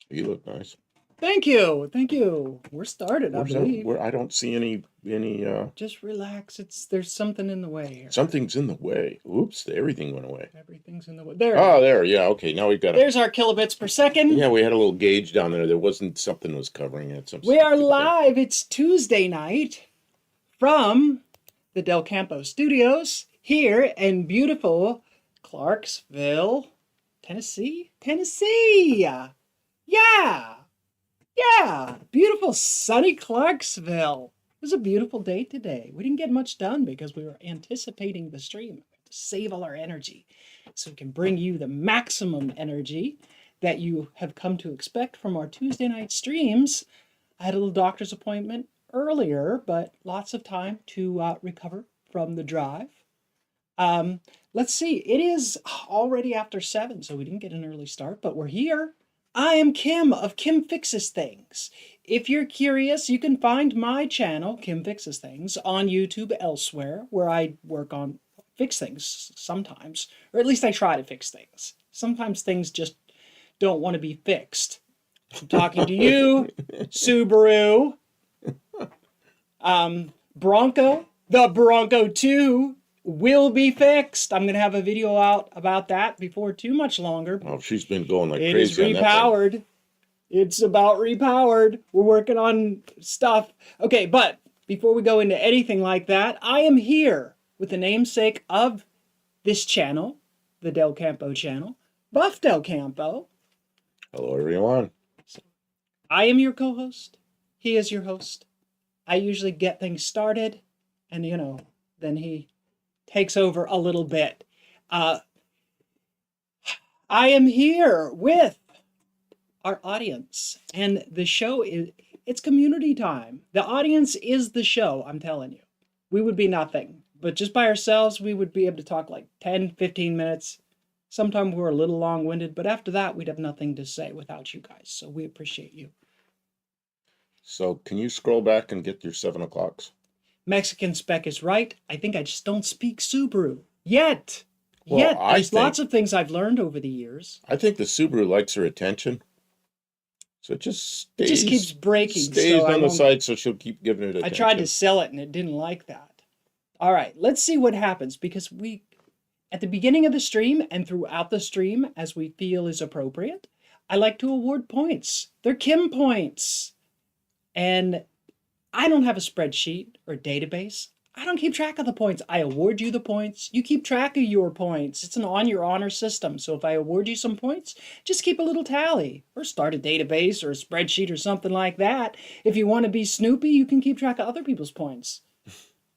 You look nice. Thank you. Thank you. We're started, I Where's that? believe. Where I don't see any Just relax. There's something in the way here. something's in the way. Oops, everything went away. Everything's in the way. There it Oh, is. there. Yeah, okay. Now we've got a There's our kilobits per second. yeah, we had a little gauge down there. There wasn't something was covering it. Some We are stupid thing. live. It's Tuesday night from the Del Campo studios here in beautiful Clarksville, Tennessee. Tennessee. Yeah. Yeah, beautiful sunny Clarksville. It was a beautiful day today. We didn't get much done because we were anticipating the stream to save all our energy so we can bring you the maximum energy that you have come to expect from our Tuesday night streams. I had a little doctor's appointment earlier, but lots of time to recover from the drive. Let's see, it is already after 7, so we didn't get an early start, but we're here. I am Kim of Kim Fixes Things. If you're curious, you can find my channel, Kim Fixes Things, on YouTube elsewhere, where I work on fix things sometimes, or at least I try to fix things. Sometimes things just don't want to be fixed. I'm talking to you, Subaru, Bronco, the Bronco 2 will be fixed. I'm going to have a video out about that before too much longer. Oh, she's been going like It is crazy on that thing. repowered. It's about repowered. We're working on stuff. Okay, but before we go into anything like that, I am here with the namesake of this channel, the Del Campo channel, Buff Del Campo. Hello, everyone. I am your co-host. He is your host. I usually get things started, and then he takes over a little bit. I am here with our audience, and the show it's community time. The audience is the show, I'm telling you. We would be nothing, but just by ourselves, we would be able to talk like 10, 15 minutes. Sometimes we're a little long-winded, but after that, we'd have nothing to say without you guys, so we appreciate you. So can you scroll back and get your 7 o'clocks? Mexican Spec is right. I think I just don't speak Subaru yet. Well, There's lots of things I've learned over the years. I think the Subaru likes her attention. So it just keeps breaking. Stays on the side, so she'll keep giving it attention. I tried to sell it and it didn't like that. All right, let's see what happens, because at the beginning of the stream and throughout the stream, as we feel is appropriate, I like to award points. They're Kim points. And I don't have a spreadsheet or database. I don't keep track of the points. I award you the points. You keep track of your points. It's an on your honor system. So if I award you some points, just keep a little tally or start a database or a spreadsheet or something like that. If you want to be snoopy, you can keep track of other people's points.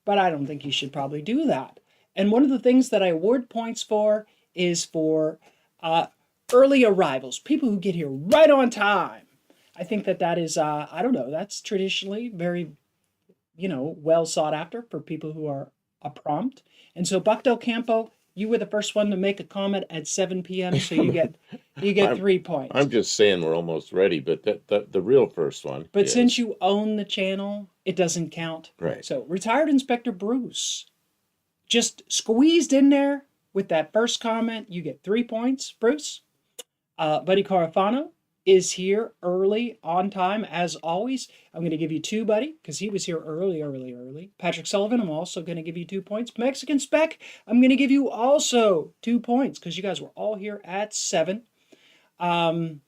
But I don't think you should probably do that. And one of the things that I award points for is for early arrivals, people who get here right on time. I think that is, I don't know, that's traditionally very, well sought after for people who are prompt. And so Buck Del Campo, you were the first one to make a comment at 7 p.m., so you get 3 points. I'm just saying we're almost ready, but the real first one. But since you own the channel, it doesn't count. Right. So retired Inspector Bruce, just squeezed in there with that first comment, you get 3 points, Bruce. Buddy Carafano is here early, on time, as always. I'm going to give you 2, buddy, because he was here early. Patrick Sullivan, I'm also going to give you 2 points. Mexican Spec, I'm going to give you also 2 points, because you guys were all here at 7. Oh,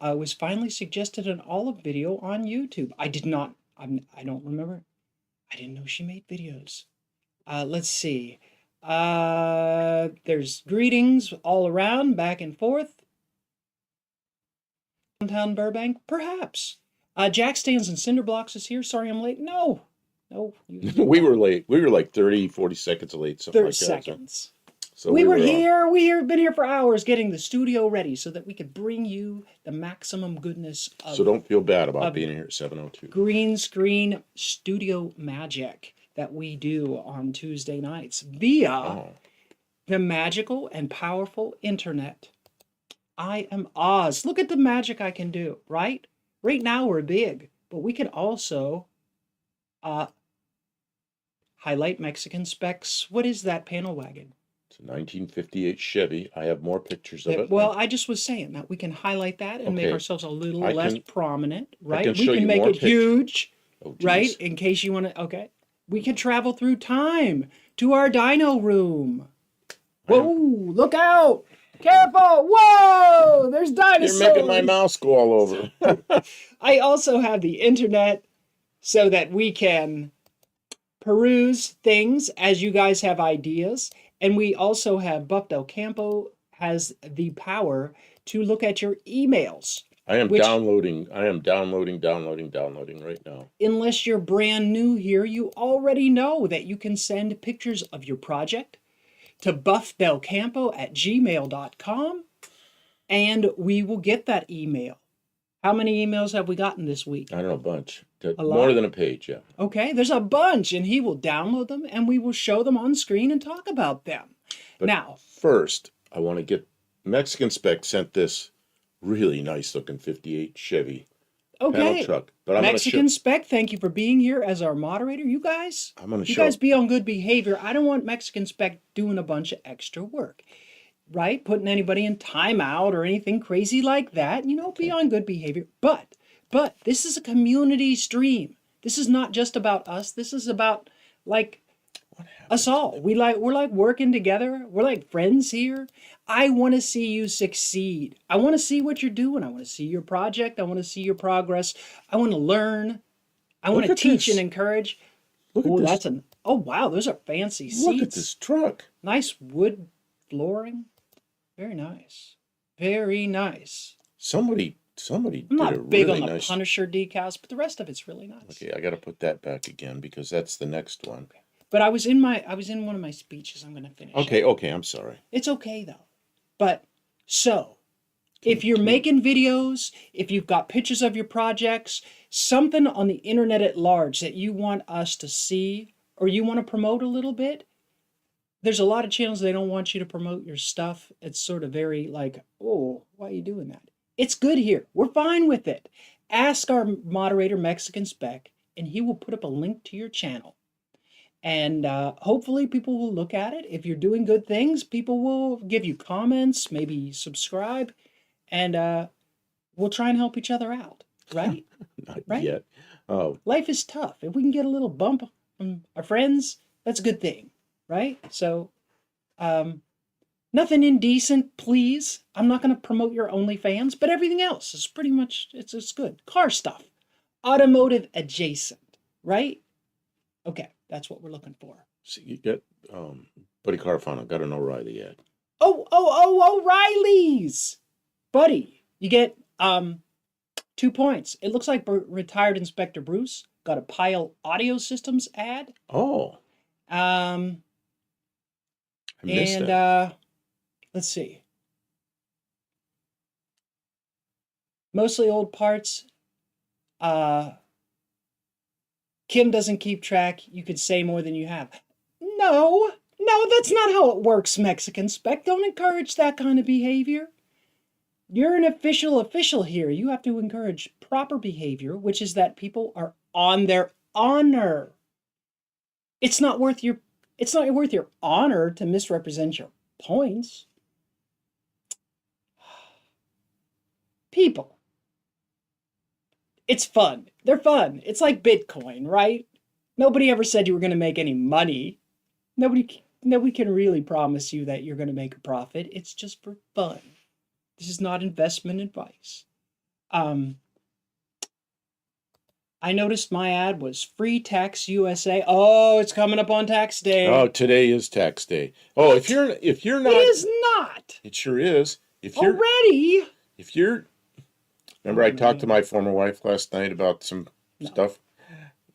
I was finally suggested an Olive video on YouTube. I did not, I don't remember. I didn't know she made videos. Let's see. There's greetings all around, back and forth. Downtown Burbank, perhaps. Jack Stands and Cinder Blocks is here. Sorry I'm late. No. We were late. We were like 30, 40 seconds late. 30 seconds. So we were here. We have been here for hours getting the studio ready so that we could bring you the maximum goodness of... So don't feel bad about being here at 7:02. Green screen studio magic that we do on Tuesday nights via the magical and powerful internet. I am Oz. Look at the magic I can do, right? Right now we're big, but we can also highlight Mexican Specs. What is that panel wagon? It's It's a 1958 Chevy. I have more pictures of it. Well, I just was saying that we can highlight that and make Okay. ourselves a little I less can- prominent, I right? can We show can you make more it huge, Oh, right? geez. In case you want to, okay. We can travel through time to our dyno room. Whoa, look out! Careful! Whoa! There's dinosaurs! You're making my mouse go all over. I also have the internet so that we can peruse things as you guys have ideas. And we also have Buff Del Campo has the power to look at your emails. I am Which- downloading right now. Unless you're brand new here, you already know that you can send pictures of your project to buffdelcampo@gmail.com and we will get that email. How many emails have we gotten this week? I don't know, a bunch. A More lot? than a page, yeah. Okay, there's a bunch, and he will download them and we will show them on screen and talk about them. But now, first, I want to get Mexican Spec sent this really nice looking 58 Chevy panel okay, truck. But I'm Mexican Spec, thank you for being here as our moderator. You guys, gonna you show guys be on good behavior. I don't want Mexican Spec doing a bunch of extra work, right? Putting anybody in timeout or anything crazy like that. You know, be on good behavior. But this is a community stream. This is not just about us. This is about like us all. We're like working together. We're like friends here. I want to see you succeed. I want to see what you're doing. I want to see your project. I want to see your progress. I want to learn. I want to Look at teach this. and encourage. Look at Oh, this. that's an oh wow, those are fancy seats. Look at this truck. Nice wood flooring. Very nice. Very nice. Somebody I'm did not a big really on the nice. Punisher decals, but the rest of it's really nice. Okay, I got to put that back again because that's the next one. But I was in one of my speeches. I'm going to finish. Okay, I'm sorry. It's okay though. But so, if you're making videos, if you've got pictures of your projects, something on the internet at large that you want us to see or you want to promote a little bit, there's a lot of channels they don't want you to promote your stuff. It's sort of very like, oh, why are you doing that? It's good here. We're fine with it. Ask our moderator, Mexican Spec, and he will put up a link to your channel. And hopefully people will look at it. If you're doing good things, people will give you comments, maybe subscribe, and we'll try and help each other out, right? Not Right? yet. Oh, Life is tough. If we can get a little bump from our friends, that's a good thing, right? So, nothing indecent, please. I'm not going to promote your OnlyFans, but everything else is pretty much, it's good. Car stuff, automotive adjacent, right? Okay, that's what we're looking for. see, you got Buddy Carfano. Got an O'Reilly yet? Oh, O'Reilly's, buddy. You get 2 points. It looks like retired Inspector Bruce got a Pile Audio Systems ad. Oh, I missed And that. let's see. Mostly old parts. Kim doesn't keep track. You could say more than you have. No, that's not how it works, Mexican Spec. Don't encourage that kind of behavior. You're an official here. You have to encourage proper behavior, which is that people are on their honor. It's not worth your honor to misrepresent your points. People. It's fun. They're fun. It's like Bitcoin, right? Nobody ever said you were going to make any money. Nobody can really promise you that you're going to make a profit. It's just for fun. This is not investment advice. I noticed my ad was Free Tax USA. Oh, it's coming up on tax day. Oh, today is tax day. Oh, if you're not, it is not it sure is. If you're already. remember, Oh, I talked to man. my former wife last night about some No. stuff,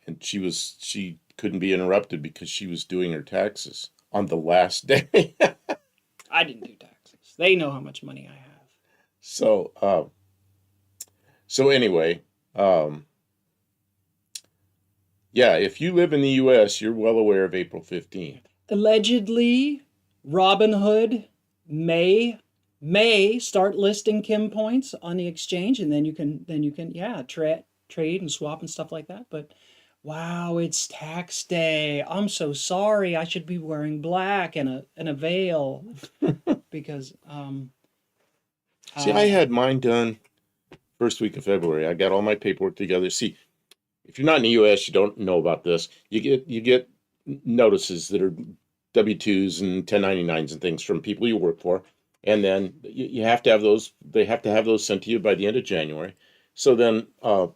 and she couldn't be interrupted because she was doing her taxes on the last day. I didn't do taxes. They know how much money I have. So anyway, yeah, if you live in the U.S., you're well aware of April 15th. Allegedly, Robinhood may start listing Kim points on the exchange, and then you can trade and swap and stuff like that. But Wow, it's tax day. I'm so sorry. I should be wearing black and a veil because See, I uh had mine done first week of February. I got all my paperwork together. See, if you're not in the U.S., you don't know about this. You get notices that are W-2s and 1099s and things from people you work for, and then you have to have those. They have to have those sent to you by the end of January. So then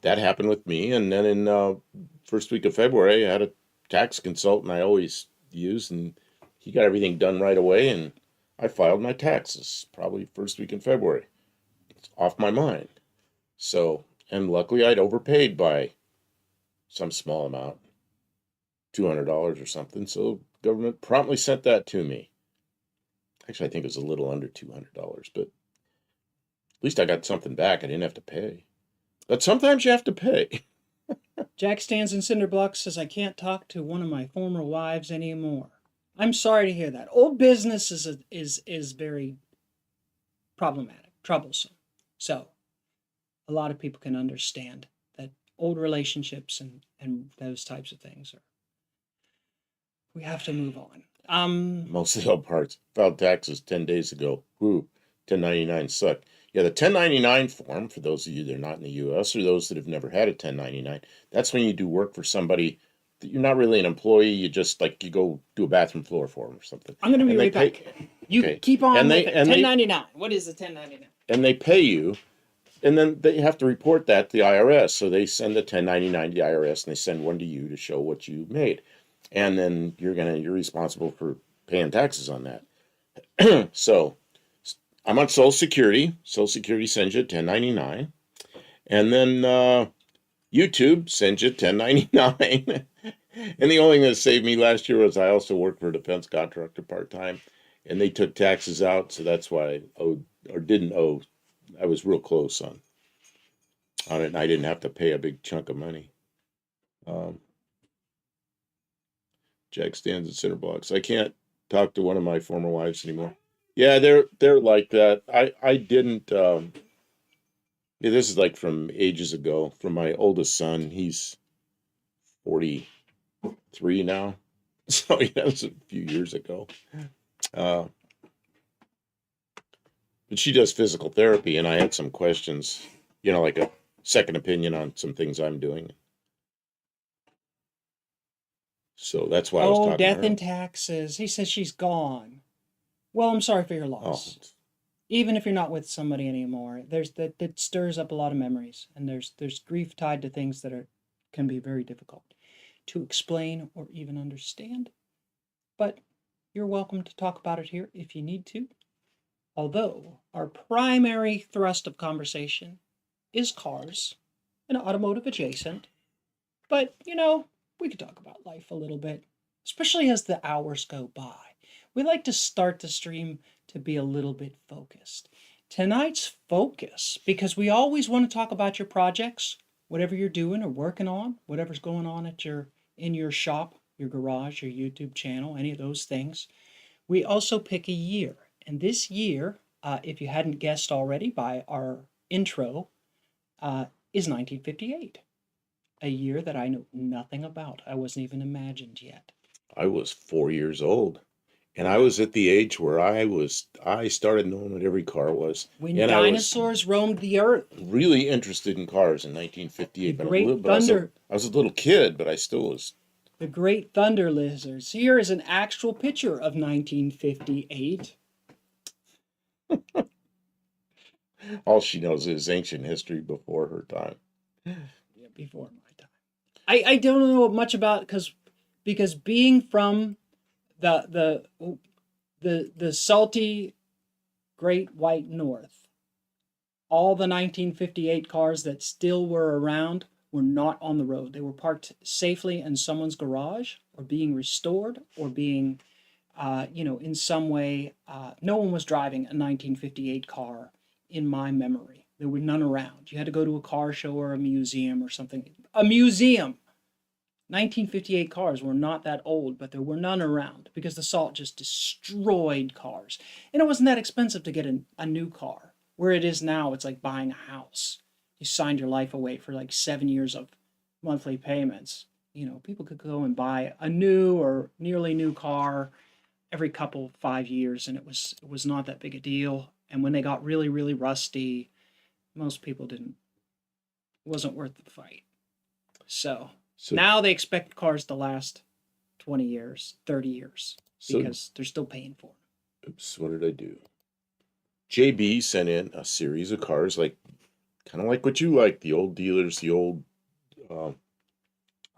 that happened with me, and then in first week of February, I had a tax consultant I always use, and he got everything done right away, and I filed my taxes probably first week in February. It's off my mind. So, and luckily I'd overpaid by some small amount, $200 or something. So government promptly sent that to me. Actually, I think it was a little under $200, but at least I got something back. I didn't have to pay. But sometimes you have to pay. Jack stands in Cinderblock says I can't talk to one of my former wives anymore. I'm sorry to hear that. Old business is very problematic, troublesome. So a lot of people can understand that old relationships and those types of things are we have to move on. Most of the parts filed taxes 10 days ago. Woo, 1099 suck. Yeah, the 1099 form, for those of you that are not in the US or those that have never had a 1099, that's when you do work for somebody that you're not really an employee. You just like you go do a bathroom floor for them or something. I'm going to be And they right pay, back. You okay. keep on And with they- it. and they- 1099. What is the 1099? and they pay you, and then they have to report that to the IRS. So they send a 1099 to the IRS, and they send one to you to show what you made, and then you're responsible for paying taxes on that. So I'm on Social Security. Social Security sends you 1099, and then YouTube sends you 1099. And the only thing that saved me last year was I also worked for a defense contractor part time, and they took taxes out, so that's why I owed or didn't owe. I was real close on it, and I didn't have to pay a big chunk of money. Um, Jack stands at center blocks. I can't talk to one of my former wives anymore. Yeah, they're like that. I didn't. Yeah, this is like from ages ago. From my oldest son, he's 43 now, so yeah, that was a few years ago. Uh, but she does physical therapy, and I had some questions, like a second opinion on some things I'm doing. So that's why I was Oh, talking to death her. and taxes. He says she's gone. Well, I'm sorry for your Oh, loss. Even if you're not with somebody anymore, there's that stirs up a lot of memories, and there's grief tied to things that can be very difficult to explain or even understand. But you're welcome to talk about it here if you need to. Although our primary thrust of conversation is cars and automotive adjacent, but we could talk about life a little bit, especially as the hours go by. We like to start the stream to be a little bit focused. Tonight's focus, because we always want to talk about your projects, whatever you're doing or working on, whatever's going on in your shop, your garage, your YouTube channel, any of those things. We also pick a year. And this year, if you hadn't guessed already by our intro, is 1958. A year that I know nothing about. I wasn't even imagined yet. I was 4 years old, and I was at the age where I started knowing what every car was, When and I was dinosaurs roamed the earth. really interested in cars in 1958. The Great Thunder. I was a little kid, but I still was. The Great Thunder Lizards. Here is an actual picture of 1958. All she knows is ancient history before her time. Yeah, before my time. I don't know much about because being from the salty Great White North, all the 1958 cars that still were around were not on the road. They were parked safely in someone's garage or being restored or being, in some way. No one was driving a 1958 car in my memory. There were none around. You had to go to a car show or a museum or something. A museum! 1958 cars were not that old, but there were none around because the salt just destroyed cars. And it wasn't that expensive to get a new car. Where it is now, it's like buying a house. You signed your life away for like 7 years of monthly payments. people could go and buy a new or nearly new car every couple 5 years, and it was not that big a deal. And when they got really, really rusty, most people didn't wasn't worth the fight. So So, now they expect cars to last 20 years, 30 years so, because they're still paying for them. oops, what did I do? JB sent in a series of cars, like kind of like what you like, the old dealers, the old uh, All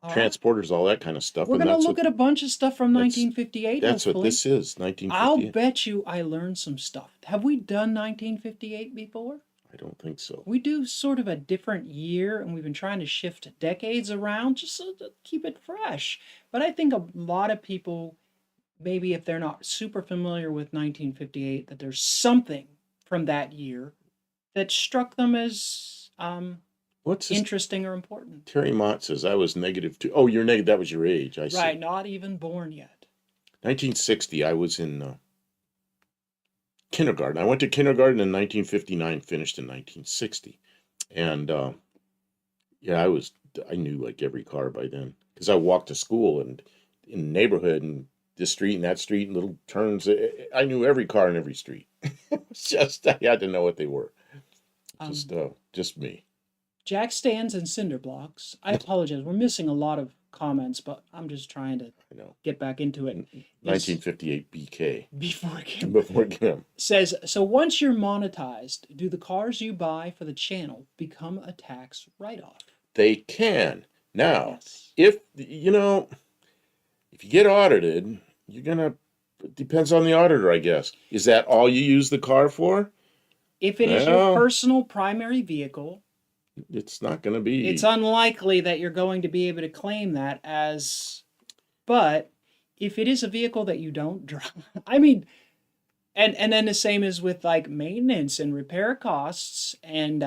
right. transporters, all that kind of stuff. We're And going to that's look what at a bunch of stuff from that's 1958, that's what hopefully. this is, I'll 1958. bet you I learned some stuff. Have we done 1958 before? I don't think so. We do sort of a different year, and we've been trying to shift decades around just so to keep it fresh. But I think a lot of people, maybe if they're not super familiar with 1958, that there's something from that year that struck them as What's this? interesting or important. Terry Mott says I was -2. Oh, you're negative. That was your age. I see. Right, not even born yet. 1960. I was in kindergarten. I went to kindergarten in 1959. Finished in 1960, and yeah, I knew like every car by then because I walked to school and in the neighborhood and this street and that street and little turns. I knew every car in every street. It's just I had to know what they were. Just me. Jack stands and cinder blocks. I apologize. We're missing a lot of comments, but I'm just trying to I know. get back into it. 1958 BK Before Kim before Kim. says, so once you're monetized, do the cars you buy for the channel become a tax write-off? They can now. Yes. If you get audited, you're gonna. It depends on the auditor, I guess. Is that all you use the car for? If it is your personal primary vehicle, it's not going to be. it's unlikely that you're going to be able to claim that as. But if it is a vehicle that you don't drive, I mean, and then the same is with like maintenance and repair costs and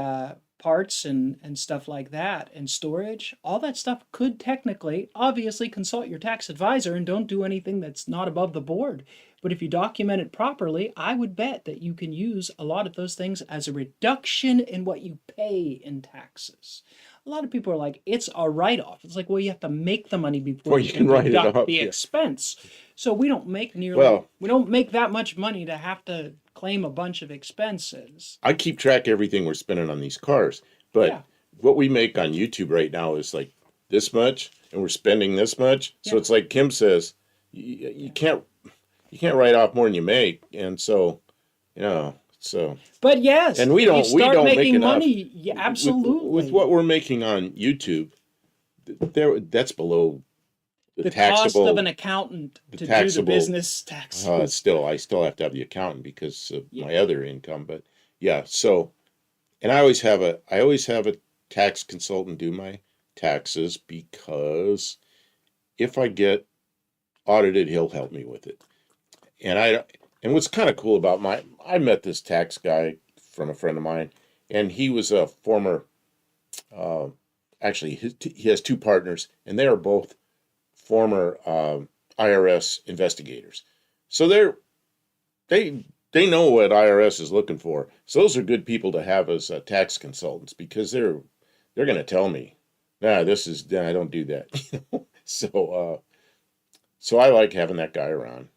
parts and stuff like that and storage, all that stuff could technically, obviously, consult your tax advisor and don't do anything that's not above the board. But if you document it properly, I would bet that you can use a lot of those things as a reduction in what you pay in taxes. A lot of people are like, it's a write-off. It's like, well, you have to make the money before you can write it deduct off, the yeah. expense. So we don't make we don't make that much money to have to claim a bunch of expenses. I keep track of everything we're spending on these cars, but Yeah. what we make on YouTube right now is like this much, and we're spending this much. So Yeah. it's like Kim says, you can't write off more than you make, and so so. But yes, And we you don't start make making enough. money. Yeah, absolutely. With what we're making on YouTube, that's below the taxable. cost of an accountant to do the business tax. I still have to have the accountant because of my other income. But yeah, so, and I always have a tax consultant do my taxes because if I get audited, he'll help me with it. And what's kind of cool about I met this tax guy from a friend of mine, and he was a former. Actually, he has two partners, and they are both former IRS investigators. So they know what IRS is looking for. So those are good people to have as tax consultants because they're going to tell me, I don't do that. So I like having that guy around,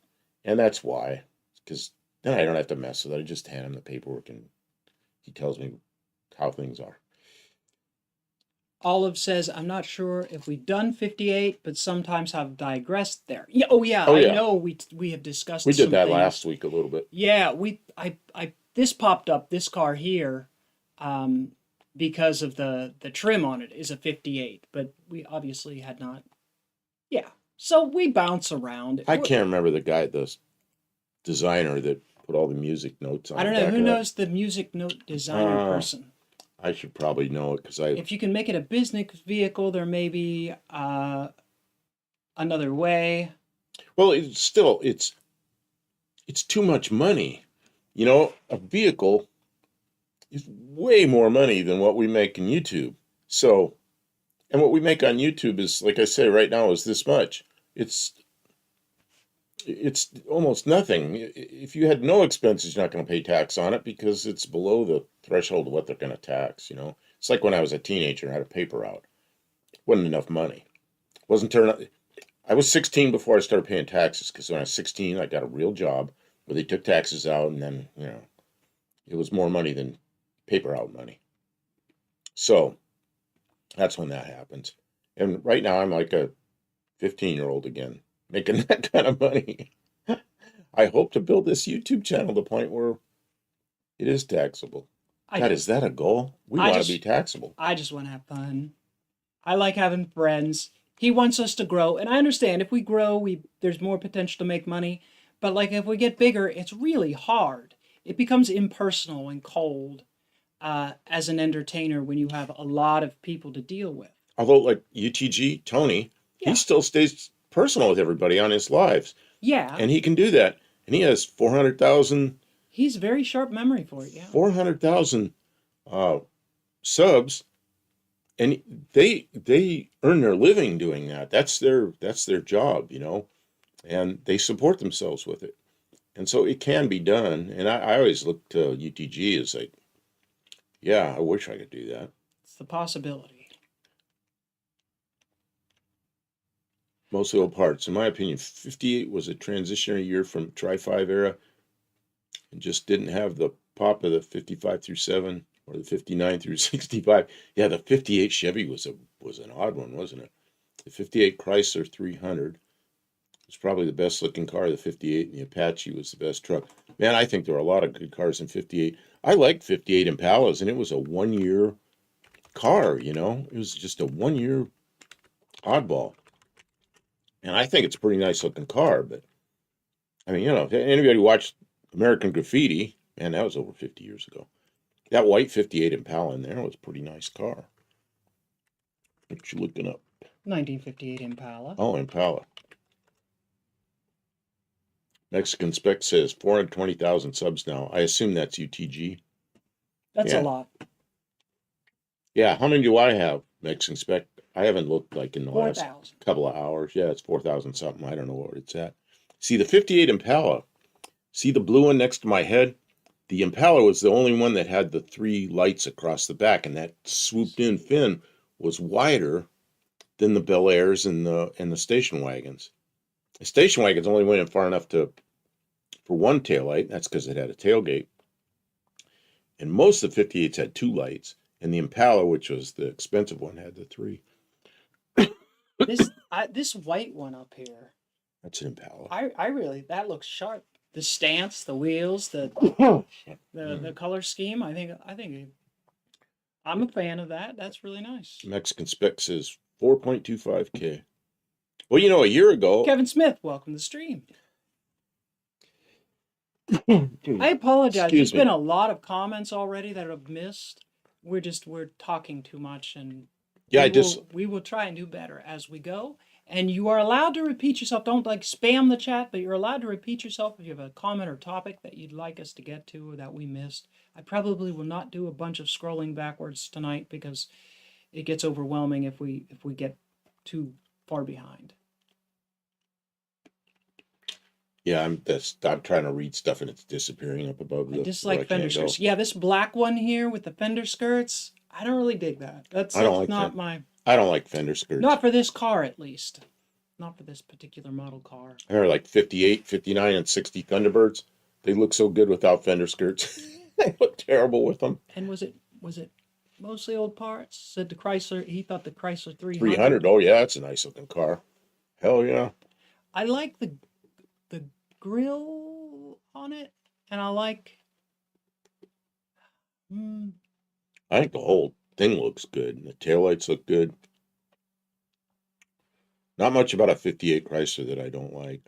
and that's why, because then I don't have to mess with it. I just hand him the paperwork, and he tells me how things are. Olive says, I'm not sure if we've done 58, but sometimes have digressed there. Yeah, I know we have discussed We did some that things. last week a little bit. Yeah, this popped up, this car here, because of the trim on it is a 58, but we obviously had not. Yeah, so we bounce around. I can't remember the designer that put all the music notes on. I don't know who knows the music note designer person. I should probably know it because If you can make it a business vehicle, there may be another way. Well, it's too much money. A vehicle is way more money than what we make in YouTube. So, and what we make on YouTube is, like I say, right now is this much. It's almost nothing. If you had no expenses, you're not going to pay tax on it because it's below the threshold of what they're going to tax. It's like when I was a teenager and had a paper out. Wasn't enough money. Wasn't turning. I was 16 before I started paying taxes because when I was 16, I got a real job where they took taxes out, and then it was more money than paper out money. So that's when that happens. And right now I'm like a 15-year-old again, making that kind of money. I hope to build this YouTube channel to the point where it is taxable. God, is that a goal? We want to be taxable. I just want to have fun. I like having friends. He wants us to grow, and I understand if we grow, there's more potential to make money. But like if we get bigger, it's really hard. It becomes impersonal and cold as an entertainer when you have a lot of people to deal with. Although, like UTG Tony, Yeah. he still stays personal with everybody on his lives. Yeah. And he can do that. And he has 400,000. He's very sharp memory for it, yeah. 400,000 subs, and they earn their living doing that. That's their job, and they support themselves with it. And so it can be done. And I always look to UTG as like, yeah, I wish I could do that. It's the possibility. Mostly old parts. In my opinion, 58 was a transitionary year from Tri-5 era and just didn't have the pop of the 55 through 7 or the 59 through 65. Yeah, the 58 Chevy was an odd one, wasn't it? The 58 Chrysler 300 was probably the best looking car. The 58 and the Apache was the best truck. Man, I think there were a lot of good cars in 58. I liked 58 Impalas, and it was a 1-year car, It was just a 1-year oddball. And I think it's a pretty nice looking car, but I mean, if anybody watched American Graffiti, man, that was over 50 years ago. That white 58 Impala in there was a pretty nice car. What you looking up? 1958 Impala. Oh, Impala. Mexican Spec says 420,000 subs now. I assume that's UTG. That's a lot. Yeah, how many do I have, Mexican Spec? I haven't looked like in the 4, last couple of hours. Yeah, it's 4,000 something. I don't know what it's at. See, the 58 Impala, see the blue one next to my head? The Impala was the only one that had the 3 lights across the back, and that swooped in fin was wider than the Bel Airs and the station wagons. The station wagons only went in far enough for one taillight. That's because it had a tailgate. And most of the 58s had 2 lights, and the Impala, which was the expensive one, had the 3. This white one up here. That's an Impala. I really, that looks sharp. The stance, the wheels, the color scheme. I think I'm a fan of that. That's really nice. Mexican Spec says 4.25K. Well, a year ago. Kevin Smith, welcome to the stream. I apologize. There's been a lot of comments already that I've missed. We're talking too much, and we will try and do better as we go. And you are allowed to repeat yourself. Don't spam the chat, but you're allowed to repeat yourself if you have a comment or topic that you'd like us to get to or that we missed. I probably will not do a bunch of scrolling backwards tonight because it gets overwhelming if we get too far behind. Yeah, I'm trying to read stuff and it's disappearing up above the. I dislike fender skirts. Yeah, this black one here with the fender skirts, I don't really dig that. I don't like fender skirts. Not for this car, at least. Not for this particular model car. They're like 58, 59, and 60 Thunderbirds. They look so good without fender skirts. They look terrible with them. And was it mostly old parts? Said the Chrysler. He thought the Chrysler 300. 300. Oh yeah, it's a nice looking car. Hell yeah. I like the grill on it, and I like. I think the whole thing looks good. The taillights look good. Not much about a 58 Chrysler that I don't like.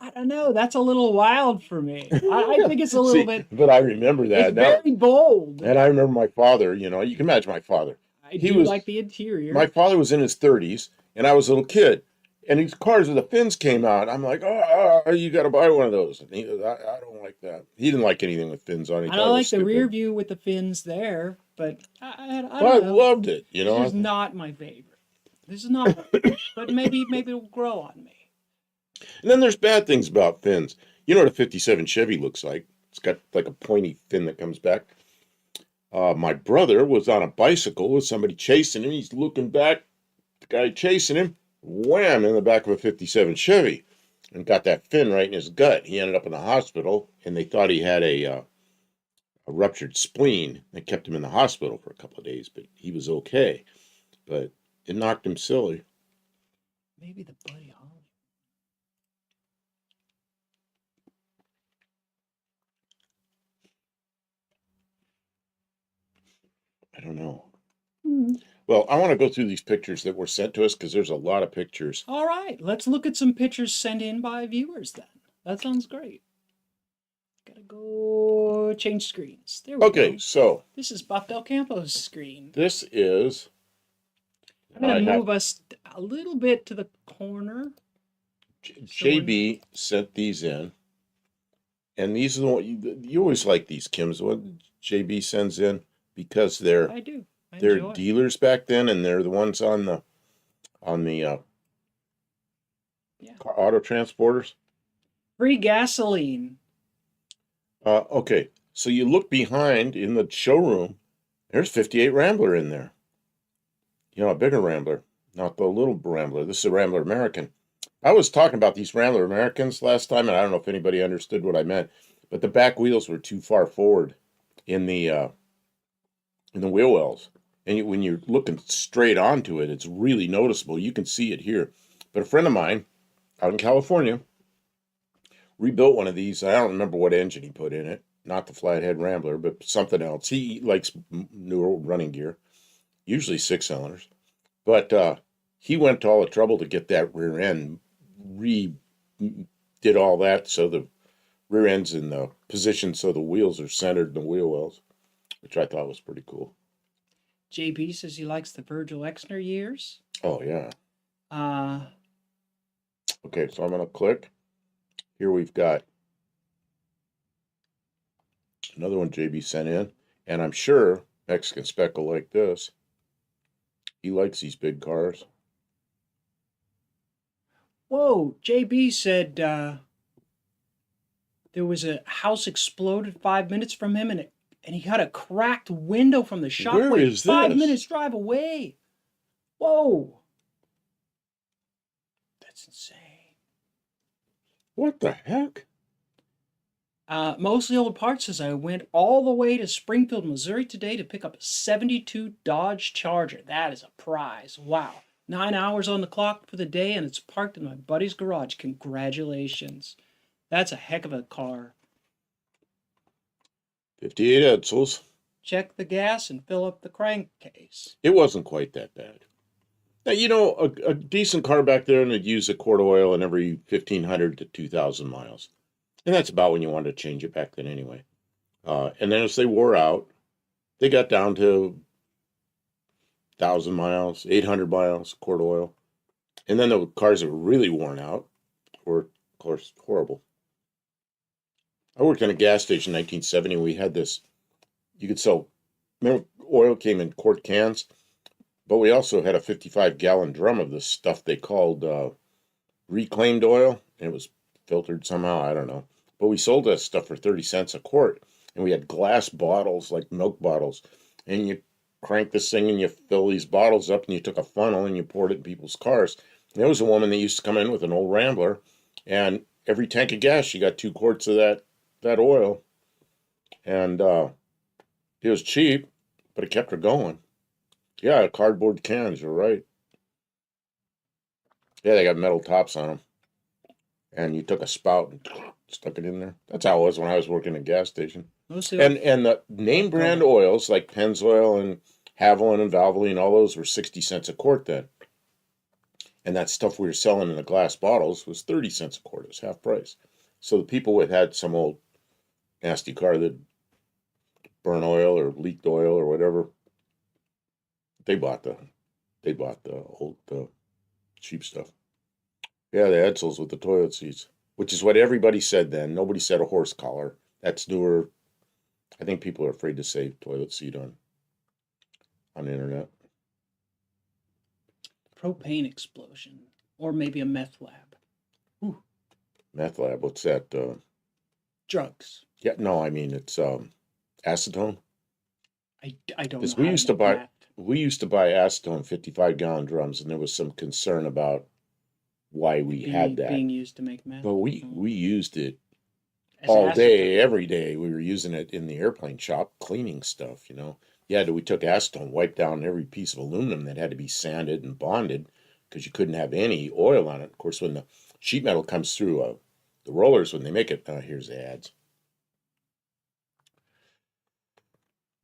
I don't know. That's a little wild for me. I think it's a little bit. But I remember that. It's very bold. And I remember my father, you can imagine my father. He was like the interior. My father was in his 30s, and I was a little kid. And these cars with the fins came out. I'm like, oh, you got to buy one of those. And I don't like that. He didn't like anything with fins on it. I don't like the rear view with the fins there, but I loved it. This is not my favorite. This is not, but maybe it'll grow on me. And then there's bad things about fins. You know what a 57 Chevy looks like? It's got like a pointy fin that comes back. My brother was on a bicycle with somebody chasing him. He's looking back. The guy chasing him wham, in the back of a 57 Chevy and got that fin right in his gut. He ended up in the hospital, and they thought he had a ruptured spleen. They kept him in the hospital for a couple of days, but he was okay. But it knocked him silly. Maybe the Buddy Holly. I don't know. Hmm. Well, I want to go through these pictures that were sent to us because there's a lot of pictures. All right, let's look at some pictures sent in by viewers then. That sounds great. Gotta go change screens. There we Okay, go. so This is Buff Del Campo's screen. this is. I'm gonna move us a little bit to the corner. JB sent these in, and these are the one you always like these, Kim's what JB sends in because they're I do. they're Enjoy. dealers back then, and they're the ones on the auto transporters. Free gasoline. Okay, so you look behind in the showroom. There's 58 Rambler in there. You know, a bigger Rambler, not the little Rambler. This is a Rambler American. I was talking about these Rambler Americans last time, and I don't know if anybody understood what I meant, but the back wheels were too far forward in the wheel wells. And when you're looking straight onto it, it's really noticeable. You can see it here. But a friend of mine out in California rebuilt one of these. I don't remember what engine he put in it. Not the flathead Rambler, but something else. He likes newer running gear, usually 6 cylinders. But he went to all the trouble to get that rear end did all that so the rear end's in the position so the wheels are centered in the wheel wells, which I thought was pretty cool. JB says he likes the Virgil Exner years. Oh, yeah. Uh, Okay, so I'm going to click. Here we've got another one JB sent in, and I'm sure Mexican Spec will like this. He likes these big cars. Whoa, JB said there was a house exploded 5 minutes from him, and he had a cracked window from the shockwave. Where is 5 this? minutes drive away. Whoa, that's insane. What the heck? Mostly Old Parts says I went all the way to Springfield, Missouri today to pick up a 72 Dodge Charger. That is a prize. Wow. 9 hours on the clock for the day, and it's parked in my buddy's garage. Congratulations. That's a heck of a car. 58 Edsels. Check the gas and fill up the crankcase. It wasn't quite that bad. Now, you know, a decent car back there and it'd use a quart of oil in every 1,500 to 2,000 miles. And that's about when you wanted to change it back then anyway. And then as they wore out, they got down to 1,000 miles, 800 miles, quart of oil. And then the cars that were really worn out were, of course, horrible. I worked in a gas station in 1970. We had this, you could sell, remember, oil came in quart cans, but we also had a 55-gallon drum of this stuff they called reclaimed oil. And it was filtered somehow, I don't know. But we sold that stuff for 30 cents a quart. And we had glass bottles, like milk bottles. And you crank this thing and you fill these bottles up and you took a funnel and you poured it in people's cars. And there was a woman that used to come in with an old Rambler. And every tank of gas, she got 2 quarts of that oil. And it was cheap, but it kept her going. Yeah, cardboard cans, you're right. Yeah, they got metal tops on them. And you took a spout and stuck it in there. That's how it was when I was working at a gas station. And the name brand oils like Pennzoil and Haviland and Valvoline, all those were 60 cents a quart then. And that stuff we were selling in the glass bottles was 30 cents a quart. It was half price. So the people that had some old nasty car that burned oil or leaked oil or whatever, they bought the old cheap stuff. Yeah, the Edsels with the toilet seats, which is what everybody said then. Nobody said a horse collar. That's newer. I think people are afraid to say toilet seat on the internet. Propane explosion. Or maybe a meth lab. Ooh. Meth lab, what's that? Drugs. Yeah, no, I mean, it's acetone. I don't know. Because we used to buy, we used to buy acetone 55-gallon drums, and there was some concern about why we had that. Being used to make meth. But we used it As all day, acetone. every day. We were using it in the airplane shop, cleaning stuff, you know. Yeah, we took acetone, wiped down every piece of aluminum that had to be sanded and bonded because you couldn't have any oil on it. Of course, when the sheet metal comes through the rollers, when they make it, here's the ads.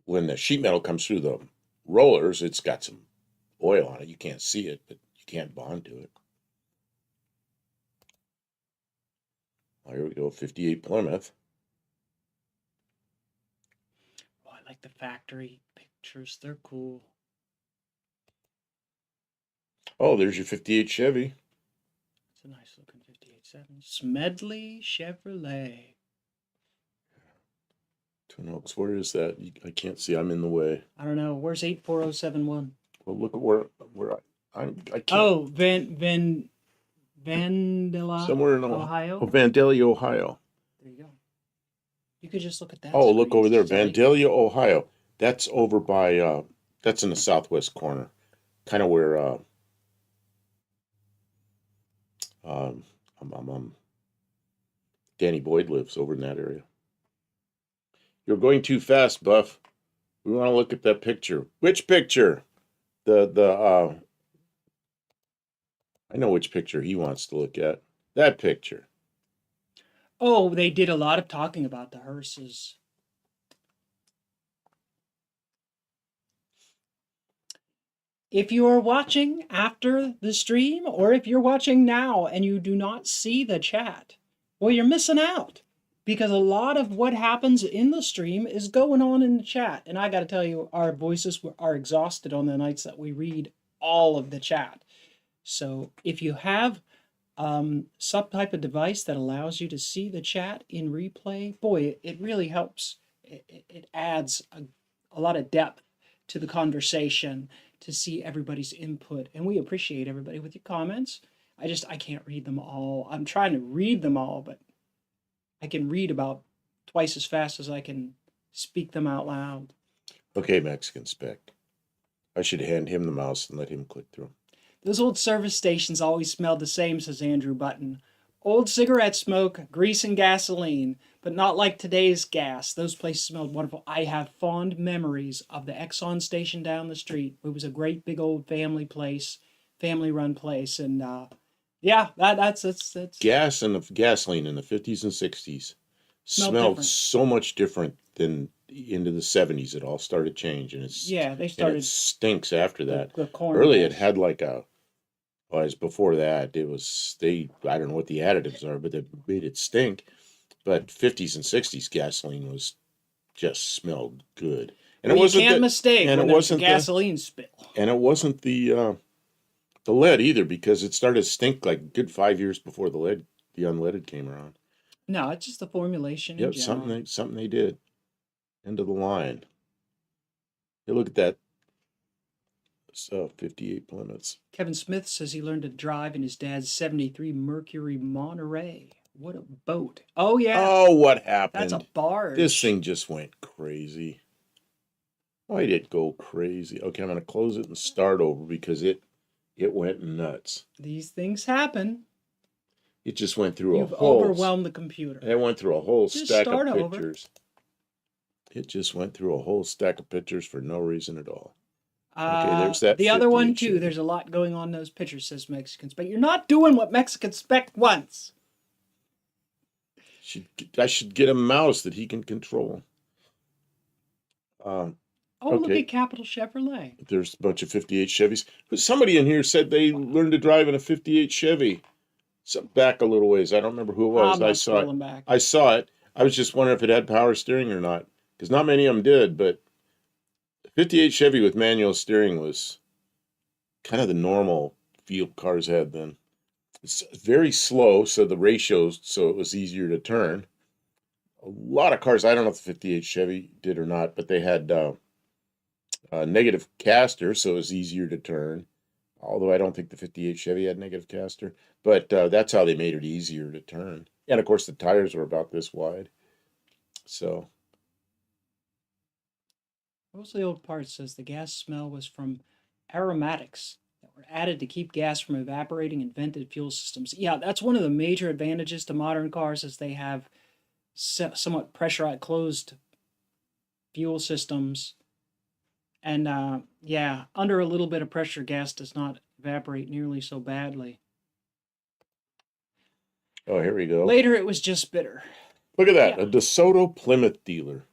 When the sheet metal comes through the rollers, it's got some oil on it. You can't see it, but you can't bond to it. Oh, here we go, 58 Plymouth. Oh, I like the factory pictures. They're cool. Oh, there's your 58 Chevy. It's a nice looking 58.7. Smedley Chevrolet. Twin Oaks, where is that? I can't see. I'm in the way. I don't know. Where's 84071? Well, look at where I can't. Oh, Vandalia, Somewhere in Ohio. Oh, Vandalia, Ohio. There you go. You could just look at that. Oh, look over there, Sorry. Vandalia, Ohio. That's over by. That's in the southwest corner, kind of where. Danny Boyd lives over in that area. You're going too fast, Buff. We want to look at that picture. Which picture? I know which picture he wants to look at. That picture. Oh, they did a lot of talking about the hearses. If you are watching after the stream, or if you're watching now and you do not see the chat, well, you're missing out. Because a lot of what happens in the stream is going on in the chat. And I got to tell you, our voices are exhausted on the nights that we read all of the chat. So if you have some type of device that allows you to see the chat in replay, boy, it really helps. It adds a lot of depth to the conversation to see everybody's input. And we appreciate everybody with your comments. I can't read them all. I'm trying to read them all, but I can read about twice as fast as I can speak them out loud. Okay, Mexican Spec. I should hand him the mouse and let him click through. Those old service stations always smelled the same, says Andrew Button. Old cigarette smoke, grease and gasoline, but not like today's gas. Those places smelled wonderful. I have fond memories of the Exxon station down the street. It was a great big old family place, family-run place, and yeah, that's gas and the gasoline in the 50s and 60s smelled so much different than into the 70s. It all started changing. They started. And it stinks after that. The corn Early, it had like as before that, it was I don't know what the additives are, but they made it stink. But 50s and 60s gasoline just smelled good, and well, it wasn't. You can't mistake. And it wasn't a gasoline spill. And it wasn't the lead either, because it started to stink like a good 5 years before the unleaded came around. No, it's just the formulation. Yep, something they did. End of the line. Hey, look at that. So 58 Plymouths. Kevin Smith says he learned to drive in his dad's 73 Mercury Monterey. What a boat. Oh, yeah. Oh, what happened? That's a barge. This thing just went crazy. Why did it go crazy? Okay, I'm going to close it and start over because it went nuts. These things happen. It just went through You've overwhelmed the computer. It went through a whole stack of pictures. It just went through a whole stack of pictures for no reason at all. Okay, there's that. The other one too. There's a lot going on in those pictures, says Mexican Spec. You're not doing what Mexican Spec wants. I should get a mouse that he can control. Look at Capital Chevrolet. There's a bunch of 58 Chevys. But somebody in here said they learned to drive in a 58 Chevy. So back a little ways. I don't remember who it was. I saw it. Back. I saw it. I was just wondering if it had power steering or not, because not many of them did. But 58 Chevy with manual steering was kind of the normal feel cars had then. It's very slow, so the ratios, so it was easier to turn. A lot of cars, I don't know if the 58 Chevy did or not, but they had negative caster, so it was easier to turn. Although I don't think the 58 Chevy had negative caster, but that's how they made it easier to turn. And of course, the tires were about this wide. So, Mostly Old Parts says the gas smell was from aromatics that were added to keep gas from evaporating in vented fuel systems. Yeah, that's one of the major advantages to modern cars is they have somewhat pressurized closed fuel systems. And yeah, under a little bit of pressure, gas does not evaporate nearly so badly. Oh, here we go. Later, it was just bitter. Look at that, Yeah. a DeSoto Plymouth dealer.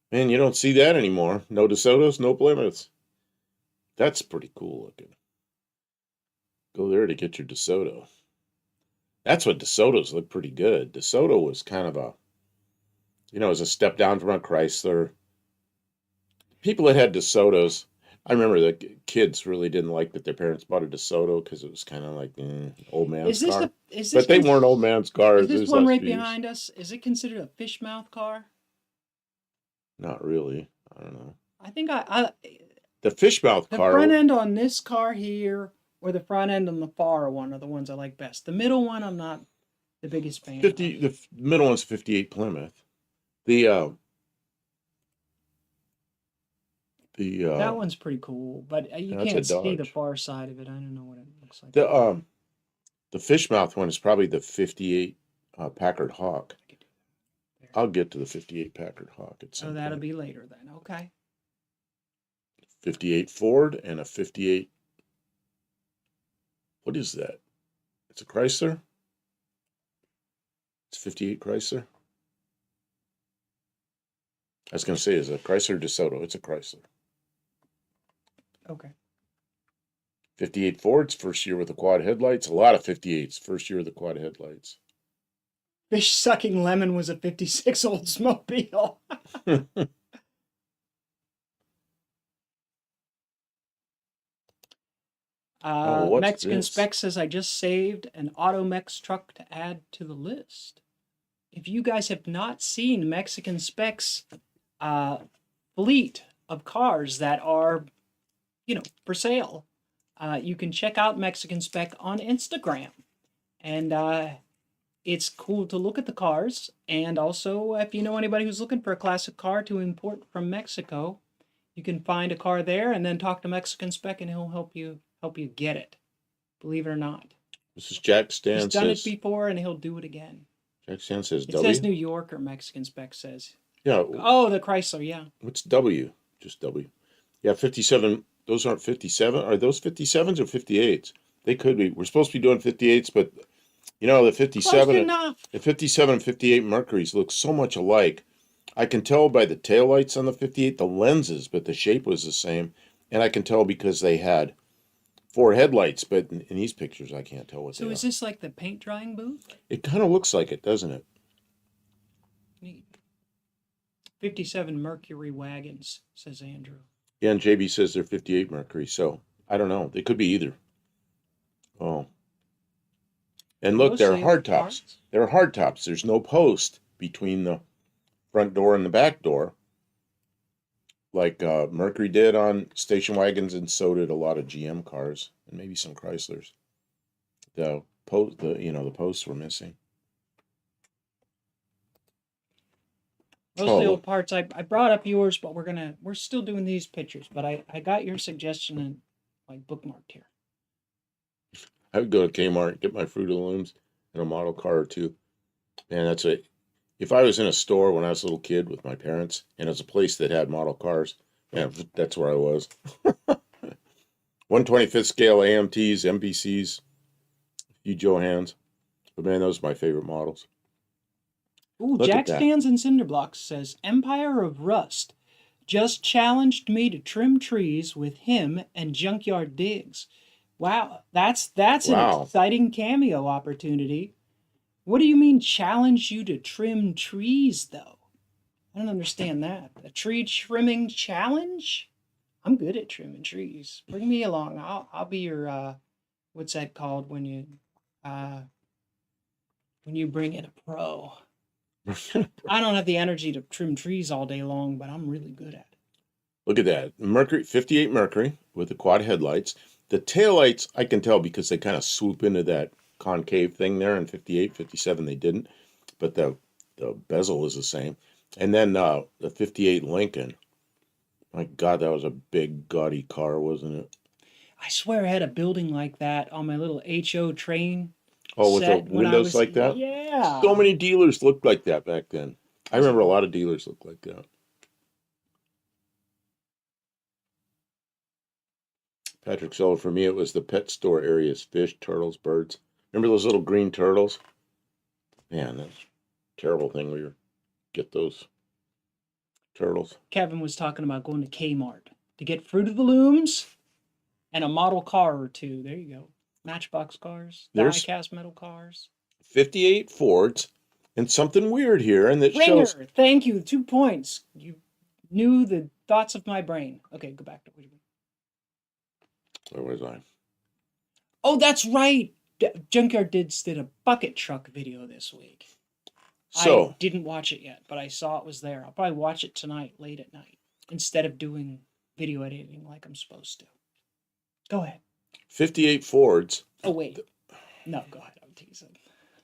Man, you don't see that anymore. No DeSotos, no Plymouths. That's pretty cool looking. Go there to get your DeSoto. That's what DeSotos look pretty good. DeSoto was kind of a, it was a step down from a Chrysler. People that had DeSotos, I remember the kids really didn't like that their parents bought a DeSoto because it was kind of like old man's car. But they weren't old man's cars. Is this one right behind us? Is it considered a fish mouth car? Not really. I don't know. I think the fish mouth the car. front end on this car here or the front end on the far one are the ones I like best. The middle one I'm not the biggest fan of. The middle one's 58 Plymouth. That one's pretty cool, but you can't see the far side of it. I don't know what it looks like. The fish mouth one is probably the 58 Packard Hawk. I'll get to the 58 Packard Hawk at some that'll point. be later then. Okay. 58 Ford and a 58. What is that? It's a Chrysler? It's 58 Chrysler? I was going to say, is it a Chrysler DeSoto? It's a Chrysler. Okay. 58 Ford's first year with the quad headlights. A lot of 58s first year with the quad headlights. Fish sucking lemon was a 56 Oldsmobile. Mexican Spec says, I just saved an Automex truck to add to the list. If you guys have not seen Mexican Spec's fleet of cars that are, for sale, you can check out Mexican Spec on Instagram. And it's cool to look at the cars. And also, if you know anybody who's looking for a classic car to import from Mexico, you can find a car there and then talk to Mexican Spec and he'll help you get it. Believe it or not. This is Jack Stan. He's done it before and he'll do it again. Jack Stan says it says New Yorker, Mexican Spec says. Yeah. Oh, the Chrysler, yeah. What's W? Just W. Yeah, 57. Those aren't 57. Are those 57s or 58s? They could be. We're supposed to be doing 58s, but the 57 and 58 Mercuries look so much alike. I can tell by the taillights on the 58, the lenses, but the shape was the same. And I can tell because they had 4 headlights, but in these pictures, I can't tell what they are. So is this like the paint drying booth? It kind of looks like it, doesn't it? Neat. 57 Mercury wagons, says Andrew. Yeah, and JB says they're 58 Mercury, so I don't know. They could be either. Oh. And look, they're hardtops. They're hardtops. There's no post between the front door and the back door, like Mercury did on station wagons, and so did a lot of GM cars and maybe some Chryslers. The posts were missing. Mostly Old Parts. I brought up yours, but we're still doing these pictures. But I got your suggestion and bookmarked here. I would go to Kmart, get my Fruit of the Looms and a model car or two. Man, that's it. If I was in a store when I was a little kid with my parents, and it was a place that had model cars, man, that's where I was. 1/25th scale AMTs, MPCs, a few Johans. But man, those are my favorite models. Ooh, Jack Stands in Cinderblocks says, Empire of Rust just challenged me to trim trees with him and Junkyard Digs. Wow, that's an exciting cameo opportunity. What do you mean challenge you to trim trees, though? I don't understand that. A tree trimming challenge? I'm good at trimming trees. Bring me along. I'll be your what's that called when you bring in a pro? I don't have the energy to trim trees all day long, but I'm really good at it. Look at that. Mercury, 58 Mercury with the quad headlights. The taillights, I can tell because they kind of swoop into that concave thing there in 58, 57, they didn't. But the bezel is the same. And then the 58 Lincoln. My God, that was a big, gaudy car, wasn't it? I swear I had a building like that on my little HO train Oh, with the set when I windows was, like that? yeah. So many dealers looked like that back then. I Was it- remember a lot of dealers looked like that. Patrick Seller, for me, it was the pet store areas, fish, turtles, birds. Remember those little green turtles? Man, that's a terrible thing we get those turtles. Kevin was talking about going to Kmart to get Fruit of the Looms and a model car or two. There you go. Matchbox cars, There's die-cast metal cars. 58 Fords and something weird here, and that Ringer, shows. thank you. 2 points. You knew the thoughts of my brain. Okay, go back to what you mean. Where was I? Oh, that's right. Junkyard Dids did a bucket truck video this week. So, I didn't watch it yet, but I saw it was there. I'll probably watch it tonight, late at night, instead of doing video editing like I'm supposed to. Go ahead. 58 Fords. Oh, wait. No, go ahead. I'm teasing.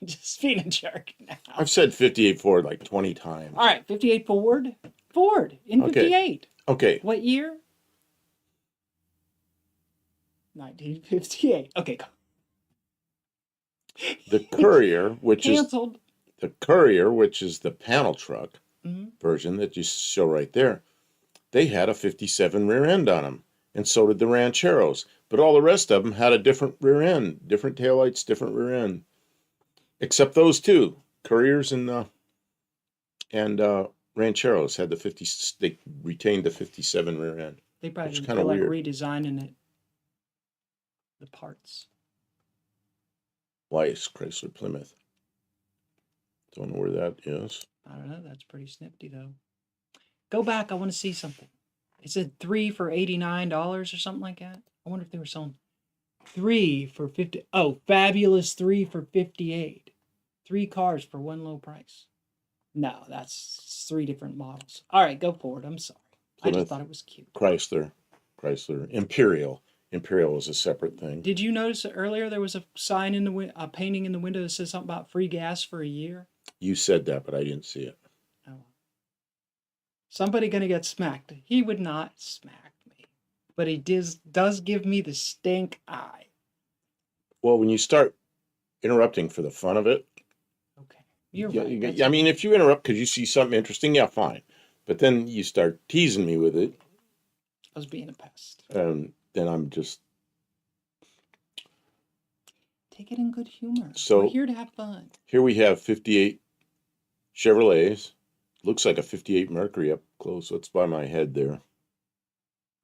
Just being a jerk now. I've said 58 Ford like 20 times. All right, 58 Ford. Ford in Okay. 58. Okay. What year? 1958. Okay, go. The Courier, which is Canceled. the Courier, which is the panel truck Mhm. version that you show right there, they had a 57 rear end on them, and so did the Rancheros. But all the rest of them had a different rear end, different taillights, different rear end, except those two Couriers and Rancheros had the 50. They retained the 57 rear end. They probably Which is didn't kinda feel like weird. redesigning it. The parts. Weiss, Chrysler, Plymouth. Don't know where that is. I don't know. That's pretty snifty, though. Go back. I want to see something. It said 3 for $89 or something like that. I wonder if they were selling 3 for 50. Oh, fabulous 3 for 58. 3 cars for one low price. No, that's 3 different models. All right, go forward. I'm sorry. I Plymouth. just thought it was cute. Chrysler, Imperial. Imperial was a separate thing. Did you notice that earlier there was a sign in the a painting in the window that says something about free gas for a year? You said that, but I didn't see it. Oh. Somebody gonna get smacked. He would not smack me, but he does give me the stink eye. Well, when you start interrupting for the fun of it, Okay, you're yeah, right. That's I mean, if you interrupt because you see something interesting, yeah, fine. But then you start teasing me with it, I was being a pest. then I'm just Take it in good humor. So- We're here to have fun. here. We have 58 Chevrolets. Looks like a 58 Mercury up close. That's by my head there.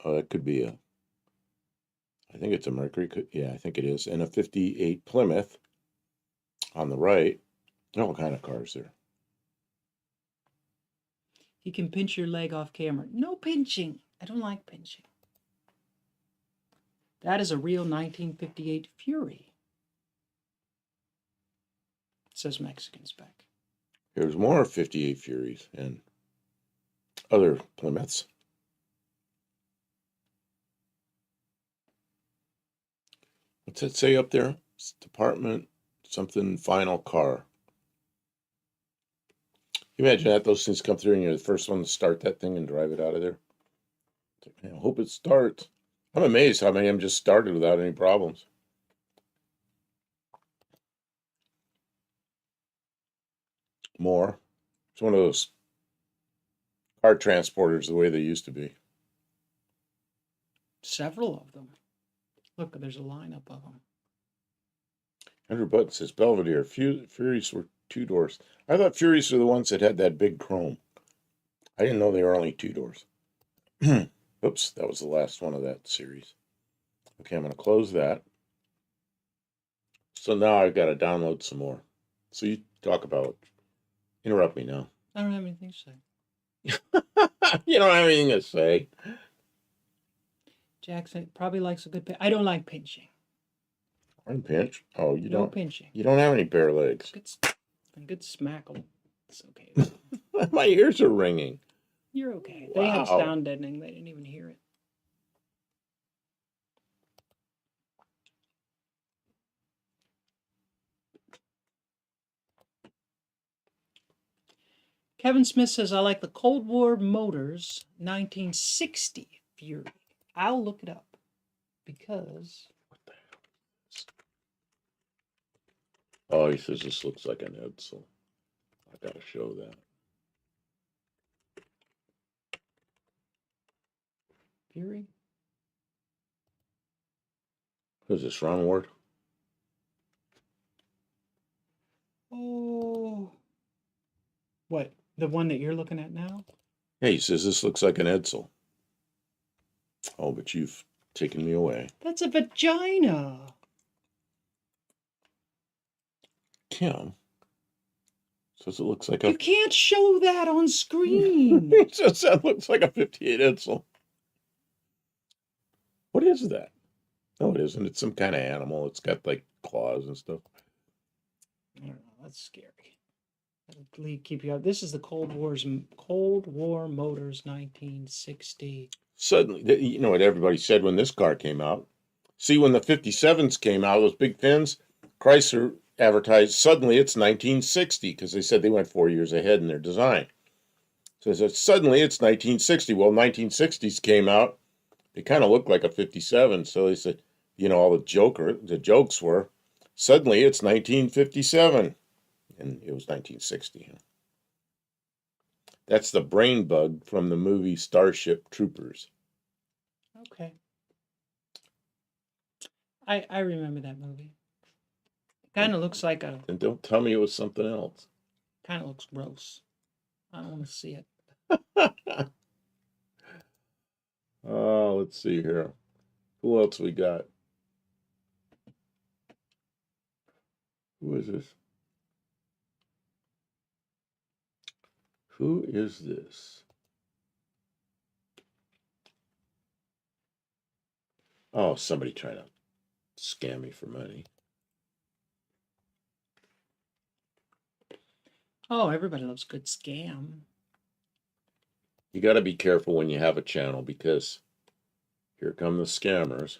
Oh, that could be I think it's a Mercury. Yeah, I think it is. And a 58 Plymouth on the right. All kind of cars there. You can pinch your leg off camera. No pinching. I don't like pinching. That is a real 1958 Fury. It says Mexican spec. Here's more 58 Furies and other Plymouths. What's that say up there? It's department something final car. You imagine that those things come through and you're the first one to start that thing and drive it out of there. I hope it starts. I'm amazed how many of them just started without any problems. More. It's one of those car transporters the way they used to be. Several of them. Look, there's a lineup of them. Andrew Button says Belvedere. Furies were 2 doors. I thought Furies were the ones that had that big chrome. I didn't know they were only 2 doors. Oops, that was the last one of that series. Okay, I'm going to close that. So now I've got to download some more. So you talk about. Interrupt me now. I don't have anything to say. You don't have anything to say. Jackson probably likes a good pinch. I don't like pinching. One pinch. Oh, you No don't. pinching. You don't have any bare legs. Good smackle. It's okay. My ears are ringing. You're okay. They had Wow. sound deadening. They didn't even hear it. Kevin Smith says, I like the Cold War Motors 1960 Fury. I'll look it up because... Oh, he says this looks like an Edsel. I gotta show that. Fury? Who's this, Ron Ward? Oh. What? The one that you're looking at now? Hey, he says this looks like an Edsel. Oh, but you've taken me away. That's a vagina. Kim says it looks like You a... can't show that on screen. He says that looks like a 58 Edsel. What is that? No, it isn't. It's some kind of animal. It's got like claws and stuff. I don't know. That's scary. That'll keep you up. This is the Cold War Motors 1960. Suddenly, you know what everybody said when this car came out? See, when the 57s came out, those big fins, Chrysler advertised, suddenly it's 1960, because they said they went 4 years ahead in their design. So they said, suddenly it's 1960. Well, 1960s came out. It kind of looked like a 57. So they said, you know, all the jokes were, suddenly it's 1957. And it was 1960. That's the brain bug from the movie Starship Troopers. Okay. I remember that movie. Kind of looks like a... And don't tell me it was something else. Kind of looks gross. I don't want to see it. Oh, let's see here. Who else we got? Who is this? Who is this? Oh, somebody trying to scam me for money. Oh, everybody loves a good scam. You got to be careful when you have a channel, because here come the scammers.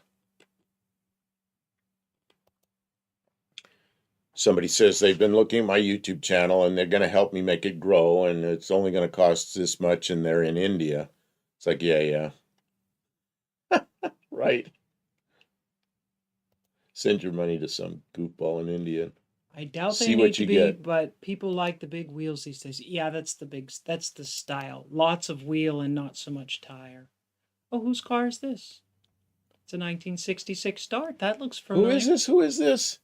Somebody says they've been looking at my YouTube channel and they're going to help me make it grow, and it's only going to cost this much, and they're in India. It's like, yeah. Right. Send your money to some goofball in India. I doubt they See need what to you be, get. but people like the big wheels these days. Yeah, that's the style. Lots of wheel and not so much tire. Oh, whose car is this? It's a 1966 Start. That looks familiar. Who is this? Who is this?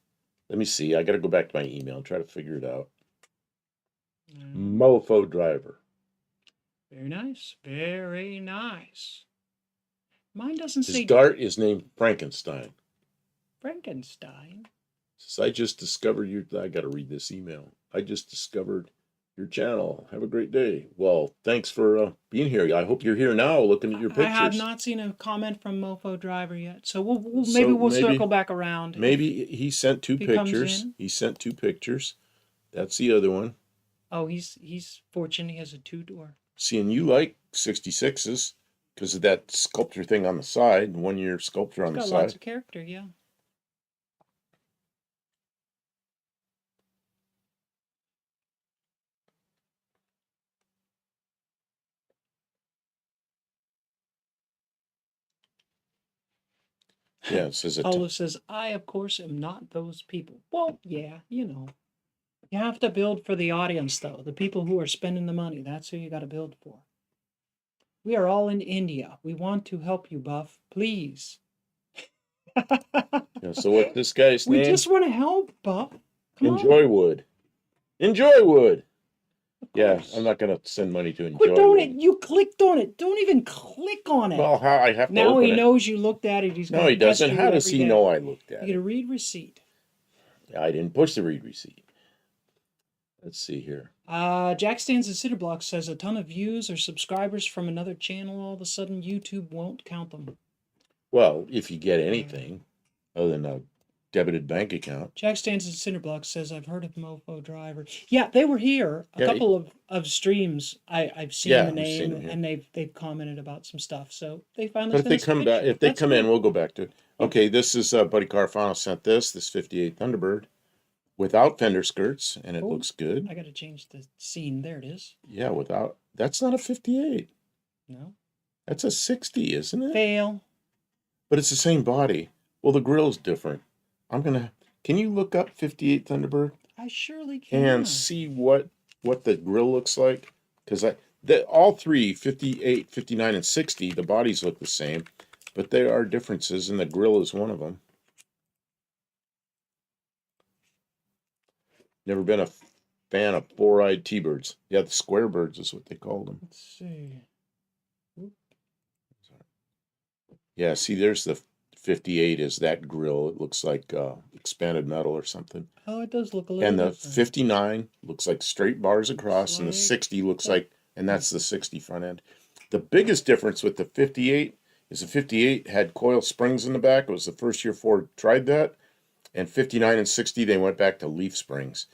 Let me see. I got to go back to my email and try to figure it out. Mofo driver. Very nice. Very nice. Mine doesn't say... His Dart is named Frankenstein. Frankenstein? Says, I just discovered your... I got to read this email. I just discovered your channel. Have a great day. Well, thanks for being here. I hope you're here now looking at your pictures. I have not seen a comment from Mofo Driver yet. So maybe circle back around. Maybe he sent two pictures. He sent two pictures. That's the other one. Oh, he's fortunate he has a 2-door. See, and you like 66s because of that sculpture thing on the side, 1 year sculpture on the side. Got lots of character, yeah. Yeah, it says Paulo says, I, of course, am not those people. Well, yeah, you know. You have to build for the audience, though. The people who are spending the money. That's who you got to build for. We are all in India. We want to help you, Buff. Please. Yeah, so what's this guy's name? We just want to help, Buff. Enjoy Wood. Enjoy Wood. Yeah, I'm not going to send money to Enjoy Wood. You clicked on it. Don't even click on it. Well, how I have to now open he it. knows you looked at it. No, he doesn't. How does he know I looked at it? You get a read receipt. I didn't push the read receipt. Let's see here. Jack Stands at Citterblock says a ton of views or subscribers from another channel. All of a sudden, YouTube won't count them. Well, if you get anything other than a debited bank account. Jack Stands at Cinderblock says, I've heard of Mofo Driver. Yeah, they were here. A couple of streams. I've seen the name, and they've commented about some stuff. So they finally. But if they come back, if they come in, we'll go back to it. Okay, this is Buddy Carfano sent this 58 Thunderbird. without fender skirts, and it Oh, looks good. I got to change the scene. There it is. Yeah, without. That's not a 58. No. That's a 60, isn't it? Fail. But it's the same body. Well, the grill's different. Can you look up 58 Thunderbird I surely can. and see what the grill looks like? Because all three, 58, 59, and 60, the bodies look the same, but there are differences, and the grill is one of them. Never been a fan of four-eyed T-birds. Yeah, the square birds is what they called them. Let's see. Yeah, see, there's the 58 is that grill. It looks like expanded metal or something. Oh, it does look a little And the different. 59 looks like straight bars across, and the like 60 looks like, and that's the 60 front end. The biggest difference with the 58 is the 58 had coil springs in the back. It was the first year Ford tried that. And 59 and 60, they went back to leaf springs,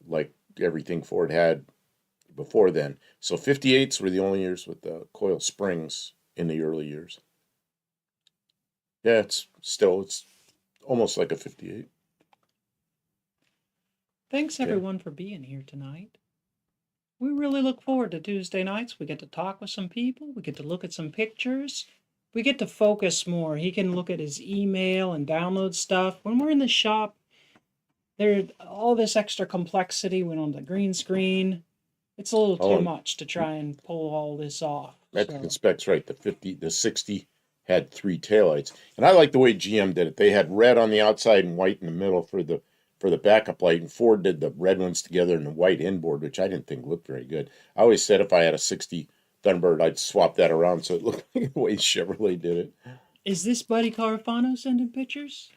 like everything Ford had before then. So 58s were the only years with the coil springs in the early years. Yeah, it's almost like a 58. Thanks, Okay. everyone, for being here tonight. We really look forward to Tuesday nights. We get to talk with some people. We get to look at some pictures. We get to focus more. He can look at his email and download stuff. When we're in the shop, there's all this extra complexity went on the green screen. It's a little too much to try and pull all this off. Mexican spec's right. The 60 had 3 taillights. And I like the way GM did it. They had red on the outside and white in the middle for the backup light, and Ford did the red ones together and the white inboard, which I didn't think looked very good. I always said if I had a 60 Thunderbird, I'd swap that around so it looked like the way Chevrolet did it. Is this Buddy Carfano sending pictures?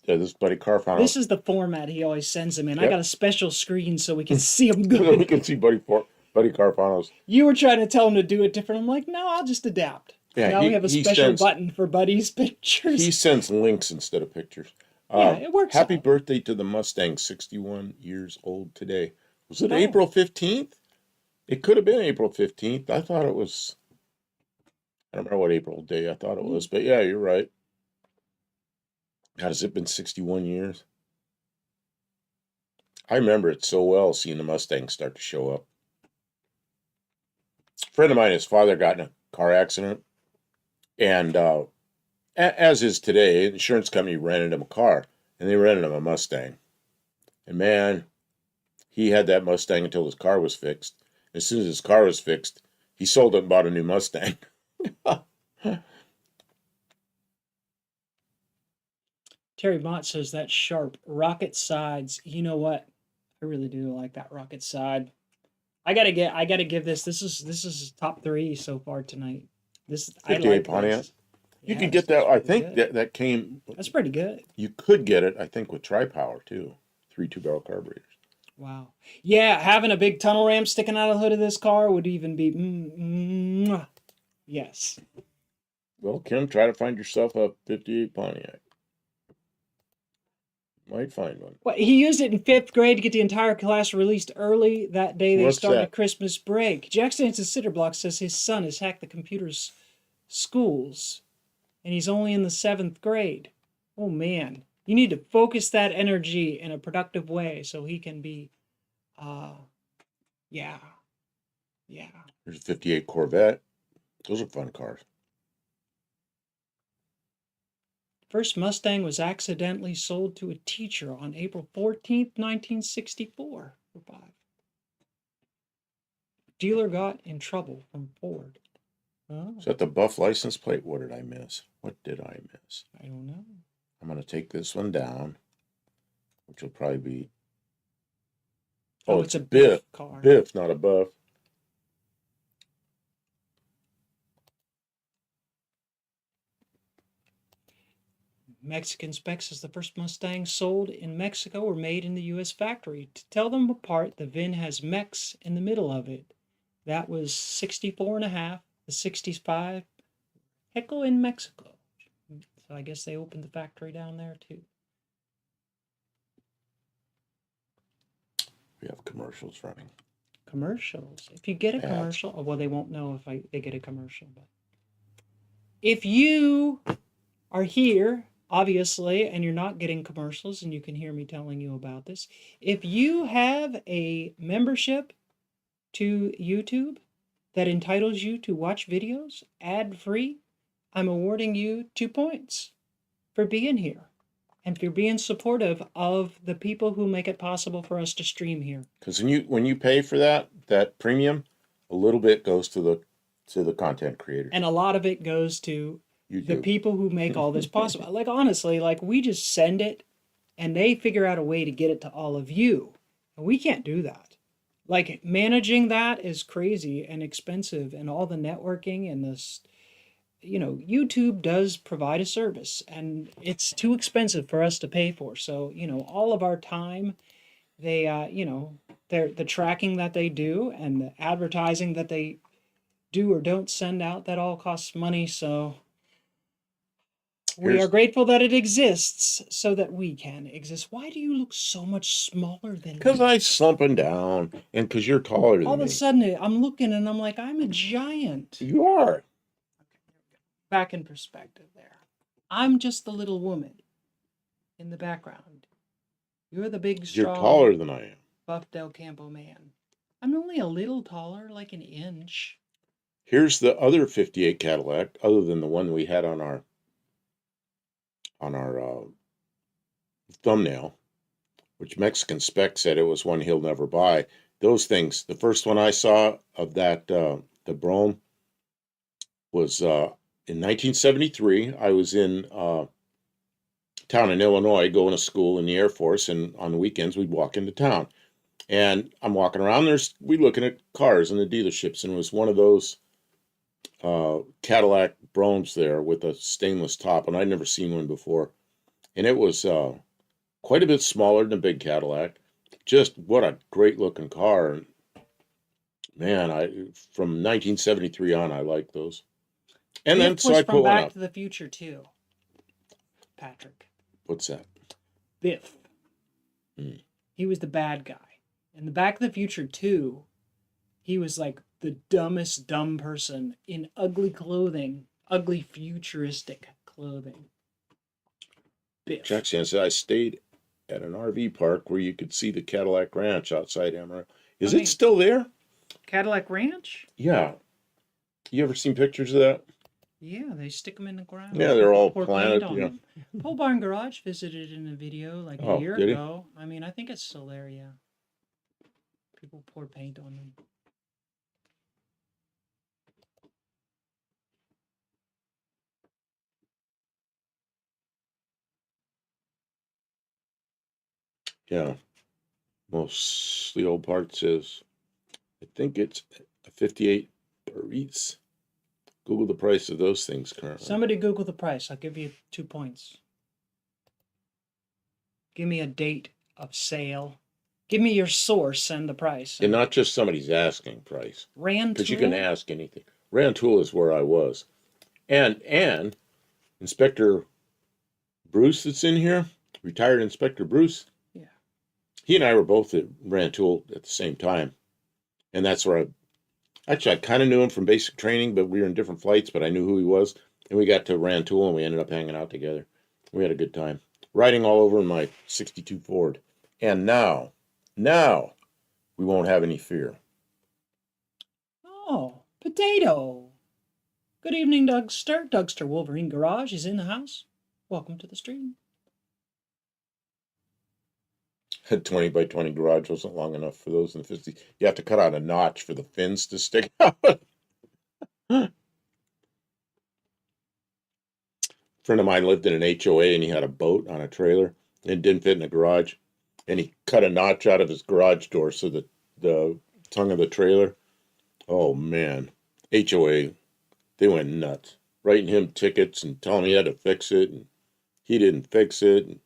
Yeah, this Buddy Carfano. This is the format he always sends them in. Yep. I got a special screen so we can see them So good. we can see Buddy Carfano's. You were trying to tell him to do it different. I'm like, no, I'll just adapt. Yeah, now we have a special button for Buddy's pictures. He sends links instead of pictures. Yeah, it works Happy out. birthday to the Mustang, 61 years old today. Was it Oh. April 15th? It could have been April 15th. I thought it was, I don't remember what April day I thought it was, but yeah, you're right. God, has it been 61 years? I remember it so well, seeing the Mustang start to show up. A friend of mine, his father got in a car accident, and as is today, the insurance company rented him a car, and they rented him a Mustang. And man, he had that Mustang until his car was fixed. As soon as his car was fixed, he sold it and bought a new Mustang. Terry Mott says that sharp rocket sides. You know what? I really do like that rocket side. I gotta give this. This is top 3 so far tonight. This 58 I like Pontiac. this. You Yeah, could get this that. I is think pretty good. that came. That's pretty good. You could get it, I think, with tri-power too. 3 2-barrel carburetors. Wow. Yeah, having a big tunnel ramp sticking out of the hood of this car would even be. Yes. Well, Kim, try to find yourself a 58 Pontiac. Might find one. Well, he used it in 5th grade to get the entire class released early. That day they What's started that? Christmas break. Jackson Hanson Citterblock says his son has hacked the computer's schools, and he's only in the 7th grade. Oh man, you need to focus that energy in a productive way so he can be, yeah. There's a 58 Corvette. Those are fun cars. First Mustang was accidentally sold to a teacher on April 14th, 1964 for $5. Dealer got in trouble from Ford. Oh, Is that the buff license plate? What did I miss? What did I miss? I don't know. I'm going to take this one down, which will probably be... Oh, it's a Biff car. Biff, not a buff. Mexican Specs says the first Mustangs sold in Mexico were made in the U.S. factory. To tell them apart, the VIN has Mex in the middle of it. That was 64 and a half. The 65, Heckle in Mexico. So I guess they opened the factory down there too. We have commercials running. Commercials. If you get a Ads. commercial, well, they won't know if they get a commercial. But if you are here obviously, and you're not getting commercials, and you can hear me telling you about this. If you have a membership to YouTube that entitles you to watch videos ad-free, I'm awarding you 2 points for being here and for being supportive of the people who make it possible for us to stream here. Because when you pay for that premium, a little bit goes to the content creators. And a lot of it goes to the YouTube. people who make all this possible. Like, honestly, like, we just send it and they figure out a way to get it to all of you. And we can't do that. Like, managing that is crazy and expensive, and all the networking and this, YouTube does provide a service and it's too expensive for us to pay for. So, all of our time, they, the tracking that they do and the advertising that they do or don't send out, that all costs money. So we are grateful that it exists so that we can exist. Why do you look so much smaller than me? Because I slumping down, and because you're taller than me. All of a sudden, I'm looking and I'm like, I'm a giant. You are. Back in perspective there. I'm just the little woman in the background. You're the big, strong, You're taller than I am. buff Del Campo man. I'm only a little taller, like an inch. Here's the other 58 Cadillac, other than the one we had on our thumbnail, which Mexican Spec said it was one he'll never buy. Those things, the first one I saw of that, the Brougham, was in 1973. I was in town in Illinois going to school in the Air Force, and on the weekends we'd walk into town. And I'm walking around, we looking at cars in the dealerships, and it was one of those Cadillac Broughams there with a stainless top, and I'd never seen one before. And it was quite a bit smaller than a big Cadillac. Just what a great looking car. And man, from 1973 on, I like those. And Biff then so was I from put one Back up. to the Future too. Patrick. What's that? Biff. Mm. He was the bad guy. In the Back to the Future 2, he was like the dumbest dumb person in ugly clothing, ugly futuristic clothing. Biff. Jackson said I stayed at an RV park where you could see the Cadillac Ranch outside Amarillo. Is it still there? Cadillac Ranch? Yeah. You ever seen pictures of that? Yeah, they stick them in the ground. Yeah, they're all Pour planted. paint on them. Pole Barn Garage visited in a video like a year ago. I mean, I think it's still there, yeah. People pour paint on them. Yeah. Most the old part says, I think it's a 58 Paris. Google the price of those things currently. Somebody Google the price. I'll give you 2 points. Give me a date of sale. Give me your source and the price. And not just somebody's asking price. Rantoul? Because you can ask anything. Rantoul is where I was. And Inspector Bruce that's in here, retired Inspector Bruce. Yeah. He and I were both at Rantoul at the same time. And that's where I kind of knew him from basic training, but we were in different flights, but I knew who he was. And we got to Rantoul and we ended up hanging out together. We had a good time. Riding all over in my 62 Ford. And now, we won't have any fear. Oh, potato. Good evening, Dougster. Dougster Wolverine Garage is in the house. Welcome to the stream. A 20 by 20 garage wasn't long enough for those in the 50s. You have to cut out a notch for the fins to stick out. Friend of mine lived in an HOA and he had a boat on a trailer and it didn't fit in a garage. And he cut a notch out of his garage door so that the tongue of the trailer, oh man, HOA, they went nuts. Writing him tickets and telling him he had to fix it. And he didn't fix it. And,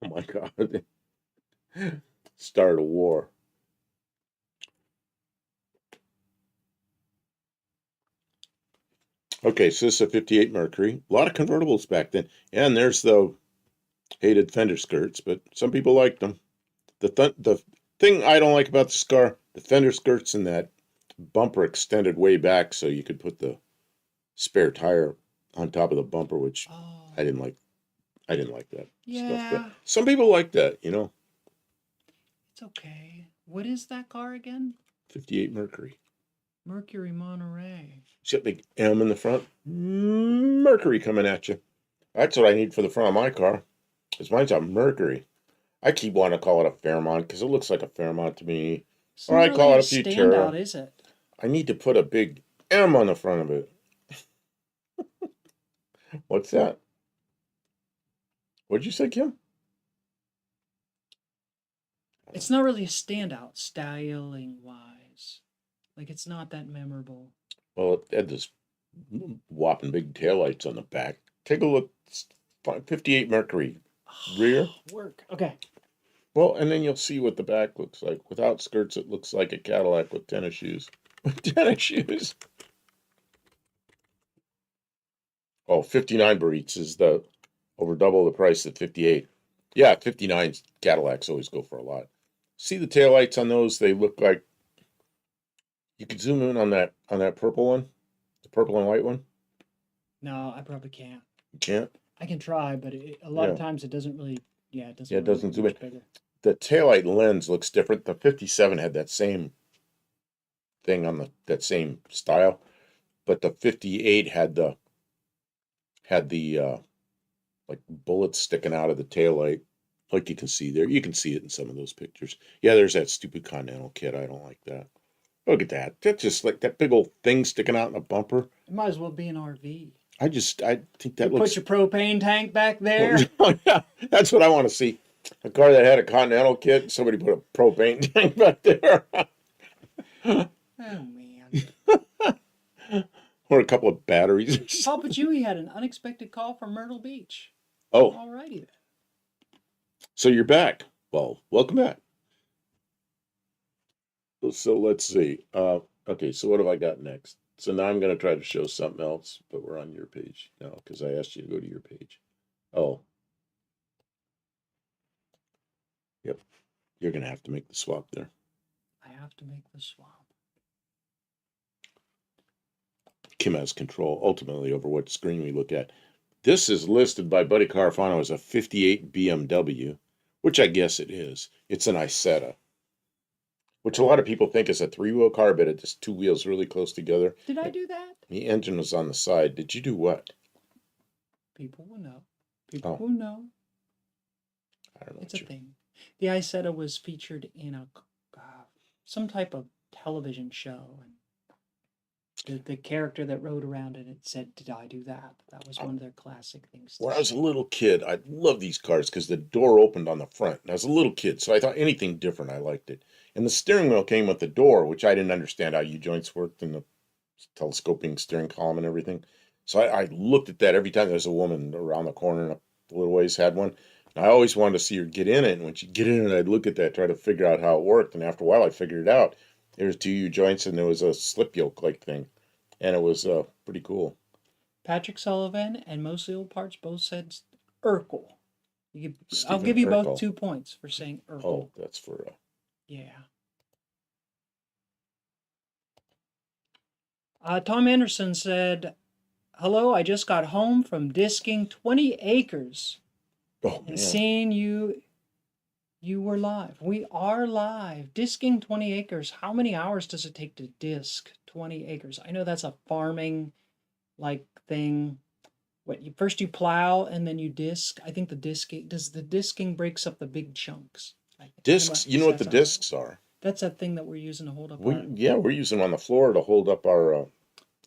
oh my God. Started a war. Okay, so this is a 58 Mercury. A lot of convertibles back then. And there's the hated fender skirts, but some people liked them. The thing I don't like about this car, the fender skirts and that bumper extended way back so you could put the spare tire on top of the bumper, which I didn't like I didn't like that stuff. But Yeah, some people like that, you know. it's okay. What is that car again? 58 Mercury. Mercury Monterey. See that big M in the front? Mercury coming at you. That's what I need for the front of my car. Because mine's a Mercury. I keep wanting to call it a Fairmont because it looks like a Fairmont to me. It's Or not I call really it a a standout, Futura. is it? I need to put a big M on the front of it. What's that? What'd you say, Kim? It's not really a standout, styling wise. Like it's not that memorable. Well, it had this whopping big taillights on the back. Take a look. 58 Mercury rear. Work. Okay. Well, and then you'll see what the back looks like. Without skirts, it looks like a Cadillac with tennis shoes. With tennis shoes. Oh, 59 Barrettes is the over double the price of 58. Yeah, 59 Cadillacs always go for a lot. See the taillights on those? They look like you could zoom in on that purple one, the purple and white one. No, I probably can't. You can't. I can try, but a lot of Yeah. times it doesn't really. Yeah, it doesn't. Yeah, it really doesn't get zoom much in. bigger. The taillight lens looks different. The 57 had that same thing on that same style, but the 58 had the like bullets sticking out of the taillight, like you can see there. You can see it in some of those pictures. Yeah, there's that stupid Continental kit. I don't like that. Look at that. That's just like that big old thing sticking out in the bumper. It might as well be an RV. I think that You looks. put your propane tank back there. Yeah, that's what I want to see. A car that had a Continental kit, somebody put a propane tank back there. Oh man. Or a couple of batteries. Papa Chewy had an unexpected call from Myrtle Beach. Oh, Alrighty then. so you're back. Well, welcome back. So let's see. Okay, so what have I got next? So now I'm going to try to show something else, but we're on your page now because I asked you to go to your page. Oh. Yep. You're going to have to make the swap there. I have to make the swap. Kim has control ultimately over what screen we look at. This is listed by Buddy Carafano as a 58 BMW, which I guess it is. It's an Isetta, which a lot of people think is a three-wheel car, but it's two wheels really close together. Did I do that? The engine was on the side. Did you do what? People will know. People Oh. will know. I don't know. It's a thing. The Isetta was featured in some type of television show, and the character that rode around in it said, "Did I do that?" That was one of their classic things. When I was a little kid, I loved these cars because the door opened on the front. And I was a little kid, so I thought anything different, I liked it. And the steering wheel came with the door, which I didn't understand how U-joints worked and the telescoping steering column and everything. So I looked at that every time there was a woman around the corner and a little ways had one. And I always wanted to see her get in it. And when she get in it, I'd look at that, try to figure out how it worked. And after a while, I figured it out. There was two U-joints and there was a slip yoke-like thing. And it was pretty cool. Patrick Sullivan and Mostly Old Parts both said Urkel. I'll Stephen give you Urkel. both 2 points for saying Urkel. Oh, that's for... Yeah. Tom Anderson said, "Hello, I just got home from disking 20 acres Oh, and man. seeing you were live." We are live. Disking 20 acres. How many hours does it take to disc 20 acres? I know that's a farming like thing. First you plow and then you disc. I think the disking breaks up the big chunks. Discs, you know what the discs are? That's that thing that we're using to hold up Yeah, we're using them on the floor to hold up our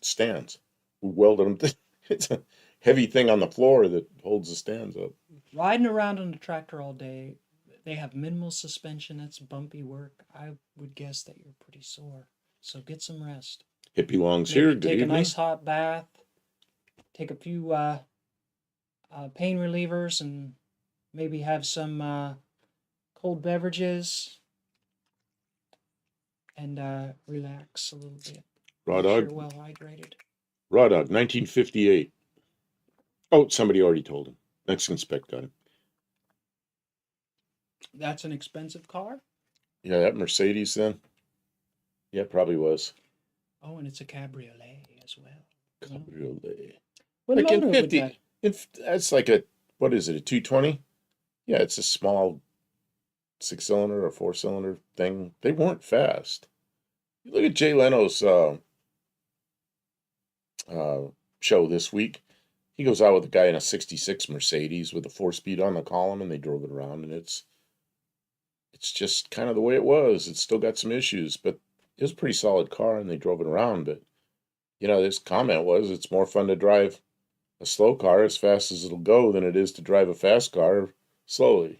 stands. We welded them. It's a heavy thing on the floor that holds the stands up. Riding around on a tractor all day. They have minimal suspension. That's bumpy work. I would guess that you're pretty sore. So get some rest. Hippie Long's Maybe here. Good take evening. a nice hot bath. Take a few pain relievers and maybe have some cold beverages and relax a little bit. Raw Make sure Dog. you're well hydrated. Raw Dog, 1958. Oh, somebody already told him. Mexican Spec got him. That's an expensive car. Yeah, that Mercedes then. Yeah, it probably was. Oh, and it's a cabriolet as well. Cabriolet. What Like in motor would 50. that? That's like a what is it, a 220? Yeah, it's a small 6-cylinder or 4-cylinder thing. They weren't fast. You look at Jay Leno's uh, show this week. He goes out with a guy in a 66 Mercedes with a 4-speed on the column, and they drove it around, and it's just kind of the way it was. It's still got some issues, but it was a pretty solid car, and they drove it around. But this comment was it's more fun to drive a slow car as fast as it'll go than it is to drive a fast car slowly.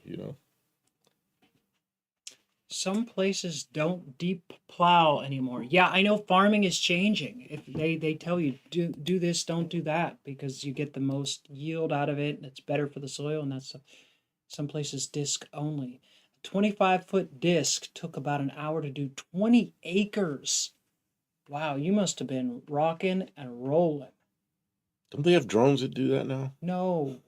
Some places don't deep plow anymore. Yeah, I know farming is changing. If they tell you do this, don't do that, because you get the most yield out of it and it's better for the soil, and that's some places disc only. A 25-foot disc took about an hour to do 20 acres. Wow, you must have been rocking and rolling. Don't they have drones that do that now? No.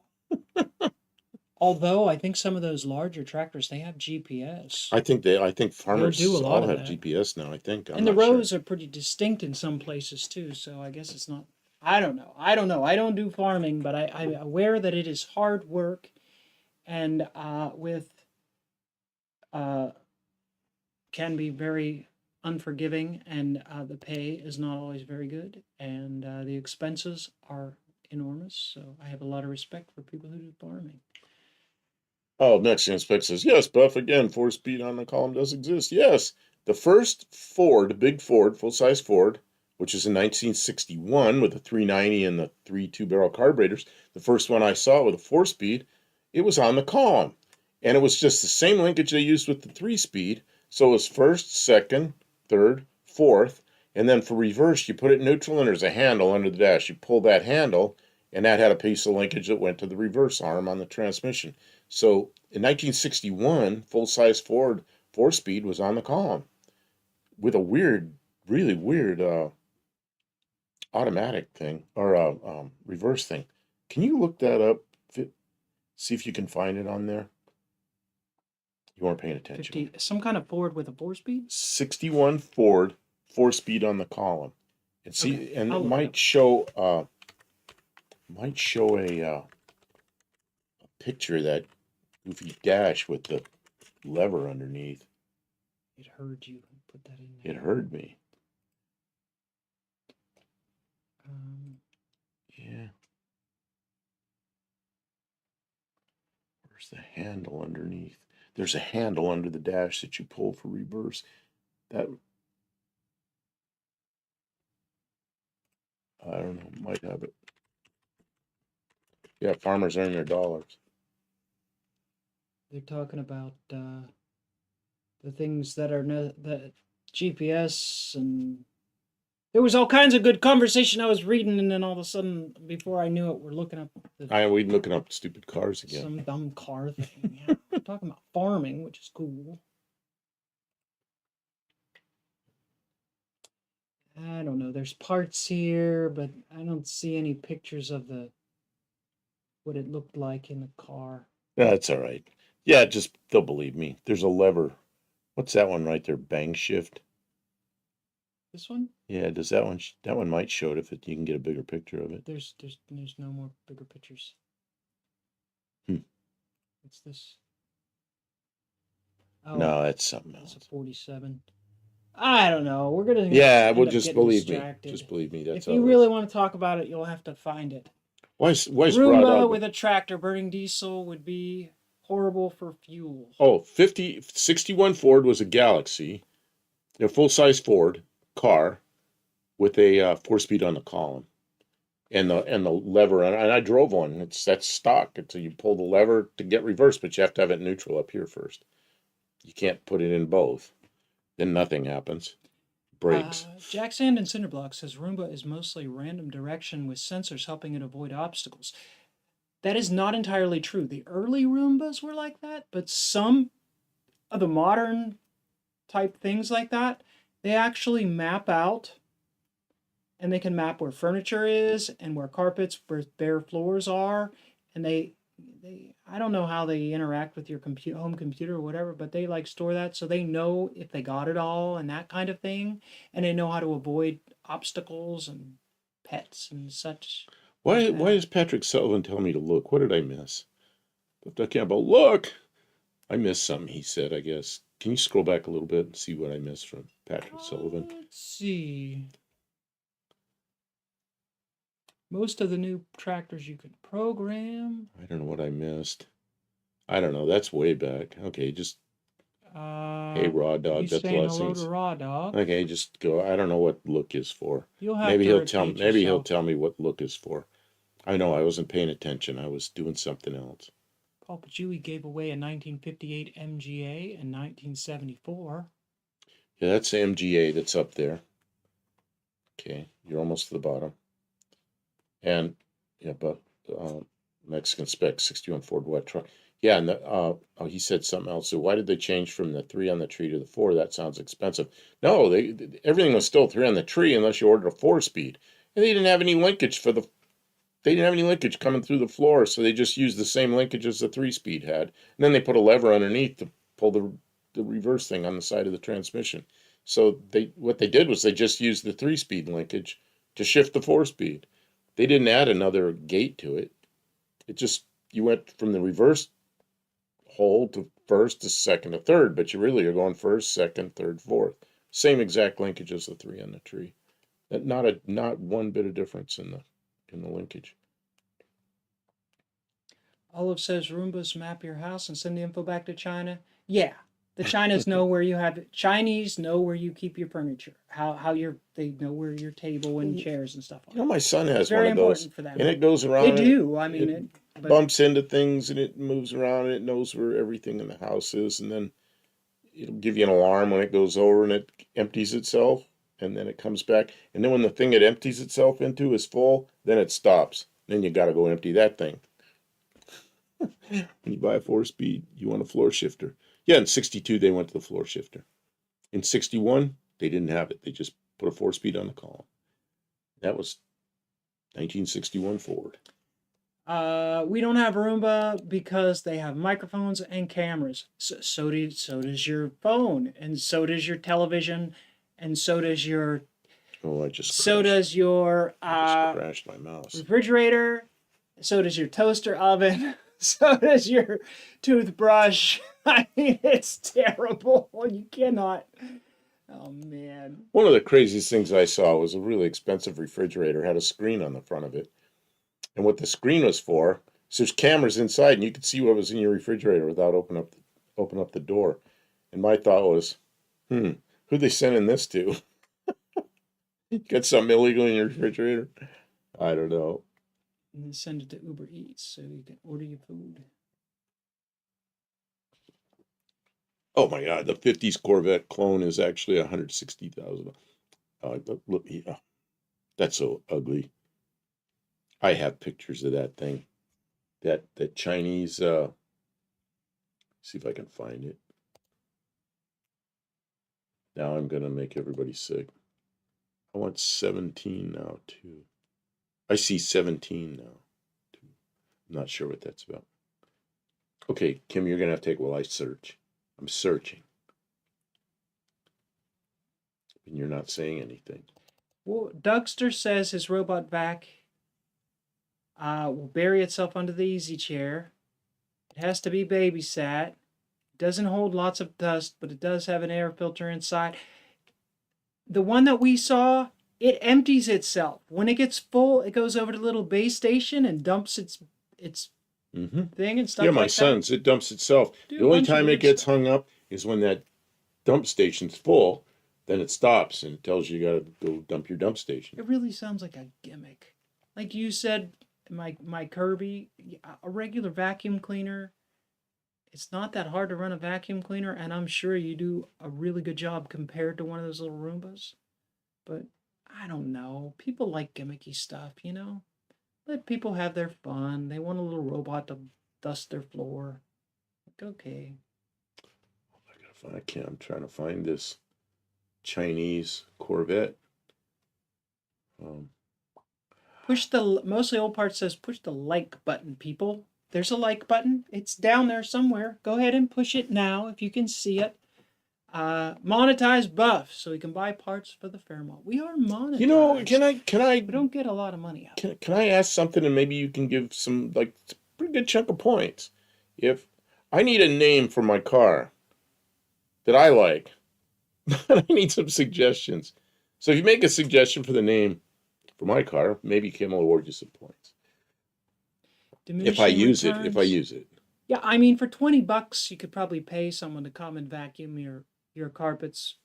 Although I think some of those larger tractors, they have GPS. I think farmers do a lot all of have that. GPS now, I think. I'm And the not sure. rows are pretty distinct in some places too, so I guess it's not. I don't know. I don't do farming, but I'm aware that it is hard work, and can be very unforgiving, and the pay is not always very good, and the expenses are enormous. So I have a lot of respect for people who do farming. Oh, Mexican Spec says, yes, Buff, again, 4-speed on the column does exist. Yes, the first Ford, big Ford, full-size Ford, which is in 1961 with the 390 and the 3 2-barrel carburetors, the first one I saw with a 4-speed, it was on the column. And it was just the same linkage they used with the 3-speed. So it was first, second, third, fourth, and then for reverse, you put it neutral and there's a handle under the dash. You pull that handle, and that had a piece of linkage that went to the reverse arm on the transmission. So in 1961, full-size Ford 4-speed was on the column with a really weird automatic thing or reverse thing. Can you look that up? See if you can find it on there. You weren't paying attention. 50, some kind of Ford with a 4-speed? 61 Ford 4-speed on the column. And see, Okay, and I'll it look might show a picture of that goofy dash with the lever underneath. It heard you put that in It there. heard me. Yeah. Where's the handle underneath? There's a handle under the dash that you pull for reverse. That, I don't know, might have it. Yeah, farmers earn their dollars. They're talking about the things that are the GPS, and there was all kinds of good conversation I was reading, and then all of a sudden, before I knew it, we're looking up We're looking up stupid cars again. some dumb car thing. Yeah, we're talking about farming, which is cool. I don't know. There's parts here, but I don't see any pictures of what it looked like in the car. That's all right. Yeah, just they'll believe me. There's a lever. What's that one right there? Bang shift. This one? Yeah, does that one? That one might show it if you can get a bigger picture of it. There's no more bigger pictures. What's this? Oh, No, that's something that's else. a 47. I don't know. We're gonna Yeah, end well, up just getting believe distracted. me. Just believe me. That's if you all it really is. want to talk about it, you'll have to find it. Why's Roomba Rod with a tractor burning diesel would be horrible for fuel. Oh, 61 Ford was a Galaxy, a full-size Ford car with a 4-speed on the column, and the lever. And I drove one. That's stock. So you pull the lever to get reverse, but you have to have it neutral up here first. You can't put it in both. Then nothing happens. Brakes. Jack Sand and Cinderblock says Roomba is mostly random direction with sensors helping it avoid obstacles. That is not entirely true. The early Roombas were like that, but some of the modern type things like that, they actually map out, and they can map where furniture is and where carpets, where bare floors are, and they I don't know how they interact with your home computer or whatever, but they like store that so they know if they got it all and that kind of thing, and they know how to avoid obstacles and pets and such. Why is Patrick Sullivan telling me to look? What did I miss? Stuff Campo. Look, I missed something. He said, I guess. Can you scroll back a little bit and see what I missed from Patrick Sullivan? Let's see. Most of the new tractors you can program. I don't know what I missed. I don't know. That's way back. Okay, just hey, Raw Dog. He's That's saying hello blessings. to Raw Dog. Okay, just go. I don't know what look is for. You'll have Maybe to he'll repeat tell. Maybe he'll yourself. tell me what look is for. I know. I wasn't paying attention. I was doing something else. Paul Pachuli gave away a 1958 MGA in 1974. Yeah, that's the MGA that's up there. Okay, you're almost to the bottom. And yeah, but Mexican spec 61 Ford wet truck. Yeah, and he said something else. So why did they change from the 3 on the tree to the 4? That sounds expensive. No, everything was still 3 on the tree unless you ordered a 4-speed. And they didn't have any linkage for the. They didn't have any linkage coming through the floor, so they just used the same linkage as the 3-speed had. And then they put a lever underneath to pull the reverse thing on the side of the transmission. So what they did was they just used the 3-speed linkage to shift the 4-speed. They didn't add another gate to it. It just, you went from the reverse hole to first to second to third, but you really are going first, second, third, fourth. Same exact linkage as the 3 on the tree. Not one bit of difference in the linkage. Olive says Roombas map your house and send the info back to China. Yeah, the Chinese know where you have it. Chinese know where you keep your furniture. They know where your table and chairs and stuff are. You know, my son has It's very one of those, important for them. and it goes around. They do. I mean, but bumps into things and it moves around and it knows where everything in the house is, and then it'll give you an alarm when it goes over and it empties itself, and then it comes back, and then when the thing it empties itself into is full, then it stops. Then you got to go empty that thing. When you buy a 4-speed, you want a floor shifter. Yeah, in 62 they went to the floor shifter. In 61 they didn't have it. They just put a 4-speed on the column. That was 1961 Ford. We don't have Roomba because they have microphones and cameras. So does your phone, and so does your television, and so does your. Oh, I just. So does your. I just crashed my mouse. Refrigerator. So does your toaster oven. So does your toothbrush. I mean, it's terrible. You cannot. Oh man. One of the craziest things I saw was a really expensive refrigerator. Had a screen on the front of it. And what the screen was for, so there's cameras inside, and you could see what was in your refrigerator without open up the door. And my thought was, who'd they sending this to? Got something illegal in your refrigerator? I don't know. And then send it to Uber Eats so you can order your food. Oh my God, the 50s Corvette clone is actually $160,000. Look, yeah, that's so ugly. I have pictures of that thing. That Chinese, see if I can find it. Now I'm going to make everybody sick. I want 17 now, too. I see 17 now, too. I'm not sure what that's about. Okay, Kim, you're going to have to take while I search. I'm searching. And you're not saying anything. Well, Dougster says his robot vac will bury itself under the easy chair. It has to be babysat. It doesn't hold lots of dust, but it does have an air filter inside. The one that we saw, it empties itself. When it gets full, it goes over to the little base station and dumps its thing and stuff yeah, like that. Yeah, my son's, it dumps itself. The only time it gets hung up is when that dump station's full. Then it stops and it tells you got to go dump your dump station. It really sounds like a gimmick. Like you said, my Kirby, a regular vacuum cleaner, it's not that hard to run a vacuum cleaner, and I'm sure you do a really good job compared to one of those little Roombas. But I don't know. People like gimmicky stuff, you know? Let people have their fun. They want a little robot to dust their floor. Like, okay. I'm trying to find this Chinese Corvette. Mostly old part says push the like button, people. There's a like button. It's down there somewhere. Go ahead and push it now if you can see it. Monetize Buff so we can buy parts for the Fairmont. We are monetized. You know, can I? We don't get a lot of money out. Can I ask something, and maybe you can give some pretty good chunk of points. if I need a name for my car that I like, but I need some suggestions. So if you make a suggestion for the name for my car, maybe Kim will award you some points. If I Diminishing use it, if I returns. use it. Yeah, I mean, for $20, you could probably pay someone to come and vacuum your carpets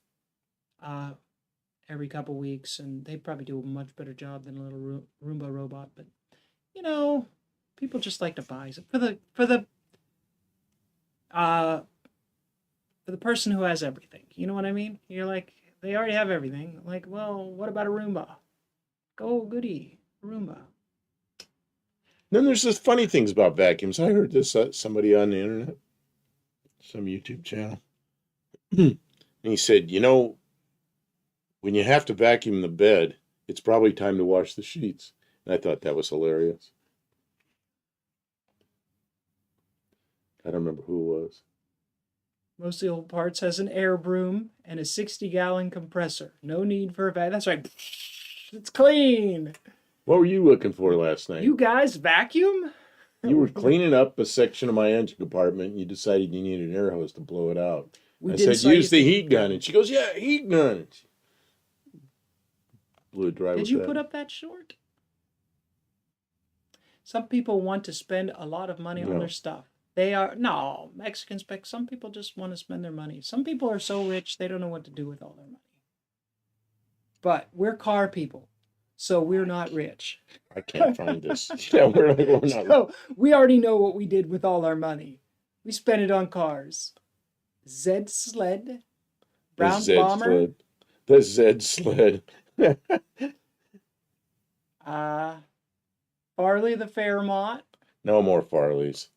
every couple weeks, and they'd probably do a much better job than a little Roomba robot. But you know, people just like to buy it uh for the person who has everything. You know what I mean? You're like, they already have everything. Like, well, what about a Roomba? Go goody, Roomba. Then there's this funny things about vacuums. I heard this somebody on the internet, some YouTube channel, and he said, when you have to vacuum the bed, it's probably time to wash the sheets. And I thought that was hilarious. I don't remember who it was. Most of the old parts has an air broom and a 60-gallon compressor. No need for a vac. That's right. It's clean. What were you looking for last night? You guys vacuum? You were cleaning up a section of my engine compartment and you decided you needed an air hose to blow it out. I said, use the heat gun. And she goes, yeah, heat gun. She blew it dry with that. Did you put up that short? Some people want to spend a lot of money on their stuff. Mexican spec. Some people just want to spend their money. Some people are so rich they don't know what to do with all their money. But we're car people, so we're not rich. I can't find this. Yeah, we're not. So we already know what we did with all our money. We spent it on cars. Zed sled, brown bomber. The Zed sled. Farley the Fairmont. No more Farleys.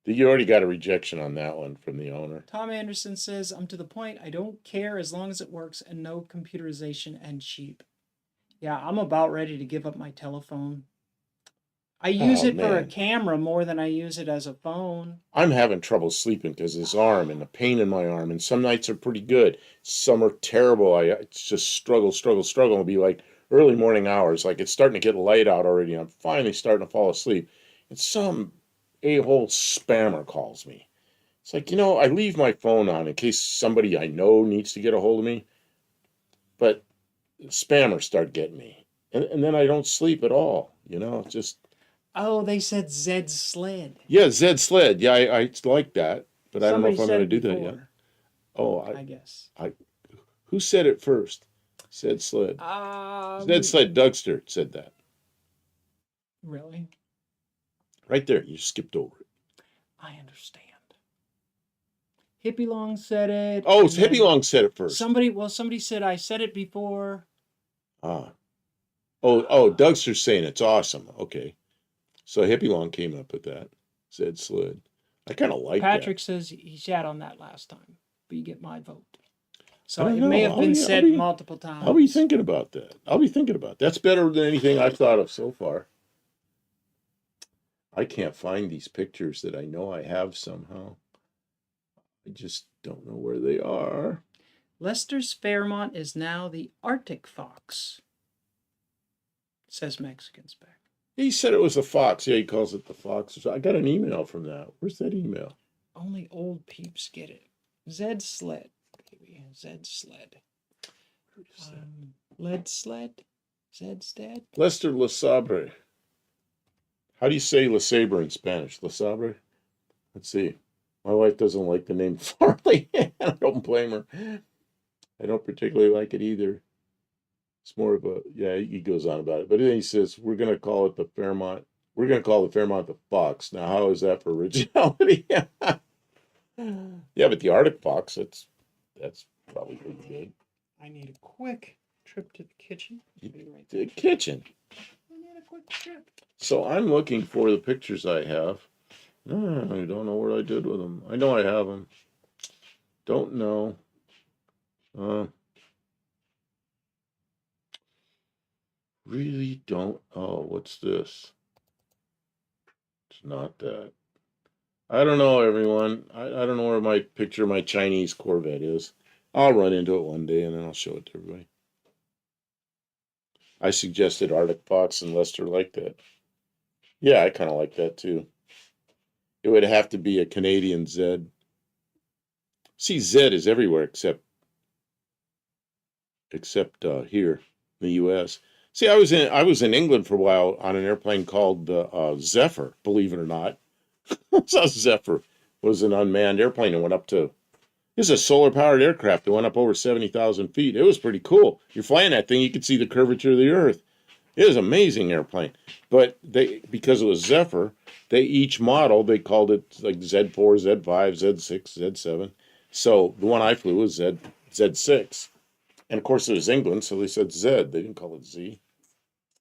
You already got a rejection on that one from the owner. Tom Anderson says, I'm to the point. I don't care as long as it works and no computerization and cheap. Yeah, I'm about ready to give up my telephone. I use it for a camera more than I use it as a phone. I'm having trouble sleeping because this arm and the pain in my arm. And some nights are pretty good. Some are terrible. I just struggle. It'll be like early morning hours. Like it's starting to get light out already. I'm finally starting to fall asleep. And some a-hole spammer calls me. It's like, I leave my phone on in case somebody I know needs to get a hold of me. But spammers start getting me. And then I don't sleep at all. Just... Oh, they said Zed sled. Yeah, Zed sled. Yeah, I like that. But I don't know if I'm going to do that yet. Oh, I guess. Who said it first? Zed sled. Zed sled Dougster said that. Really? Right there. You skipped over it. I understand. Hippie Long said it. Oh, Hippie Long said it first. Somebody said I said it before. Oh, Dougster's saying it's awesome. Okay. So Hippie Long came up with that. Zed sled. I kind of like Patrick that. says he sat on that last time, but you get my vote. So it may have been said multiple times. I'll be thinking about that. That's better than anything I've thought of so far. I can't find these pictures that I know I have somehow. I just don't know where they are. Lester's Fairmont is now the Arctic Fox, says Mexican Spec. He said it was the Fox. Yeah, he calls it the Fox. I got an email from that. Where's that email? Only old peeps get it. Zed sled, baby. Zed sled. Lead sled? Zed sled? Lester Lesabre. How do you say Le Sabre in Spanish? Le Sabre? Let's see. My wife doesn't like the name Farley. I don't blame her. I don't particularly like it either. It's more of a, he goes on about it. But then he says, we're going to call it the Fairmont. We're going to call the Fairmont the Fox. Now, how is that for originality? Yeah, but the Arctic Fox, that's probably pretty good. I need a quick trip to the kitchen. The kitchen? I need a quick trip. So I'm looking for the pictures I have. I don't know what I did with them. I know I have them. Don't know. Really don't. Oh, what's this? It's not that. I don't know, everyone. I don't know where my picture of my Chinese Corvette is. I'll run into it one day and then I'll show it to everybody. I suggested Arctic Fox and Lester liked that. Yeah, I kind of like that too. It would have to be a Canadian Z. See, Z is everywhere except here in the U.S. See, I was in England for a while on an airplane called the Zephyr. Believe it or not, so Zephyr was an unmanned airplane and went up to. This is a solar powered aircraft that went up over 70,000 feet. It was pretty cool. You're flying that thing, you could see the curvature of the Earth. It was an amazing airplane. But because it was Zephyr, each model they called it like Z4, Z5, Z6, Z7. So the one I flew was Z6. And of course it was England, so they said Z. They didn't call it Z.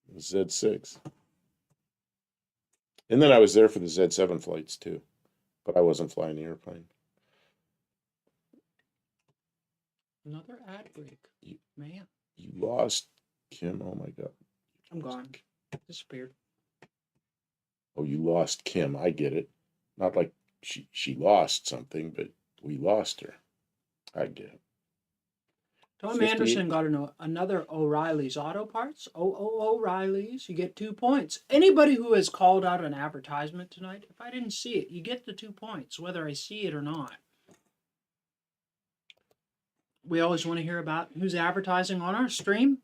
It was Z6. And then I was there for the Z7 flights too. But I wasn't flying the airplane. Another ad break. Man. You lost, Kim. Oh my God. I'm gone. Disappeared. Oh, you lost Kim. I get it. Not like she lost something, but we lost her. I get it. Tom 58. Anderson got another O'Reilly's Auto Parts. O'Reilly's. You get 2 points. Anybody who has called out an advertisement tonight, if I didn't see it, you get the 2 points, whether I see it or not. We always want to hear about who's advertising on our stream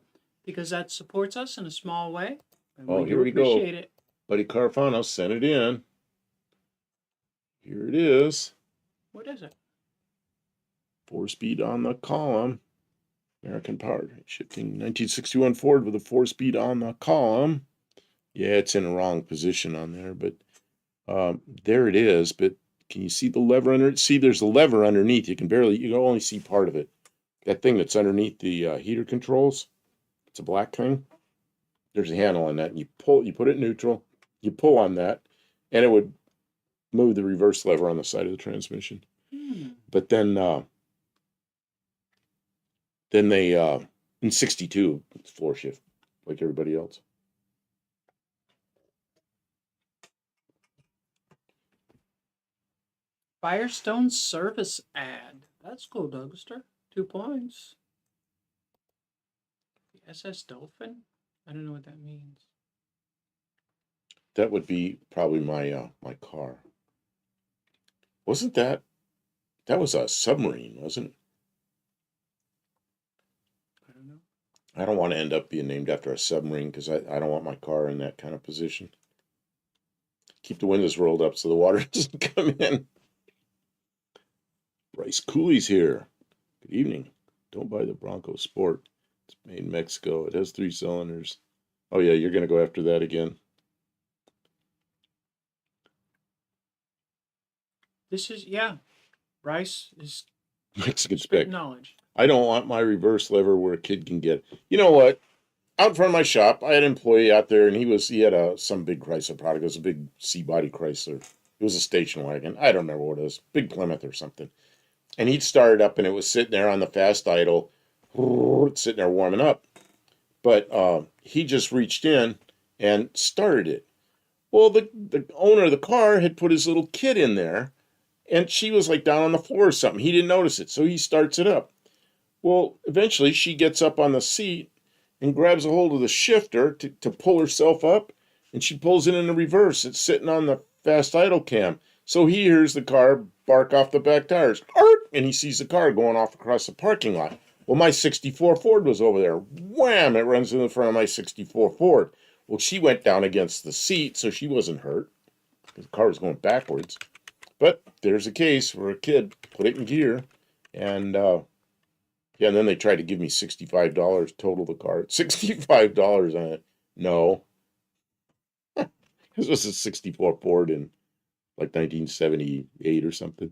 because that supports us in a small way. And Oh, here we appreciate go. It. Buddy Carfano sent it in. Here it is. What is it? 4-speed on the column. American powered shifting 1961 Ford with a 4-speed on the column. Yeah, it's in a wrong position on there, but there it is. But can you see the lever under? See, there's a lever underneath. You can only see part of it. That thing that's underneath the heater controls. It's a black thing. There's a handle on that, and you put it in neutral, you pull on that, and it would move the reverse lever on the side of the transmission. But then they in 62 it's floor shift like everybody else. Firestone service ad. That's cool, Douglaster. 2 points. The SS Dolphin? I don't know what that means. That would be probably my my car. Wasn't that was a submarine, wasn't it? I don't know. I don't want to end up being named after a submarine because I don't want my car in that kind of position. Keep the windows rolled up so the water doesn't come in. Bryce Cooley's here. Good evening. Don't buy the Bronco Sport. It's made in Mexico. It has 3 cylinders. Oh yeah, you're gonna go after that again. This is Bryce is Mexican spec. knowledge. I don't want my reverse lever where a kid can get. You know what? Out in front of my shop, I had an employee out there, and he had some big Chrysler product. It was a big C-body Chrysler. It was a station wagon. I don't remember what it was. Big Plymouth or something. And he'd start it up, and it was sitting there on the fast idle, sitting there warming up. But he just reached in and started it. Well, the owner of the car had put his little kid in there, and she was like down on the floor or something. He didn't notice it, so he starts it up. Well, eventually she gets up on the seat and grabs a hold of the shifter to pull herself up, and she pulls it in the reverse. It's sitting on the fast idle cam. So he hears the car bark off the back tires, and he sees the car going off across the parking lot. Well, my 64 Ford was over there. Wham! It runs in the front of my 64 Ford. Well, she went down against the seat, so she wasn't hurt. The car was going backwards. But there's a case where a kid put it in gear, and and then they tried to give me $65 total the car. $65 on it. No. This was a 64 Ford in like 1978 or something.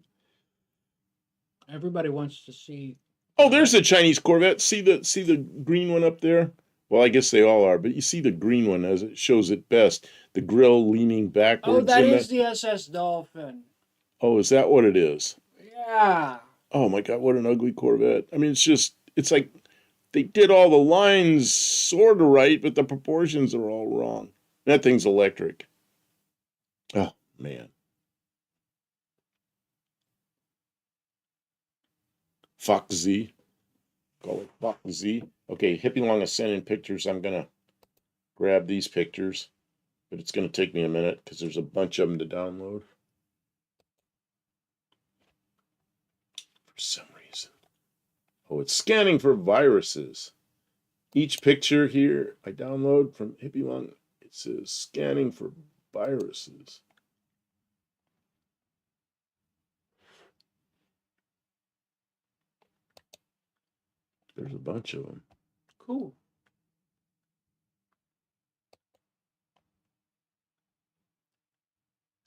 Everybody wants to see. Oh, there's the Chinese Corvette. See the green one up there? Well, I guess they all are, but you see the green one as it shows it best. The grill leaning backwards. Oh, that is the SS Dolphin. Oh, is that what it is? Yeah. Oh my God, what an ugly Corvette. I mean, it's like they did all the lines sort of right, but the proportions are all wrong. That thing's electric. Oh, man. Fox Z. Call it Fox Z. Okay, Hippie Long is sending pictures. I'm going to grab these pictures, but it's going to take me a minute because there's a bunch of them to download. for some reason. Oh, it's scanning for viruses. Each picture here I download from Hippie Lung, it says scanning for viruses. There's a bunch of them. Cool.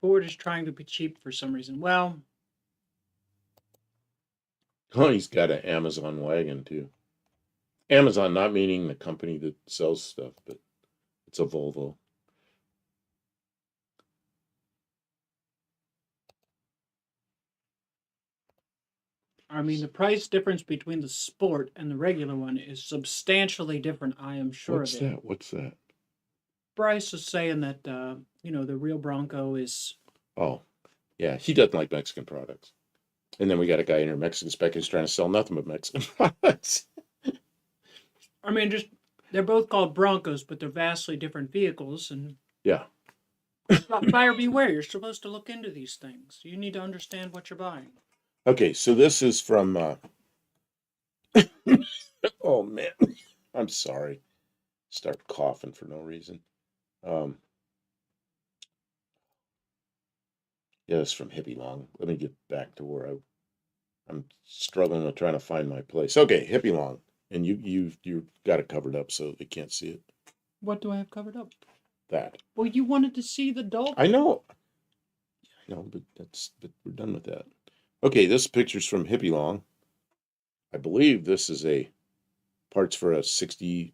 Ford is trying to be cheap for some reason. Well, Oh, he's got an Amazon wagon too. Amazon, not meaning the company that sells stuff, but it's a Volvo. I mean, the price difference between the Sport and the regular one is substantially different. I am sure What's of it. that? What's that? Bryce is saying that the real Bronco is. Oh, yeah, he doesn't like Mexican products. And then we got a guy in here, Mexican Spec, who's trying to sell nothing but Mexican products. I mean, just they're both called Broncos, but they're vastly different vehicles. And Yeah. buyer beware. You're supposed to look into these things. You need to understand what you're buying. Okay, so this is from. Oh man, I'm sorry. Start coughing for no reason. Yeah, it's from Hippie Long. Let me get back to where I'm struggling with trying to find my place. Okay, Hippie Long, and you've got it covered up so they can't see it. What do I have covered up? That. Well, you wanted to see the dog. I know, but we're done with that. Okay, this picture's from Hippie Long. I believe this is a parts for a 60.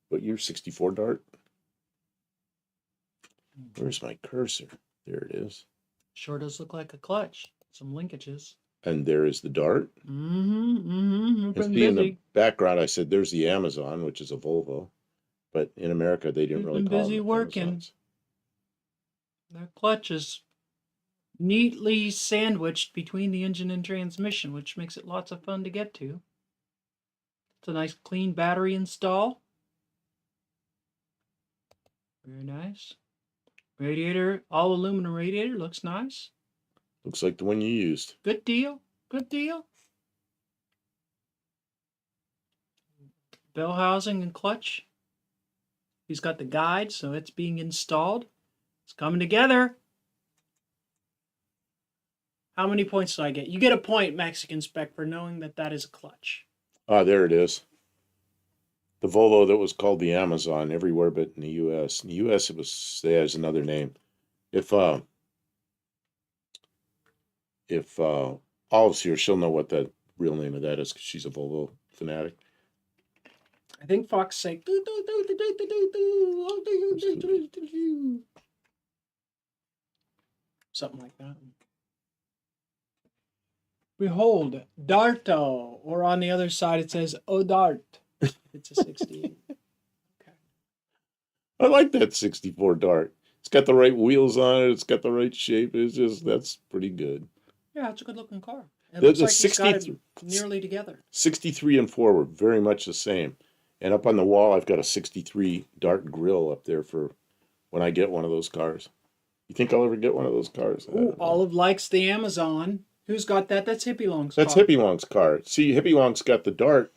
What year? 64 Dart. Where's my cursor? There it is. Sure does look like a clutch. Some linkages. And there is the Dart. You've And been see in the busy. background, I said there's the Amazon, which is a Volvo. But in America, they didn't You've really been call busy them working. Amazons. That clutch is neatly sandwiched between the engine and transmission, which makes it lots of fun to get to. It's a nice clean battery install. Very nice. Radiator, all aluminum radiator, looks nice. Looks like the one you used. Good deal. Good deal. Bell housing and clutch. He's got the guide, so it's being installed. It's coming together. How many points do I get? You get a point, Mexican Spec, for knowing that that is a clutch. Ah, there it is. The Volvo that was called the Amazon everywhere but in the U.S. In the U.S., it has another name. If Olive's here, she'll know what the real name of that is because she's a Volvo fanatic. I think Fox say something like that. Behold, Darto, or on the other side it says Oh Dart. It's a 68. Okay. I like that 64 Dart. It's got the right wheels on it. It's got the right shape. That's pretty good. Yeah, it's a good looking car. It The looks like he's got it 63 nearly together. 63 and 4 were very much the same. And up on the wall, I've got a 63 Dart grill up there for when I get one of those cars. You think I'll ever get one of those cars? Ooh, Olive likes the Amazon. Who's got that? That's Hippie Long's That's car. Hippie Long's car. See, Hippie Long's got the Dart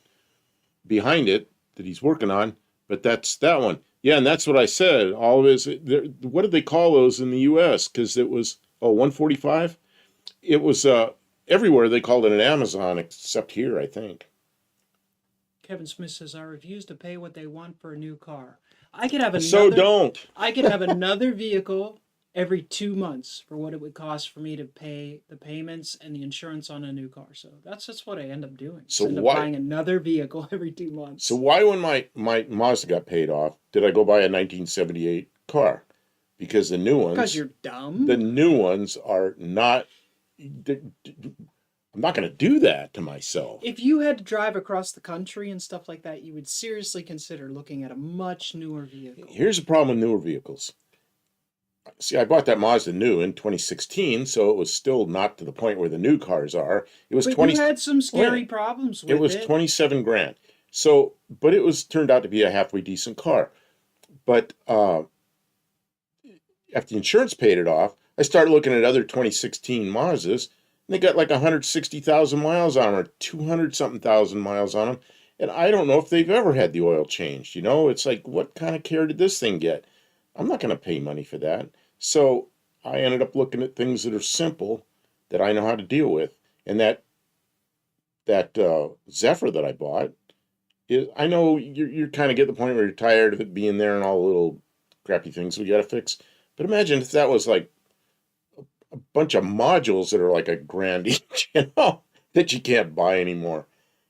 behind it that he's working on, but that's that one. Yeah, and that's what I said. All of his, what did they call those in the U.S.? Because it was, 145? It was, everywhere they called it an Amazon, except here, I think. Kevin Smith says, I refuse to pay what they want for a new car. I could have another. So don't. I could have another vehicle every 2 months for what it would cost for me to pay the payments and the insurance on a new car. So that's just what I end up doing. So end up why- buying another vehicle every 2 months. So why, when my Mazda got paid off, did I go buy a 1978 car? Because the new ones. Because you're dumb. The new ones are not. I'm not going to do that to myself. If you had to drive across the country and stuff like that, you would seriously consider looking at a much newer vehicle. Here's the problem with newer vehicles. See, I bought that Mazda new in 2016, so it was still not to the point where the new cars are. It was But 20. you had some scary Wait. problems with It was 27 grand. So, but it was turned out to be a halfway decent car. But after the insurance paid it off, I started looking at other 2016 Mazdas. they got like 160,000 miles on them or 200 something thousand miles on them. And I don't know if they've ever had the oil changed. You know, it's like, what kind of care did this thing get? I'm not going to pay money for that. So I ended up looking at things that are simple that I know how to deal with. And that Zephyr that I bought is, I know you're kind of get the point where you're tired of it being there and all the little crappy things we got to fix. But imagine if that was like a bunch of modules that are like a grand each, you know, that you can't buy anymore.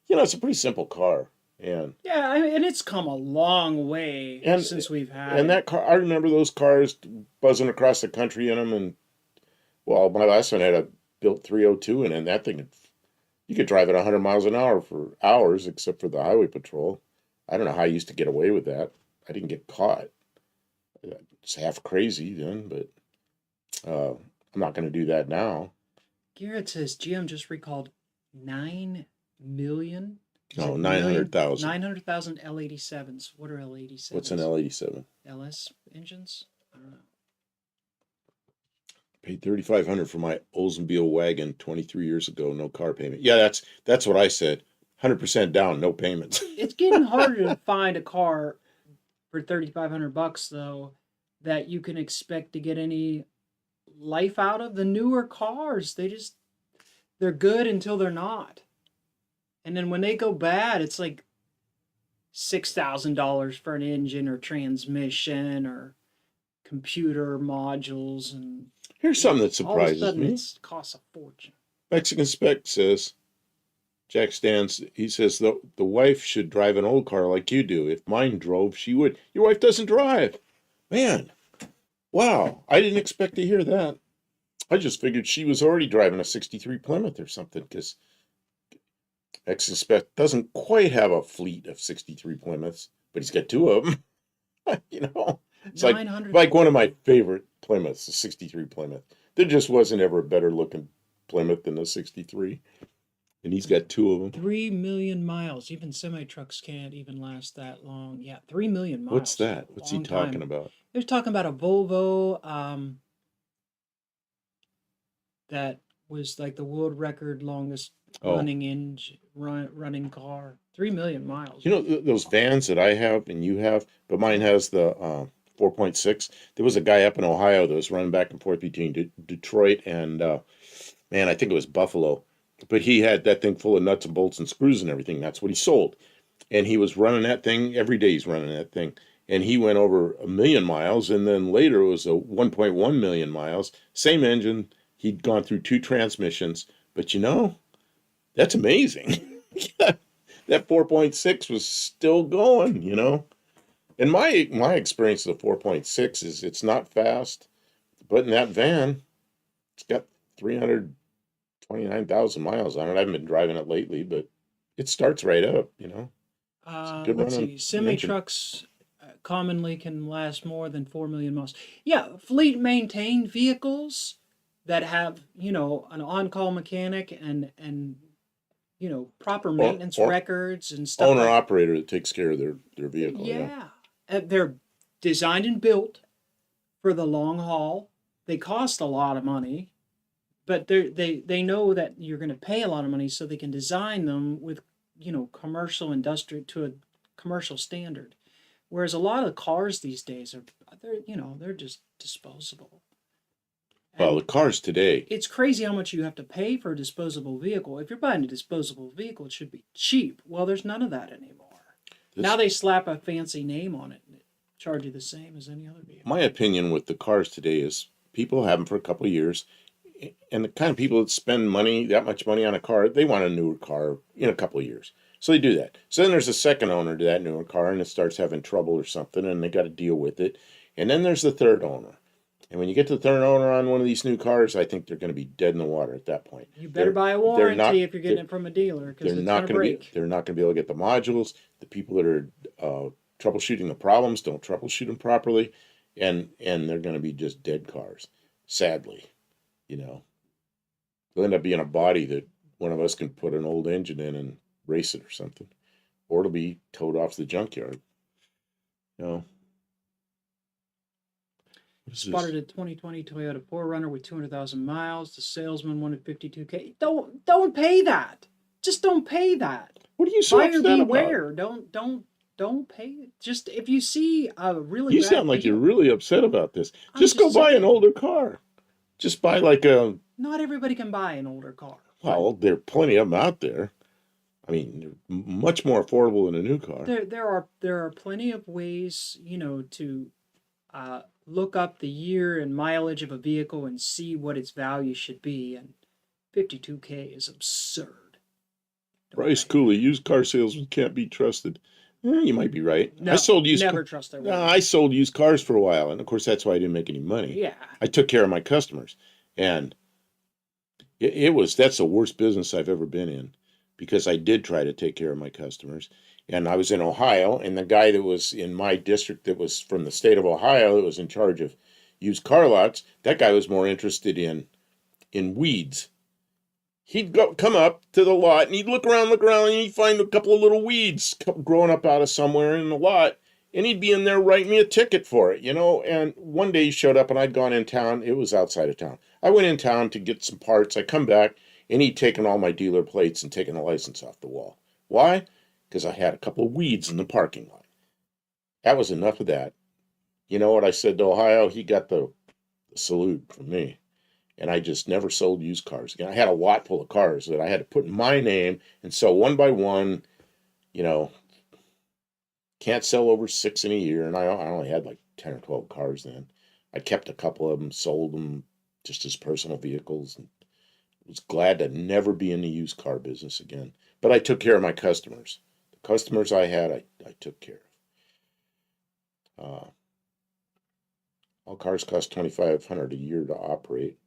You know, it's a pretty simple car. And Yeah, I mean, and it's come a long way and since we've had and it. that car, I remember those cars buzzing across the country in them. And well, my last one had a built 302 in it, and that thing, you could drive at 100 miles an hour for hours, except for the highway patrol. I don't know how I used to get away with that. I didn't get caught. It's half crazy then, but I'm not going to do that now. Garrett says GM just recalled 9 million. No, 900,000. 900,000 L87s. What are L87s? What's an L87? LS engines? I don't know. Paid $3,500 for my Oldsmobile wagon 23 years ago, no car payment. Yeah, that's what I said. 100% down, no payments. It's getting harder to find a car for $3,500 though that you can expect to get any life out of. The newer cars, they're good until they're not. And then when they go bad, it's like $6,000 for an engine or transmission or computer modules, and Here's something that all of a surprises sudden me. it costs a fortune. Mexican Spec says, Jack Stans, he says, the wife should drive an old car like you do. If mine drove, she would. Your wife doesn't drive. Man, wow. I didn't expect to hear that. I just figured she was already driving a 63 Plymouth or something, because Mexican Spec doesn't quite have a fleet of 63 Plymouths, but he's got two of them. You know, it's like 900. one of my favorite Plymouths, the 63 Plymouth. There just wasn't ever a better looking Plymouth than the 63. And he's got two of them. 3 million miles. Even semi trucks can't even last that long. Yeah, 3 million miles. What's that? What's he Long talking time. about? They're talking about a Volvo that was like the world record longest Oh, running running car. 3 million miles. you know those vans that I have and you have, but mine has the 4.6. There was a guy up in Ohio that was running back and forth between Detroit and man, I think it was Buffalo. But he had that thing full of nuts and bolts and screws and everything. That's what he sold. And he was running that thing every day. He's running that thing. And he went over 1 million miles. And then later it was a 1.1 million miles. Same engine. He'd gone through 2 transmissions. But you know, that's amazing. That 4.6 was still going, you know. And my experience of the 4.6 is it's not fast. But in that van, it's got 329,000 miles on it. I haven't been driving it lately, but it starts right up, you know. Good Let's running see. Semi engine. trucks commonly can last more than 4 million miles. Yeah, fleet maintained vehicles that have, you know, an on-call mechanic and you know, proper maintenance or records and stuff owner like operator that takes care of their vehicle. Yeah. yeah. They're designed and built for the long haul. They cost a lot of money, but they know that you're going to pay a lot of money, so they can design them with, you know, commercial industry to a commercial standard. Whereas a lot of cars these days they're just disposable. Well, And the cars today. it's crazy how much you have to pay for a disposable vehicle. If you're buying a disposable vehicle, it should be cheap. Well, there's none of that anymore. Now they slap a fancy name on it and charge you the same as any other vehicle. My opinion with the cars today is people have them for a couple of years, and the kind of people that spend money, that much money on a car, they want a newer car in a couple of years. So they do that. So then there's a second owner to that newer car, and it starts having trouble or something, and they got to deal with it. And then there's the third owner. And when you get to the third owner on one of these new cars, I think they're going to be dead in the water at that point. You better buy a warranty if you're getting it from a dealer, because it's going to break. They're not going to be able to get the modules. The people that are troubleshooting the problems don't troubleshoot them properly, and they're going to be just dead cars. Sadly, you know, they'll end up being a body that one of us can put an old engine in and race it or something, or it'll be towed off to the junkyard. You know. What is Spotted this? a 2020 Toyota 4Runner with 200,000 miles. The salesman wanted 52K. Don't pay that. Just don't pay that. What are you so Buyer upset about? beware. Don't pay it. Just if you see a really You bad sound like deal, you're really upset about this. I'm Just go just buy an saying. older car. Just buy like a, Not everybody can buy an older car. well, there are plenty of them out there. I mean, they're much more affordable than a new car. There are plenty of ways, to look up the year and mileage of a vehicle and see what its value should be. And 52K is absurd. Don't Bryce pay Cooley, used car salesmen can't be trusted. You might be right. that. No, I sold used never trust their word. I sold used cars for a while, and of course that's why I didn't make any money. Yeah. I took care of my customers, and that's the worst business I've ever been in, because I did try to take care of my customers. And I was in Ohio, and the guy that was in my district that was from the state of Ohio that was in charge of used car lots, that guy was more interested in weeds. He'd come up to the lot and he'd look around, and he'd find a couple of little weeds growing up out of somewhere in the lot, and he'd be in there writing me a ticket for it, And one day he showed up, and I'd gone in town. It was outside of town. I went in town to get some parts. I come back, and he'd taken all my dealer plates and taken the license off the wall. Why? Because I had a couple of weeds in the parking lot. That was enough of that. You know what I said to Ohio? He got the salute from me. And I just never sold used cars again. I had a lot full of cars that I had to put in my name, and so one by one, can't sell over 6 in a year. And I only had like 10 or 12 cars then. I kept a couple of them, sold them just as personal vehicles, and was glad to never be in the used car business again. But I took care of my customers. The customers I had, I took care of. All cars cost $2,500 a year to operate.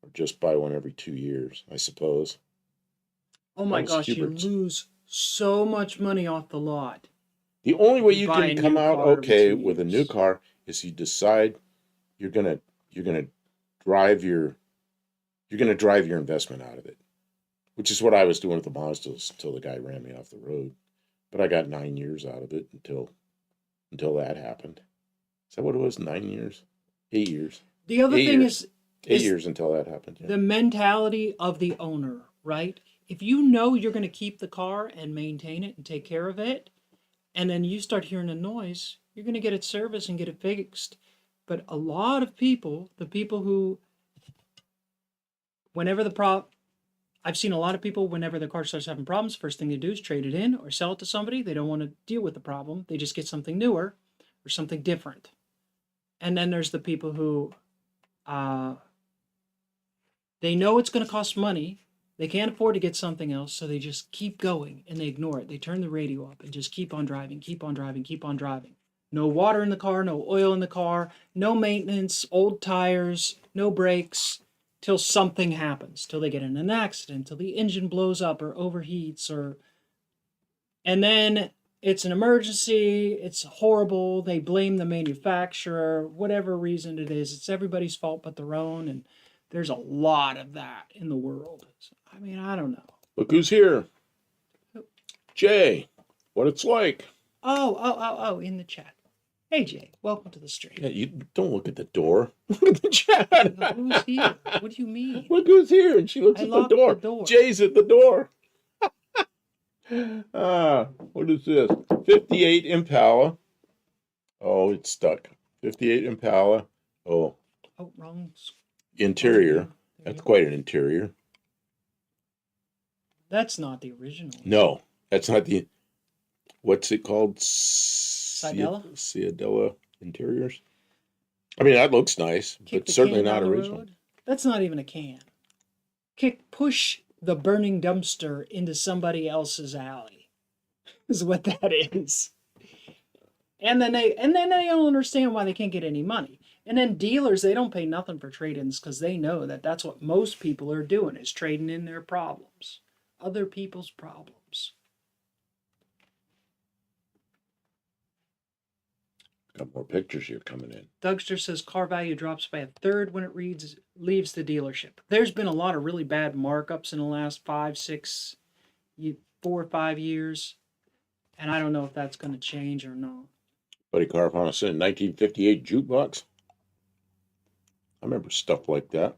Or just buy one every 2 years, I suppose. Oh my gosh, you lose so much money off the lot. The only way you buy can a come new out car every okay 2 with a new years. car is you decide you're gonna drive your investment out of it, which is what I was doing with the Mazdas until the guy ran me off the road. But I got 9 years out of it until that happened. Is that what it was? 9 years? 8 years? The other thing years. is 8 years until that happened. Yeah. the mentality of the owner, right? If you know you're going to keep the car and maintain it and take care of it, and then you start hearing a noise, you're going to get it serviced and get it fixed. But a lot of people, the people who, I've seen a lot of people, whenever their car starts having problems, first thing they do is trade it in or sell it to somebody. They don't want to deal with the problem. They just get something newer or something different. And then there's the people who, they know it's going to cost money. They can't afford to get something else, so they just keep going and they ignore it. They turn the radio up and just keep on driving, keep on driving, keep on driving. No water in the car, no oil in the car, no maintenance, old tires, no brakes, till something happens, till they get in an accident, till the engine blows up or overheats, and then it's an emergency, it's horrible, they blame the manufacturer, whatever reason it is, it's everybody's fault but their own, and there's a lot of that in the world. So, I mean, I don't know. Look who's here. Jay, what it's like. Oh, in the chat. Hey, Jay, welcome to the stream. Yeah, you don't look at the door. Look at the chat. Who's here? What do you mean? Look who's here. And she looks at the door. Jay's at the door. What is this? 58 Impala. Oh, it's stuck. 58 Impala. Oh, wrong. Interior. That's quite an interior. That's not the original. No, that's not the. What's it called? Ciadella Interiors. I mean, that looks nice, but certainly not original. That's not even a can. Push the burning dumpster into somebody else's alley. Is what that is. And then they don't understand why they can't get any money. And then dealers, they don't pay nothing for trade-ins because they know that that's what most people are doing, is trading in their problems, other people's problems. Got more pictures here coming in. Dougster says car value drops by a third when it leaves the dealership. There's been a lot of really bad markups in the last 4 or 5 years, and I don't know if that's going to change or not. Buddy Carpana said 1958 jukebox. I remember stuff like that.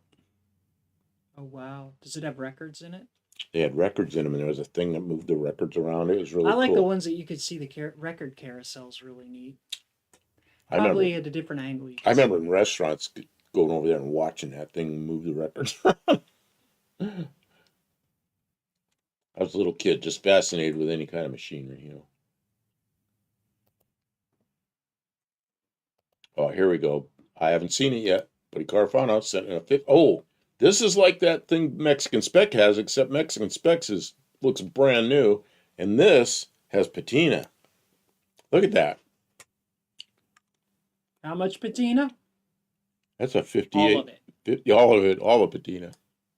Oh, wow. Does it have records in it? They had records in them, and there was a thing that moved the records around. It was really I like cool. the ones that you could see the record carousels really neat. I remember. Probably at a different angle. You I can see remember in restaurants going over there and watching that thing move the records. I was a little kid, just fascinated with any kind of machinery, you know. Oh, here we go. I haven't seen it yet, but Carfano sent in a fifth. Oh, this is like that thing Mexican Spec has, except Mexican Specs looks brand new, and this has patina. Look at that. How much patina? That's a 58. All of it. 50, all of it, all the patina.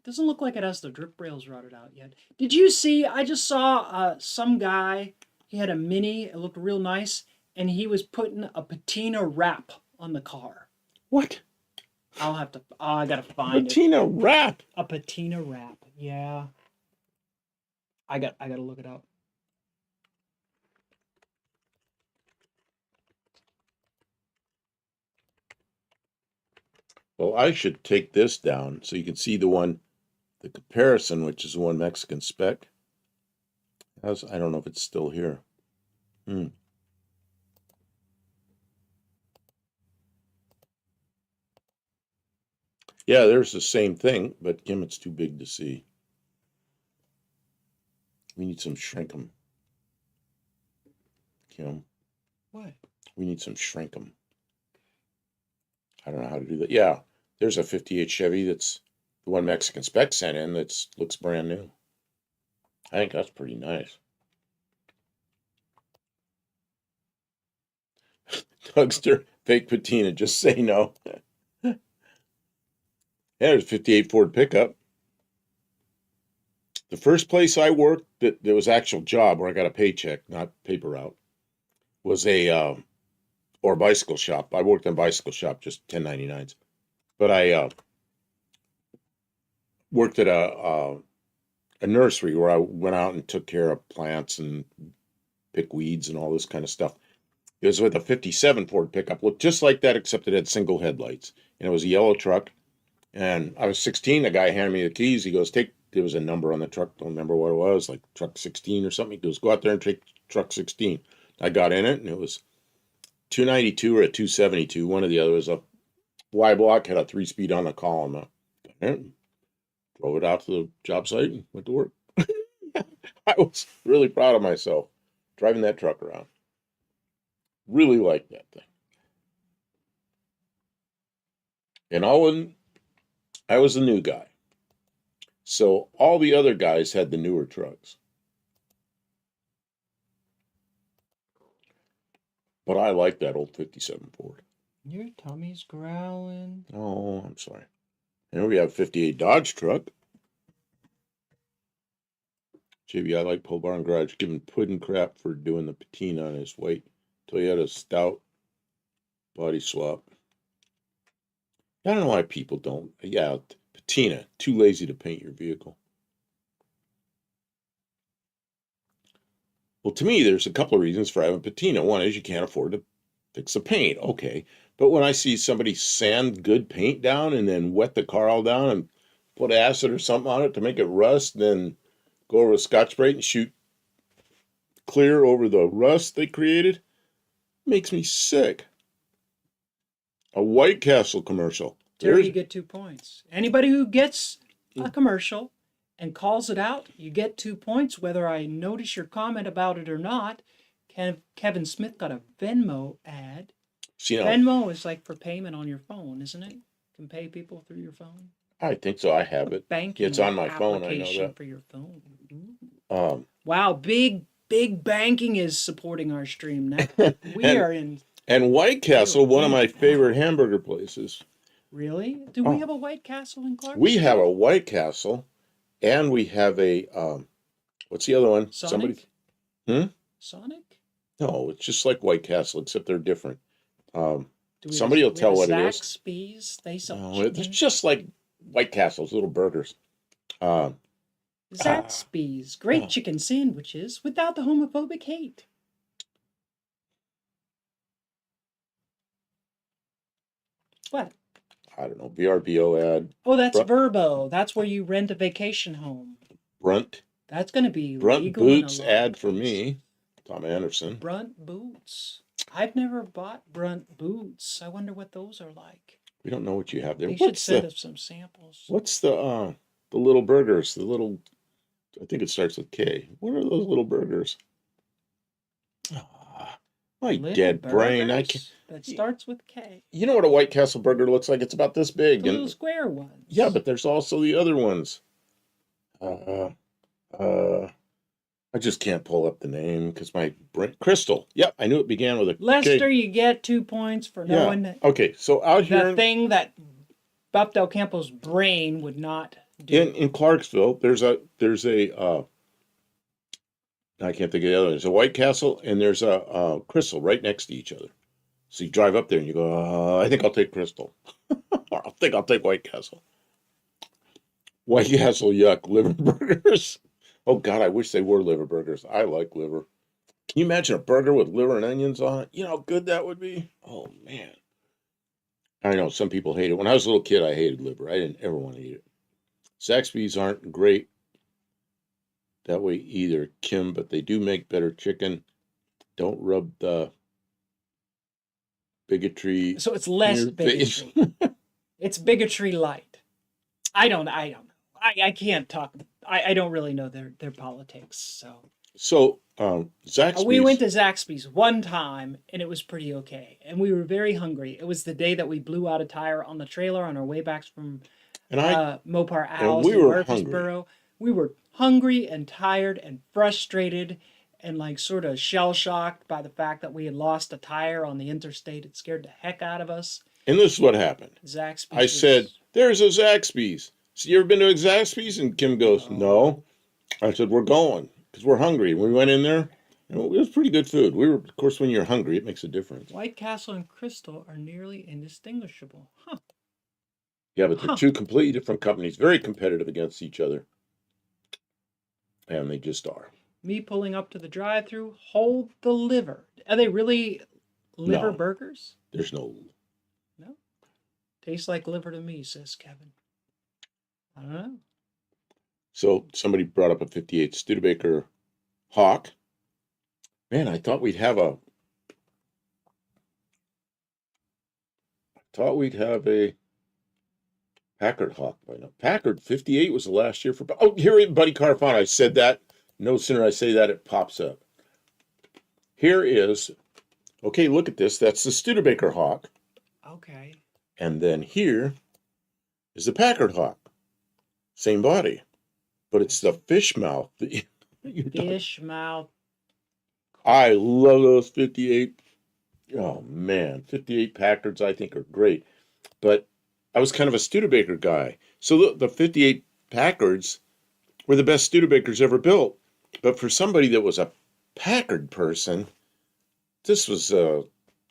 Doesn't look like it has the drip rails rotted out yet. Did you see? I just saw some guy. He had a Mini. It looked real nice, and he was putting a patina wrap on the car. What? I'll have to. Oh, I gotta find Patina wrap. it. A patina wrap. Yeah. I gotta look it up. Well, I should take this down so you can see the comparison, which is the one Mexican Spec. I don't know if it's still here. Yeah, there's the same thing, but Kim, it's too big to see. We need some shrinkum. Kim, What? we need some shrinkum. I don't know how to do that. Yeah, there's a 58 Chevy that's the one Mexican Spec sent in that looks brand new. I think that's pretty nice. Dougster, fake patina, just say no. Yeah, there's a 58 Ford pickup. The first place I worked that there was actual job where I got a paycheck, not paper route, was a or bicycle shop. I worked in a bicycle shop, just 1099s. But I worked at a nursery where I went out and took care of plants and pick weeds and all this kind of stuff. It was with a 57 Ford pickup, looked just like that, except it had single headlights. And it was a yellow truck. And I was 16. The guy handed me the keys. He goes, there was a number on the truck. Don't remember what it was, like truck 16 or something. He goes, go out there and take truck 16. I got in it, and it was 292 or a 272. One or the other was a Y block, had a 3-speed on the column. Drove it out to the job site and went to work. I was really proud of myself driving that truck around. Really liked that thing. And I was the new guy. So all the other guys had the newer trucks. But I like that old 57 Ford. Your tummy's growling. Oh, I'm sorry. And we have a 58 Dodge truck. JB, I like Pole Barn Garage giving Puddin' crap for doing the patina on his white Toyota Stout body swap. I don't know why people don't. Yeah, patina. Too lazy to paint your vehicle. Well, to me, there's a couple of reasons for having patina. One is you can't afford to fix the paint. Okay. But when I see somebody sand good paint down and then wet the car all down and put acid or something on it to make it rust, then go over with Scotch-Brite and shoot clear over the rust they created, makes me sick. A White Castle commercial. Terry, you get 2 points. Anybody who gets a commercial and calls it out, you get 2 points, whether I notice your comment about it or not. Kevin Smith got a Venmo ad. See, now, Venmo is like for payment on your phone, isn't it? You can pay people through your phone. I think so. I have it. Banking It's on my phone. I know application that. for your phone. Wow, big banking is supporting our stream now. We are in. And White Castle, one of my favorite hamburger places. Really? Do we have a White Castle in Clarksville? We have a White Castle, and we have a what's the other one? Sonic? Sonic? No, it's just like White Castle, except they're different. Somebody will tell what it is. Zaxby's? They sell No, it's just like White Castle's little burgers. Zaxby's, great chicken sandwiches without the homophobic hate. What? I don't know, VRBO ad. Oh, that's Brunt, Verbo. That's where you rent a vacation home. Brunt, That's going to be Brunt legal in a Boots lot ad of for places. me. Tom Anderson. Brunt boots. I've never bought Brunt boots. I wonder what those are like. We don't know what you have there. They should send us some samples. What's the little burgers? The little, I think it starts with K. What are those little burgers? Ah, my Little dead brain. I can't. burgers that starts with K. You know what a White Castle burger looks like? It's about this big. The little And square ones. yeah, but there's also the other ones. Uh, uh, I just can't pull up the name because my brain. Crystal. Yep, I knew it began with a K. Lester, you get 2 points for Yeah. knowing that Okay, so out here the thing that Buff Del Campo's brain would not do. in Clarksville, there's a I can't think of the other. There's a White Castle and there's a Crystal right next to each other. So you drive up there and you go, I think I'll take Crystal. Or I think I'll take White Castle. White Castle, yuck, liver burgers. Oh God, I wish they were liver burgers. I like liver. Can you imagine a burger with liver and onions on it? You know how good that would be? Oh man. I know some people hate it. When I was a little kid, I hated liver. I didn't ever want to eat it. Zaxby's aren't great that way either, Kim, but they do make better chicken. Don't rub the bigotry. So it's less in your face. bigotry. It's bigotry light. I don't know. I can't talk. I don't really know their politics. So Zaxby's. We went to Zaxby's one time and it was pretty okay. And we were very hungry. It was the day that we blew out a tire on the trailer on our way back from Mopar Owls we in were Murfreesboro. We were hungry and tired and frustrated and like sort of shell-shocked by the fact that we had lost a tire on the interstate. It scared the heck out of us. And this is what happened. Zaxby's said, there's a Zaxby's. So you ever been to a Zaxby's? And Kim goes, no. I said, we're going because we're hungry. We went in there. And it was pretty good food. We were, of course, when you're hungry, it makes a difference. White Castle and Crystal are nearly indistinguishable. Huh. Yeah, but they're two completely different companies, very competitive against each other. And they just are. Me pulling up to the drive-thru, hold the liver. Are they really liver No. burgers? There's no. No. Tastes like liver to me, says Kevin. I don't know. So somebody brought up a 58 Studebaker Hawk. Man, I thought we'd have a Packard Hawk by now. Packard 58 was the last year for. Oh, here, Buddy Carfon. I said that. No sooner I say that, it pops up. Here is, okay, look at this. That's the Studebaker Hawk. Okay. And then here is the Packard Hawk. Same body. But it's the fish mouth. Fish mouth. I love those 58. Oh, man. 58 Packards, I think, are great. But I was kind of a Studebaker guy. So the 58 Packards were the best Studebakers ever built. But for somebody that was a Packard person, this was a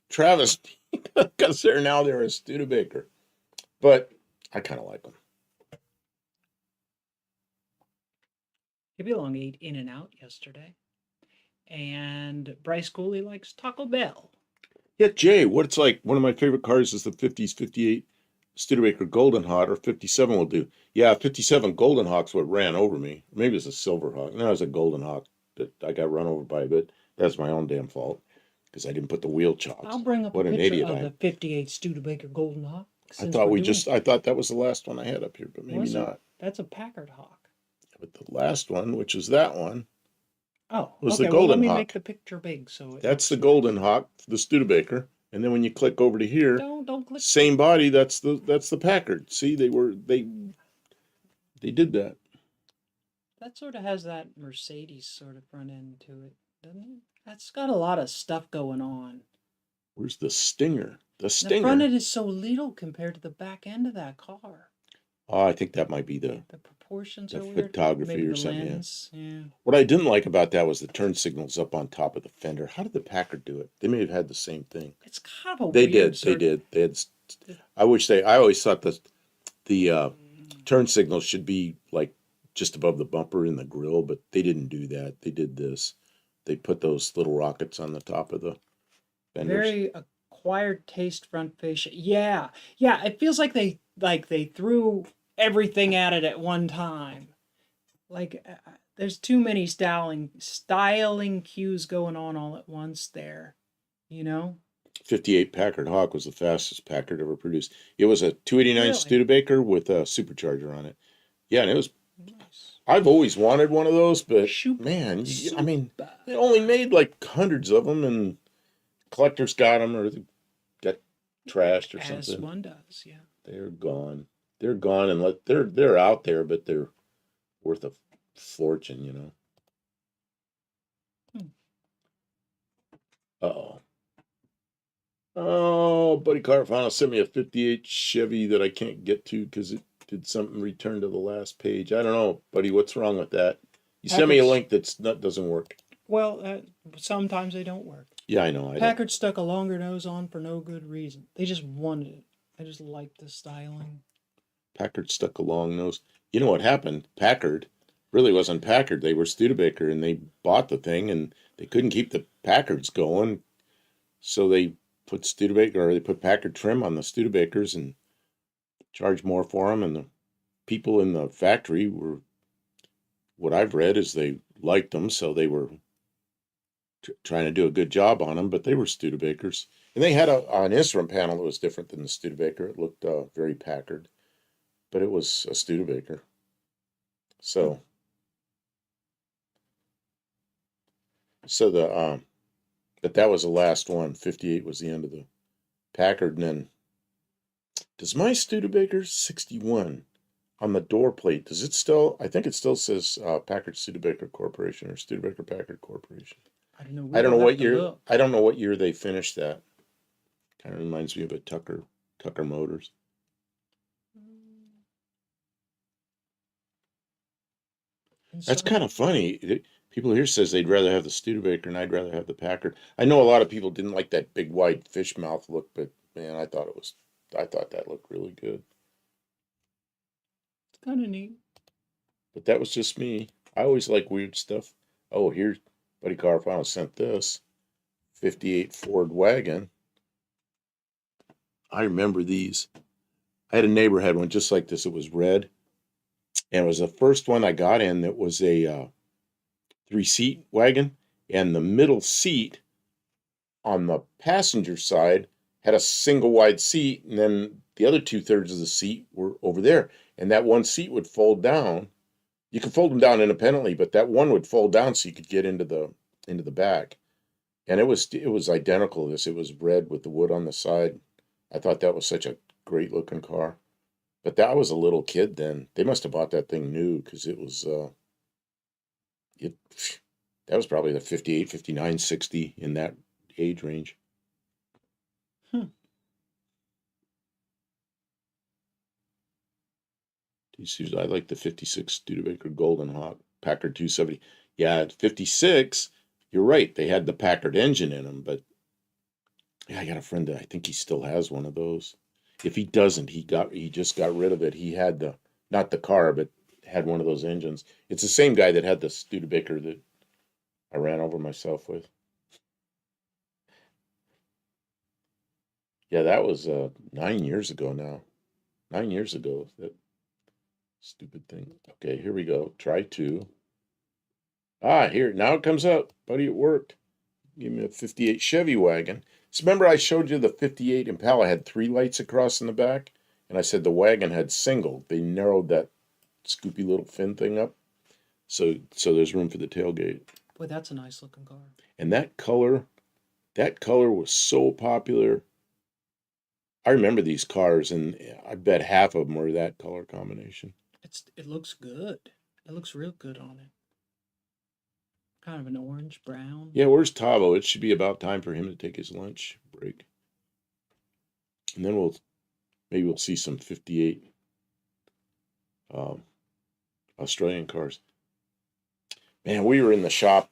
travesty because they're a Studebaker. But I kind of like them. Hippie Long ate In-N-Out yesterday. And Bryce Cooley likes Taco Bell. Yeah, Jay, what's like one of my favorite cars is the 50s 58 Studebaker Golden Hawk, or 57 will do. Yeah, 57 Golden Hawk's what ran over me. Maybe it's a Silver Hawk. No, it was a Golden Hawk that I got run over by, but that's my own damn fault because I didn't put the wheel chocks. I'll bring up what a an picture idiot of I the am. 58 Studebaker Golden Hawk. I thought that was the last one I had up here, but maybe not. That's a Packard Hawk. But the last one, which is that one, was the Golden let me Hawk. make the picture big so that's the Golden Hawk, the Studebaker. And then when you click over to here, don't click. Same body. That's the Packard. See, they did that. That sort of has that Mercedes sort of front end to it, doesn't it? That's got a lot of stuff going on. Where's the Stinger? The The front end is so little compared to the back end of that car. Oh, I think that might be the proportions are weird. photography Maybe or the something. lens. Yeah. What I didn't like about that was the turn signals up on top of the fender. How did the Packard do it? They may have had the same thing. It's kind of a They weird did. They had. I always thought the turn signals should be like just above the bumper in the grill, but they didn't do that. They did this. They put those little rockets on the top of the fenders. Very acquired taste front fascia. Yeah, yeah. It feels like they threw everything at it at one time. Like there's too many styling cues going on all at once there. You know? 58 Packard Hawk was the fastest Packard ever produced. It was a 289 Really Studebaker with a supercharger on it. Yeah, and it was. nice. I've always wanted one of those, but Shoop, man, I mean, super. they only made like hundreds of them, and collectors got them or they got trashed or As something. one does, yeah. They're gone. They're gone, and they're out there, but they're worth a fortune, you know. Hmm. Uh-oh. Oh, Buddy Carfano sent me a 58 Chevy that I can't get to because it did something return to the last page. I don't know, buddy, what's wrong with that? You sent me a link that doesn't work. Well, sometimes they don't work. Yeah, I know. Packard stuck a longer nose on for no good reason. They just wanted it. I just liked the styling. Packard stuck a long nose. You know what happened? Packard really wasn't Packard. They were Studebaker, and they bought the thing, and they couldn't keep the Packards going, so they put Studebaker, or they put Packard trim on the Studebakers and charged more for them. And the people in the factory were, what I've read is they liked them, so they were trying to do a good job on them, but they were Studebakers. And they had an instrument panel that was different than the Studebaker. It looked very Packard, but it was a Studebaker. So, but that was the last one. 58 was the end of the Packard. And then, does my Studebaker 61 on the door plate, does it still, I think it still says Packard Studebaker Corporation or Studebaker Packard Corporation. I don't know. I don't know what year. I don't know what year they finished that. Kind of reminds me of a Tucker Motors. That's kind of funny. People here says they'd rather have the Studebaker and I'd rather have the Packard. I know a lot of people didn't like that big wide fish mouth look, but man, I thought that looked really good. It's kind of neat. But that was just me. I always like weird stuff. Oh, here, Buddy Carfano sent this 58 Ford wagon. I remember these. I had a neighbor had one just like this. It was red. And it was the first one I got in that was a 3-seat wagon. And the middle seat on the passenger side had a single wide seat. And then the other 2/3 of the seat were over there. And that one seat would fold down. You could fold them down independently, but that one would fold down so you could get into the back. And it was identical to this. It was red with the wood on the side. I thought that was such a great looking car. But that was a little kid then. They must have bought that thing new because it was that was probably the 58, 59, 60 in that age range. I like the 56 Studebaker Golden Hawk Packard 270. Yeah, at 56, you're right. They had the Packard engine in them, but yeah, I got a friend that I think he still has one of those. If he doesn't, he just got rid of it. He had not the car, but had one of those engines. It's the same guy that had the Studebaker that I ran over myself with. Yeah, that was 9 years ago now. 9 years ago, that stupid thing. Okay, here we go. Try 2. Here, now it comes up. Buddy, it worked. Give me a 58 Chevy wagon. So remember I showed you the 58 Impala had 3 lights across in the back? And I said the wagon had single. They narrowed that scoopy little fin thing up. So there's room for the tailgate. Boy, that's a nice looking car. And that color was so popular. I remember these cars, and I bet half of them were that color combination. It looks good. It looks real good on it. Kind of an orange brown. Yeah, where's Tavo? It should be about time for him to take his lunch break. And then maybe we'll see some 58 Australian cars. Man, we were in the shop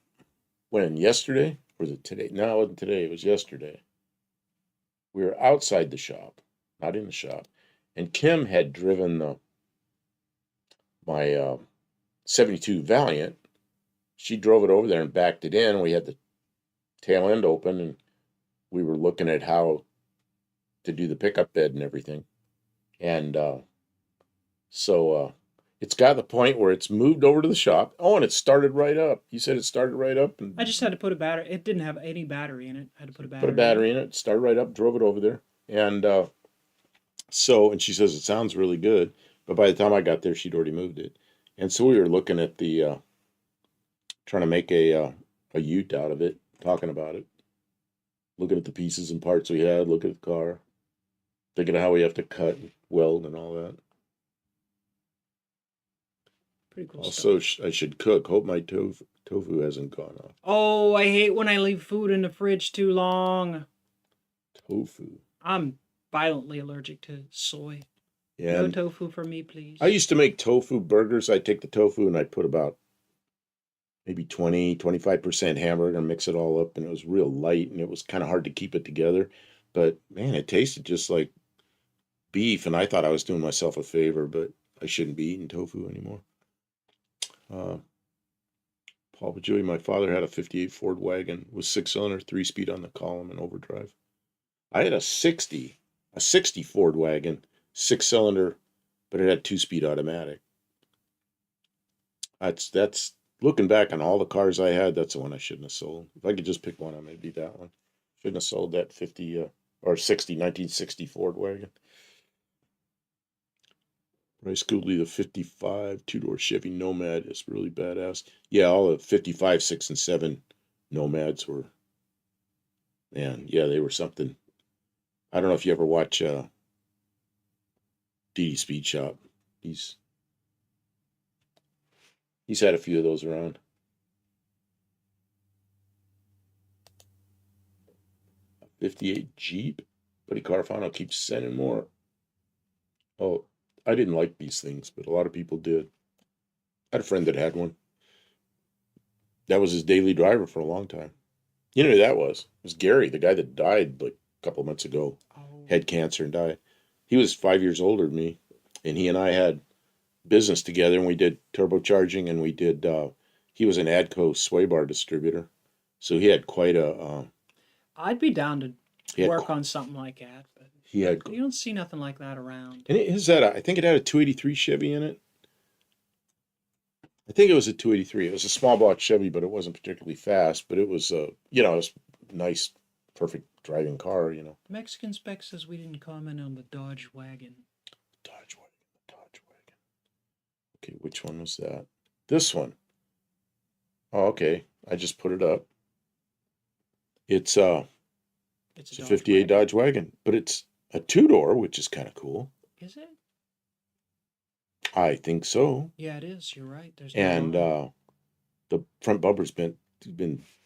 yesterday? Or was it today? No, it wasn't today. It was yesterday. We were outside the shop, not in the shop. And Kim had driven my 72 Valiant. She drove it over there and backed it in. We had the tail end open, and we were looking at how to do the pickup bed and everything. And so it's got the point where it's moved over to the shop. Oh, and it started right up. You said it started right up. And I just had to put a battery. It didn't have any battery in it. I had to put a battery. put a battery in it. Started right up. Drove it over there. And and she says it sounds really good. But by the time I got there, she'd already moved it. And so we were looking at the trying to make a ute out of it, talking about it, looking at the pieces and parts we had, looking at the car, thinking of how we have to cut, and weld, and all that. Pretty cool Also, stuff. I should cook. Hope my tofu hasn't gone off. Oh, I hate when I leave food in the fridge too long. Tofu. I'm violently allergic to soy. Yeah. No tofu for me, please. I used to make tofu burgers. I'd take the tofu and I'd put about maybe 25% hamburger and mix it all up. And it was real light and it was kind of hard to keep it together. But man, it tasted just like beef. And I thought I was doing myself a favor, but I shouldn't be eating tofu anymore. Paul Bajui, my father had a 58 Ford wagon with 6-cylinder, 3-speed on the column and overdrive. I had a 60 Ford wagon, 6-cylinder, but it had 2-speed automatic. That's looking back on all the cars I had, that's the one I shouldn't have sold. If I could just pick one, I might be that one. Shouldn't have sold that 1960 Ford wagon. Bryce Goodley, the 55 two-door Chevy Nomad is really badass. Yeah, all the 55, 6, and 7 Nomads were, man, yeah, they were something. I don't know if you ever watch D Speed Shop. He's had a few of those around. A 58 Jeep. Buddy Carfano keeps sending more. Oh, I didn't like these things, but a lot of people did. I had a friend that had one. That was his daily driver for a long time. You know who that was? It was Gary, the guy that died like a couple of months ago. Oh. Had cancer and died. He was 5 years older than me, and he and I had business together, and we did turbocharging, and we did. He was an Adco sway bar distributor, so he had quite a. I'd be down to He had work qu- on something like that, but He had, you don't see nothing like that around. and I think it had a 283 Chevy in it. I think it was a 283. It was a small block Chevy, but it wasn't particularly fast. But it was, it was a nice, perfect driving car. Mexican Spec says we didn't comment on the Dodge wagon. Dodge wagon. Okay, which one was that? This one. Oh, okay. I just put it up. It's a 58 Dodge wagon, but it's a 2-door, which is kind of cool. Is it? I think so. Yeah, it is. You're right. There's And the front bumper's been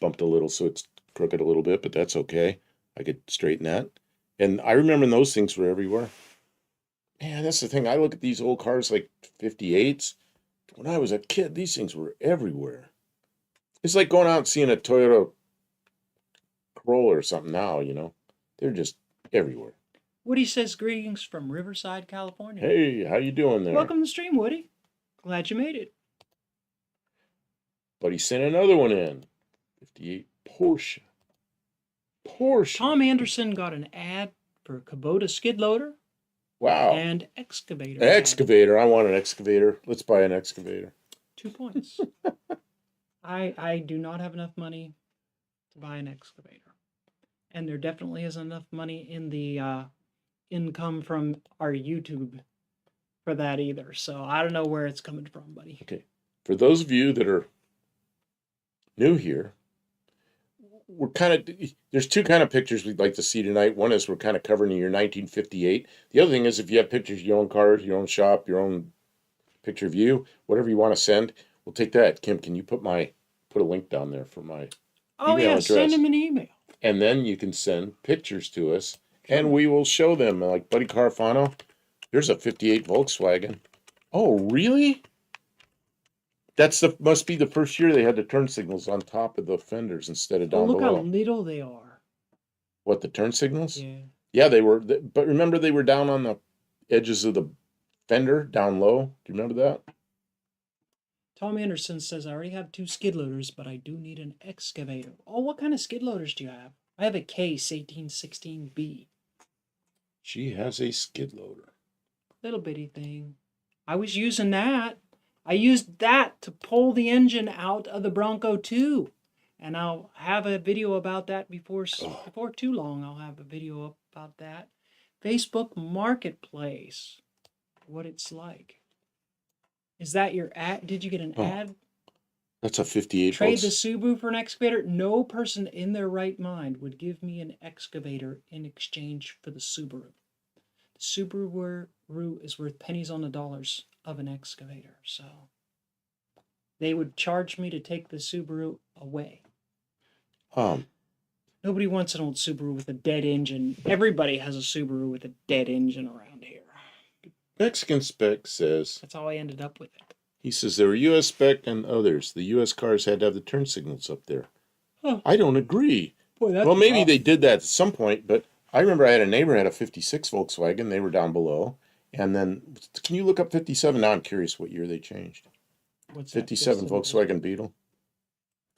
bumped a little, so it's crooked a little bit, but that's okay. I could straighten that. And I remember those things were everywhere. Man, that's the thing. I look at these old cars like 58s. When I was a kid, these things were everywhere. It's like going out and seeing a Toyota Corolla or something now, They're just everywhere. Woody says greetings from Riverside, California. Hey, how you doing there? Welcome to the stream, Woody. Glad you made it. But he sent another one in. 58 Porsche. Tom Anderson got an ad for Kubota skid loader. Wow. And excavator. Excavator. I want an excavator. Let's buy an excavator. 2 points. I do not have enough money to buy an excavator. And there definitely isn't enough money in the income from our YouTube for that either. So I don't know where it's coming from, buddy. Okay. For those of you that are new here, there's two kind of pictures we'd like to see tonight. One is we're kind of covering the year 1958. The other thing is if you have pictures of your own cars, your own shop, your own picture of you, whatever you want to send, we'll take that. Kim, can you put a link down there for my email address? Send him an email. And then you can send pictures to us, and we will show them. Like Buddy Carfano, there's a 58 Volkswagen. Oh, really? Must be the first year they had the turn signals on top of the fenders instead of down below. Look how little they are. What, the turn signals? Yeah. Yeah, they were. But remember, they were down on the edges of the fender, down low. Do you remember that? Tom Anderson says, I already have 2 skid loaders, but I do need an excavator. Oh, what kind of skid loaders do you have? I have a Case 1816B. She has a skid loader. Little bitty thing. I was using that. I used that to pull the engine out of the Bronco too. And I'll have a video about that before too long. I'll have a video up about that. Facebook Marketplace. What it's like. Is that your ad? Did you get an ad? That's a 58 Trade the volts. Subaru for an excavator? No person in their right mind would give me an excavator in exchange for the Subaru. The Subaru is worth pennies on the dollars of an excavator, so they would charge me to take the Subaru away. Nobody wants an old Subaru with a dead engine. Everybody has a Subaru with a dead engine around here. Mexican spec says, That's how I ended up with it. he says there were U.S. spec and others. The U.S. cars had to have the turn signals up there. Huh. I don't agree. Boy, that's Well, maybe rough. they did that at some point, but I remember I had a neighbor who had a 56 Volkswagen. They were down below. And then, can you look up 57? Now I'm curious what year they changed. What's that? 57 Volkswagen Beetle.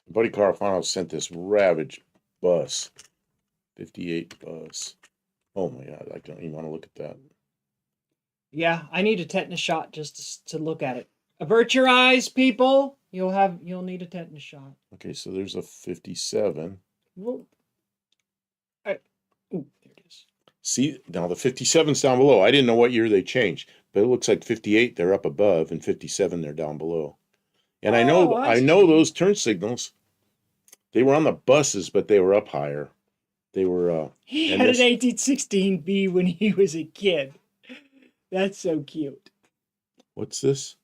Buddy Carafano sent this ravaged bus. 58 bus. Oh my God, I don't even want to look at that. Yeah, I need a tetanus shot just to look at it. Avert your eyes, people. You'll need a tetanus shot. Okay, so there's a 57. Whoa. There it is. See, now the 57's down below. I didn't know what year they changed, but it looks like 58 they're up above and 57 they're down below. And I know those turn signals. They were on the buses, but they were up higher. They were He had an 1816B when he was a kid. That's so cute. What's this?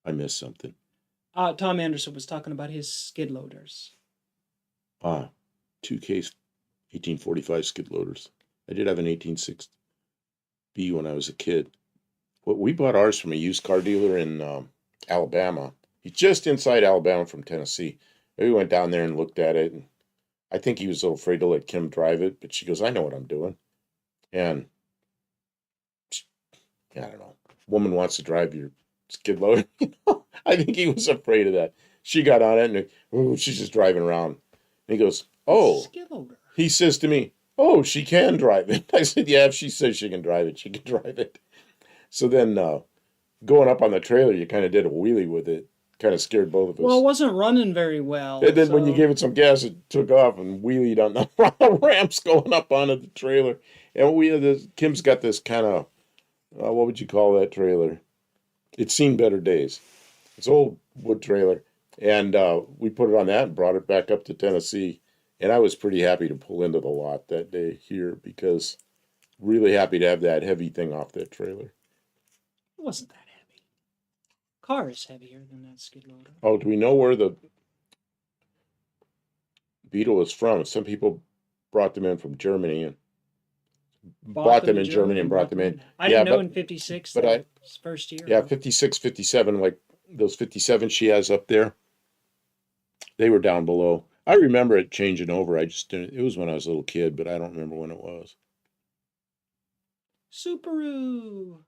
I missed something. Tom Anderson was talking about his skid loaders. 2K 1845 skid loaders. I did have an 186B when I was a kid. We bought ours from a used car dealer in Alabama. He's just inside Alabama from Tennessee. We went down there and looked at it. And I think he was a little afraid to let Kim drive it, but she goes, I know what I'm doing. And I don't know. Woman wants to drive your skid loader. I think he was afraid of that. She got on it and she's just driving around. And he goes, oh. Skid loader. He says to me, oh, she can drive it. I said, yeah, if she says she can drive it, she can drive it. So then going up on the trailer, you kind of did a wheelie with it. Kind of scared both of us. Well, it wasn't running very well. And then when you gave it some gas, it took off and wheelied on the ramps going up onto the trailer. And Kim's got this kind of, what would you call that trailer? It's seen better days. It's an old wood trailer. And we put it on that and brought it back up to Tennessee. And I was pretty happy to pull into the lot that day here because really happy to have that heavy thing off that trailer. It wasn't that heavy. Car is heavier than that skid loader. Oh, do we know where the Beetle is from? Some people brought them in from Germany and bought them in Germany and brought them in. I didn't know in 56, but that was first year. Yeah, 56, 57, like those 57 she has up there. They were down below. I remember it changing over. I just didn't. It was when I was a little kid, but I don't remember when it was. Subaru.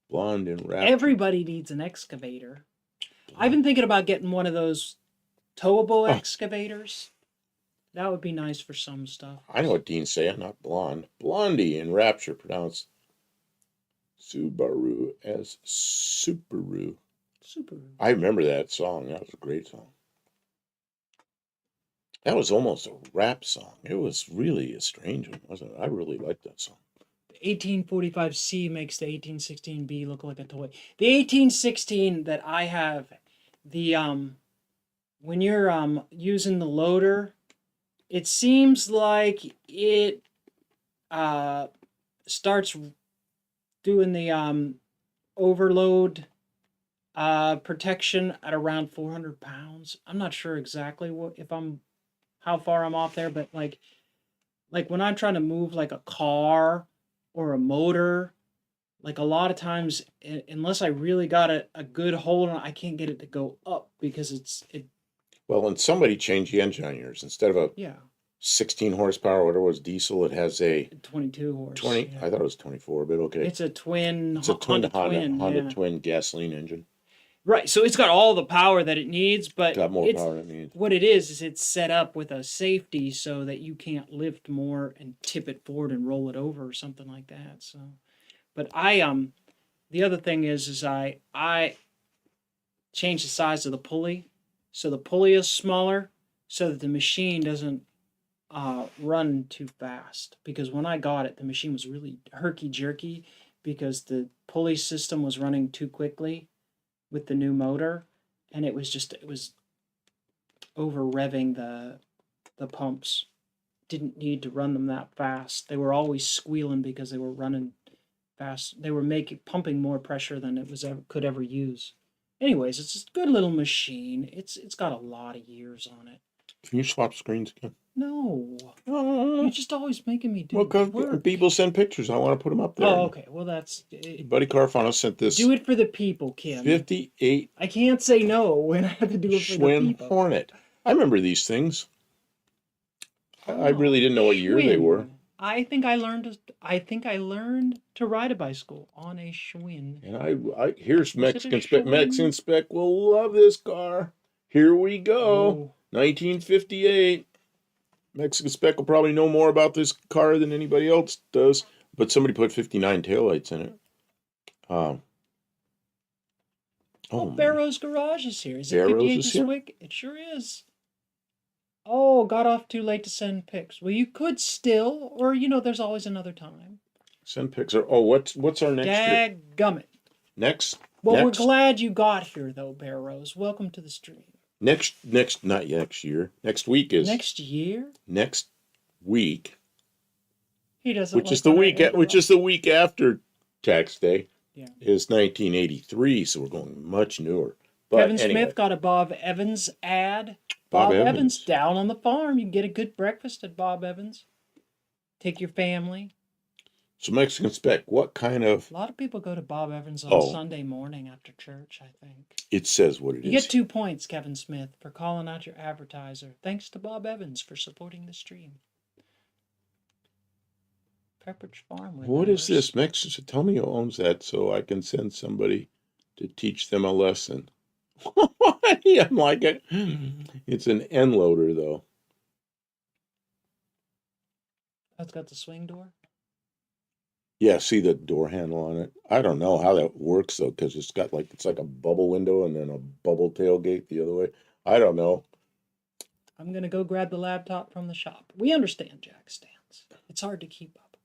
Blonde and wrapped. Everybody needs an excavator. I've been thinking about getting one of those towable excavators. That would be nice for some stuff. I know what Dean's saying, not blonde. Blondie in Rapture, pronounced Subaru as Superu. Subaru. I remember that song. That was a great song. That was almost a rap song. It was really a strange one, wasn't it? I really liked that song. The 1845C makes the 1816B look like a toy. The 1816 that I have, the when you're using the loader, it seems like it starts doing the overload protection at around 400 pounds. I'm not sure exactly how far I'm off there, but like when I'm trying to move like a car or a motor, like a lot of times, unless I really got a good hold on it, I can't get it to go up because it. Well, and somebody changed the engine on yours. Instead of a 16 horsepower, whatever was diesel, it has a 22 horse. 20. Yeah. I thought it was 24, but okay. It's a twin. It's a twin Honda yeah. twin gasoline engine. Right, so it's got all the power that it needs, but Got more it's power than it needs. what it is it's set up with a safety so that you can't lift more and tip it forward and roll it over or something like that. So, but the other thing is I changed the size of the pulley, so the pulley is smaller, so that the machine doesn't run too fast. Because when I got it, the machine was really herky jerky because the pulley system was running too quickly with the new motor, and it was over revving the pumps. Didn't need to run them that fast. They were always squealing because they were running fast. They were pumping more pressure than it was could ever use. Anyways, it's a good little machine. It's got a lot of years on it. Can you swap screens again? No, you're just always making me do Well, because work. people send pictures. I want to put them up there. Oh, okay. Well, that's Buddy Carfano sent this. Do it for the people, Kim. 58 I can't say no when I have to do it for the Schwinn people. Hornet. I remember these things. I really didn't know what year they were. I think I learned to ride a bicycle on a Schwinn. And I here's Mexican Schwinn? Spec. Mexican Spec will love this car. Here we go. Oh. 1958. Mexican Spec will probably know more about this car than anybody else does. But somebody put 59 taillights in it. Barrow's Garage is here. Is it Barrow's 58 is to here? Swick? It sure is. Oh, got off too late to send pics. Well, you could still, or there's always another time. Send pics. What's our next year? Dadgummit. Next. Well, we're glad you got here, though, Barrows. Welcome to the stream. Not next year. Next week is next year. Next week. He doesn't. Which is the week after tax day. Yeah. Is 1983, so we're going much newer. But Kevin Smith got a Bob Evans ad. Bob Evans down on the farm. You can get a good breakfast at Bob Evans. Take your family. So Mexican Spec, what kind of... A lot of people go to Bob Evans on Sunday morning after church, I think. It says what it is. You get 2 points, Kevin Smith, for calling out your advertiser. Thanks to Bob Evans for supporting the stream. Pepperidge Farm. What is this? Mexican? Tell me who owns that so I can send somebody to teach them a lesson. I'm like it. It's an end loader, though. That's got the swing door? Yeah, see the door handle on it. I don't know how that works, though, because it's like a bubble window and then a bubble tailgate the other way. I don't know. I'm going to go grab the laptop from the shop. We understand, Jack Stans. It's hard to keep up.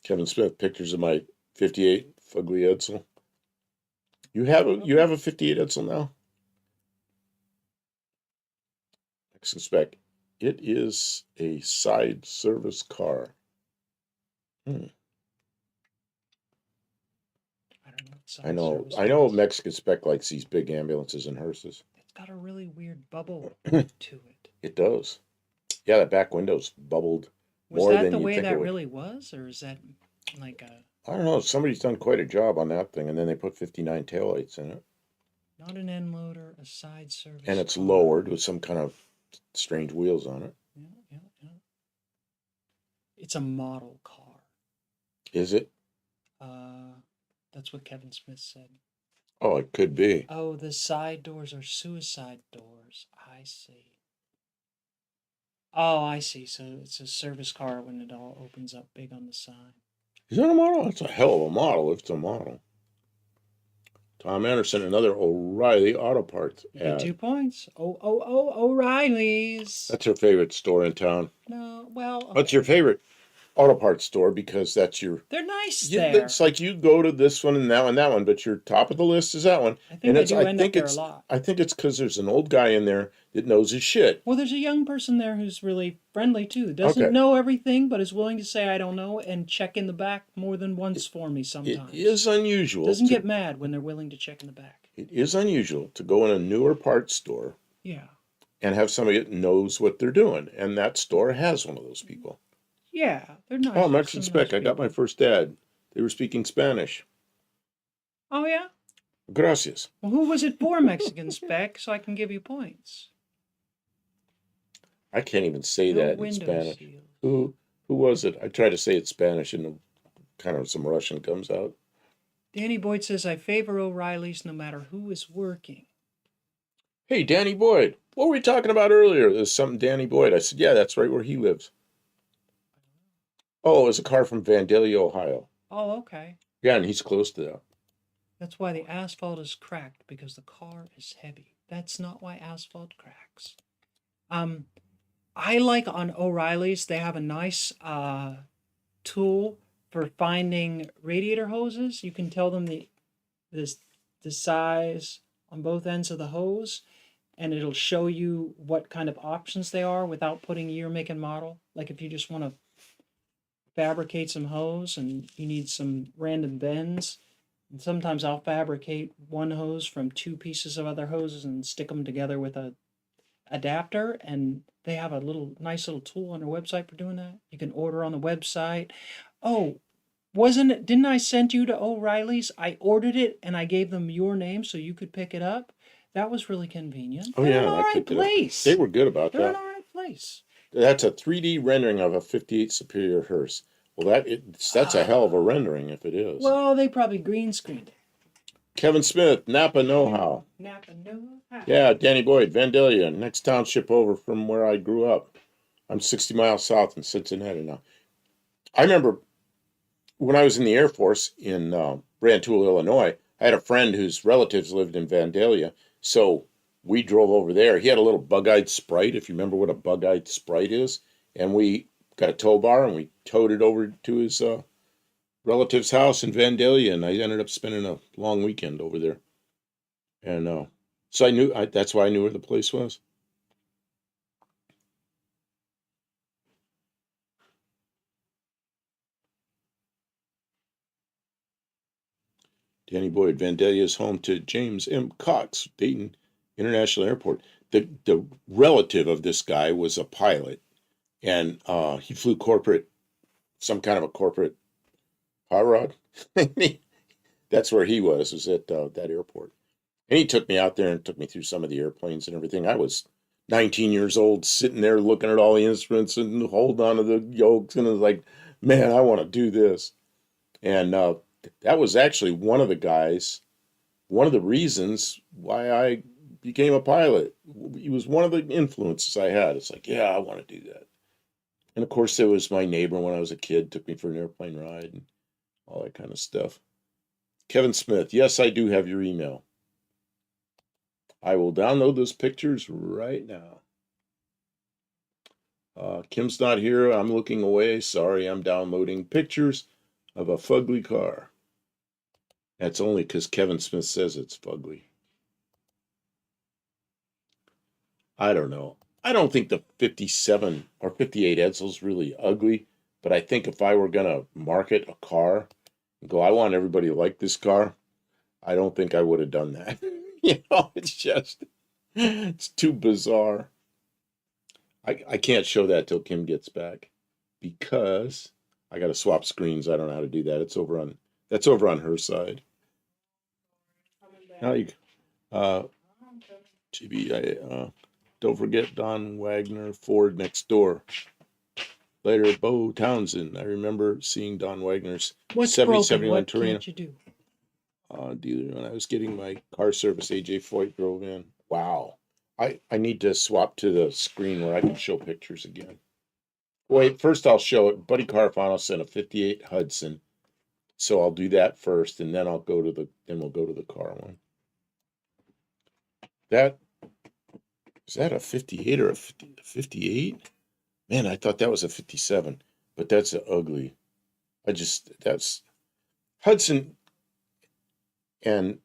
Kevin Smith, pictures of my 58 Fugly Edsel. You have a 58 Edsel now? Mexican Spec. It is a side service car. I know Mexican Spec likes these big ambulances and hearses. It's got a really weird bubble to it. It does. Yeah, that back window's bubbled more than you think it would. Was that the way that really was? Or is that like a... I don't know. Somebody's done quite a job on that thing, and then they put 59 taillights in it. Not an end loader, a side service. And it's lowered with some kind of strange wheels on it. Yeah. It's a model car. Is it? That's what Kevin Smith said. Oh, it could be. Oh, the side doors are suicide doors. I see. Oh, I see. So it's a service car when it all opens up big on the side. Is that a model? That's a hell of a model if it's a model. Tom Anderson, another O'Reilly Auto Parts ad. You get 2 points. O'Reilly's. That's her favorite store in town. No, well... Okay. What's your favorite auto parts store? Because that's your... They're nice there. It's like you go to this one and that one, but your top of the list is that one. I think they do end up there a lot. I think it's because there's an old guy in there that knows his shit. Well, there's a young person there who's really friendly, too. Doesn't know everything, but is willing to say, I don't know, and check in the back more than once for me sometimes. It is unusual. Doesn't get mad when they're willing to check in the back. It is unusual to go in a newer parts store. Yeah. And have somebody that knows what they're doing. And that store has one of those people. Yeah, they're nice. Oh, Mexican Spec. I got my first ad. They were speaking Spanish. Oh, yeah? Gracias. Well, who was it for, Mexican Spec, so I can give you points? I can't even say that in Spanish. Who was it? I try to say it Spanish and kind of some Russian comes out. Danny Boyd says, I favor O'Reilly's no matter who is working. Hey, Danny Boyd, what were we talking about earlier? There's something Danny Boyd. I said, yeah, that's right where he lives. Oh, it was a car from Vandalia, Ohio. Oh, okay. Yeah, and he's close to that. That's why the asphalt is cracked, because the car is heavy. That's not why asphalt cracks. I like on O'Reilly's, they have a nice tool for finding radiator hoses. You can tell them the size on both ends of the hose, and it'll show you what kind of options they are without putting year, make, and model. Like if you just want to fabricate some hose and you need some random bends, and sometimes I'll fabricate one hose from two pieces of other hoses and stick them together with a adapter, and they have a nice little tool on their website for doing that. You can order on the website. Oh, didn't I send you to O'Reilly's? I ordered it and I gave them your name so you could pick it up. That was really convenient. Oh, They're yeah, an all I right picked it up. place. They were good about They're an that. all right place. That's a 3D rendering of a 58 Superior hearse. Well, that's a hell of a rendering if it is. Well, they probably green screened it. Kevin Smith, Napa Know-How. Napa Know-How. Yeah, Danny Boyd, Vandalia, next township over from where I grew up. I'm 60 miles south in Cincinnati now. I remember when I was in the Air Force in Rantoul, Illinois, I had a friend whose relatives lived in Vandalia, so we drove over there. He had a little bug-eyed Sprite, if you remember what a bug-eyed Sprite is, and we got a tow bar and we towed it over to his relative's house in Vandalia, and I ended up spending a long weekend over there. And so that's why I knew where the place was. Danny Boyd, Vandalia is home to James M. Cox, Dayton International Airport. The relative of this guy was a pilot, and he flew some kind of a corporate hot rod. That's where he was at that airport. And he took me out there and took me through some of the airplanes and everything. I was 19 years old, sitting there looking at all the instruments and holding on to the yokes, and I was like, man, I want to do this. And that was actually one of the reasons why I became a pilot. He was one of the influences I had. It's like, yeah, I want to do that. And of course, there was my neighbor when I was a kid, took me for an airplane ride and all that kind of stuff. Kevin Smith, yes, I do have your email. I will download those pictures right now. Kim's not here. I'm looking away. Sorry, I'm downloading pictures of a fugly car. That's only because Kevin Smith says it's fugly. I don't know. I don't think the 57 or 58 Edsel's really ugly, but I think if I were going to market a car and go, I want everybody to like this car, I don't think I would have done that. It's too bizarre. I can't show that till Kim gets back because I got to swap screens. I don't know how to do that. That's over on her side. Now GB, don't forget Don Wagner Ford next door. Later, Bo Townsend. I remember seeing Don Wagner's What's 7071 what Torino. can't you do? Dealer when I was getting my car service. AJ Foyt drove in. Wow. I need to swap to the screen where I can show pictures again. Wait, first I'll show it. Buddy Carfano sent a 58 Hudson. So I'll do that first, and then we'll go to the car one. Is that a 58 or a 58? Man, I thought that was a 57, but that's ugly. That's Hudson and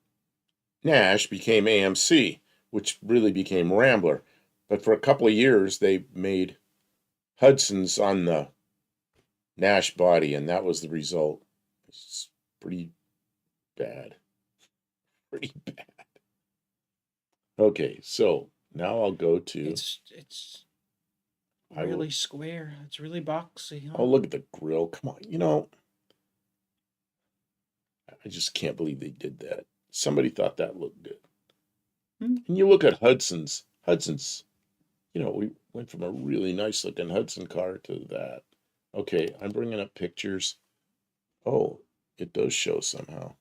Nash became AMC, which really became Rambler. But for a couple of years, they made Hudsons on the Nash body, and that was the result. It's pretty bad. Pretty bad. Okay, so now I'll go to... It's really square. It's really boxy. Huh? Oh, look at the grill. Come on, I just can't believe they did that. Somebody thought that looked good. And you look at Hudson's, we went from a really nice looking Hudson car to that. Okay, I'm bringing up pictures. Oh, it does show somehow.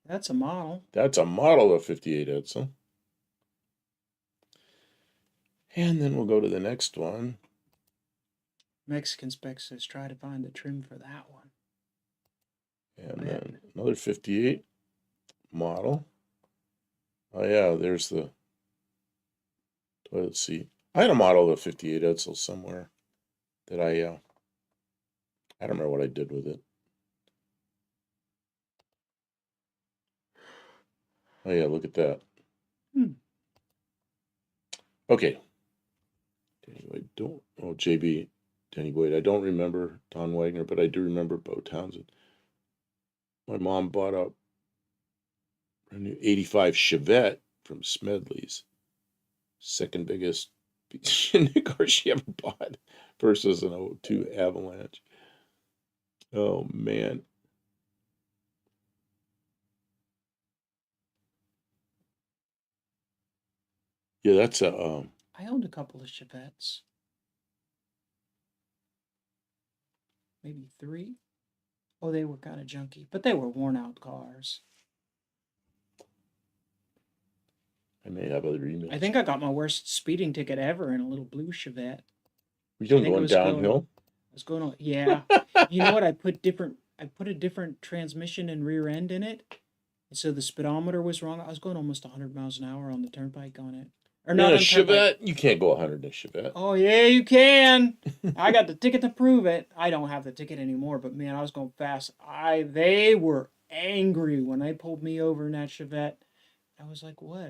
That's a model. That's a model of 58 Edsel. And then we'll go to the next one. Mexican Spec says try to find the trim for that one. And then another 58 model. Oh yeah, there's the toilet seat. I had a model of 58 Edsel somewhere that I don't remember what I did with it. Oh yeah, look at that. Okay. JB, Danny Boyd. I don't remember Don Wagner, but I do remember Bo Townsend. My mom bought a new 85 Chevette from Smedley's. Second biggest car she ever bought versus an 02 Avalanche. Oh, man. Yeah, that's a... I owned a couple of Chevettes. Maybe 3. Oh, they were kind of junky, but they were worn out cars. I may have other emails. I think I got my worst speeding ticket ever in a little blue Chevette. Were you going downhill? I was going on, yeah. You know what? I put a different transmission and rear end in it. And so the speedometer was wrong. I was going almost 100 miles an hour on the turnpike on it. Or not a Chevette? You can't go 100 in a Chevette. Oh, yeah, you can. I got the ticket to prove it. I don't have the ticket anymore, but man, I was going fast. They were angry when they pulled me over in that Chevette. I was like, what?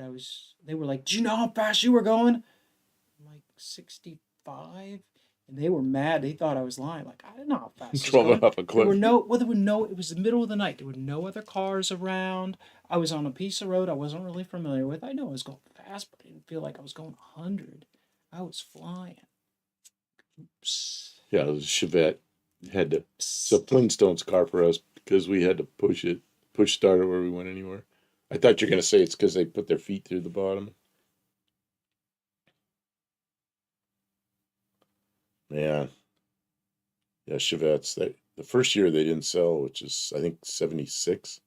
They were like, do you know how fast you were going? I'm like 65. And they were mad. They thought I was lying. Like, I didn't know how fast I was going. Off a cliff. It was the middle of the night. There were no other cars around. I was on a piece of road I wasn't really familiar with. I know I was going fast, but I didn't feel like I was going 100. I was flying. Oops. Yeah, it was a Chevette. It's a Flintstones car for us because we had to push start it where we went anywhere. I thought you were going to say it's because they put their feet through the bottom. Man. Yeah, Chevettes. The first year they didn't sell, which is, I think, 76.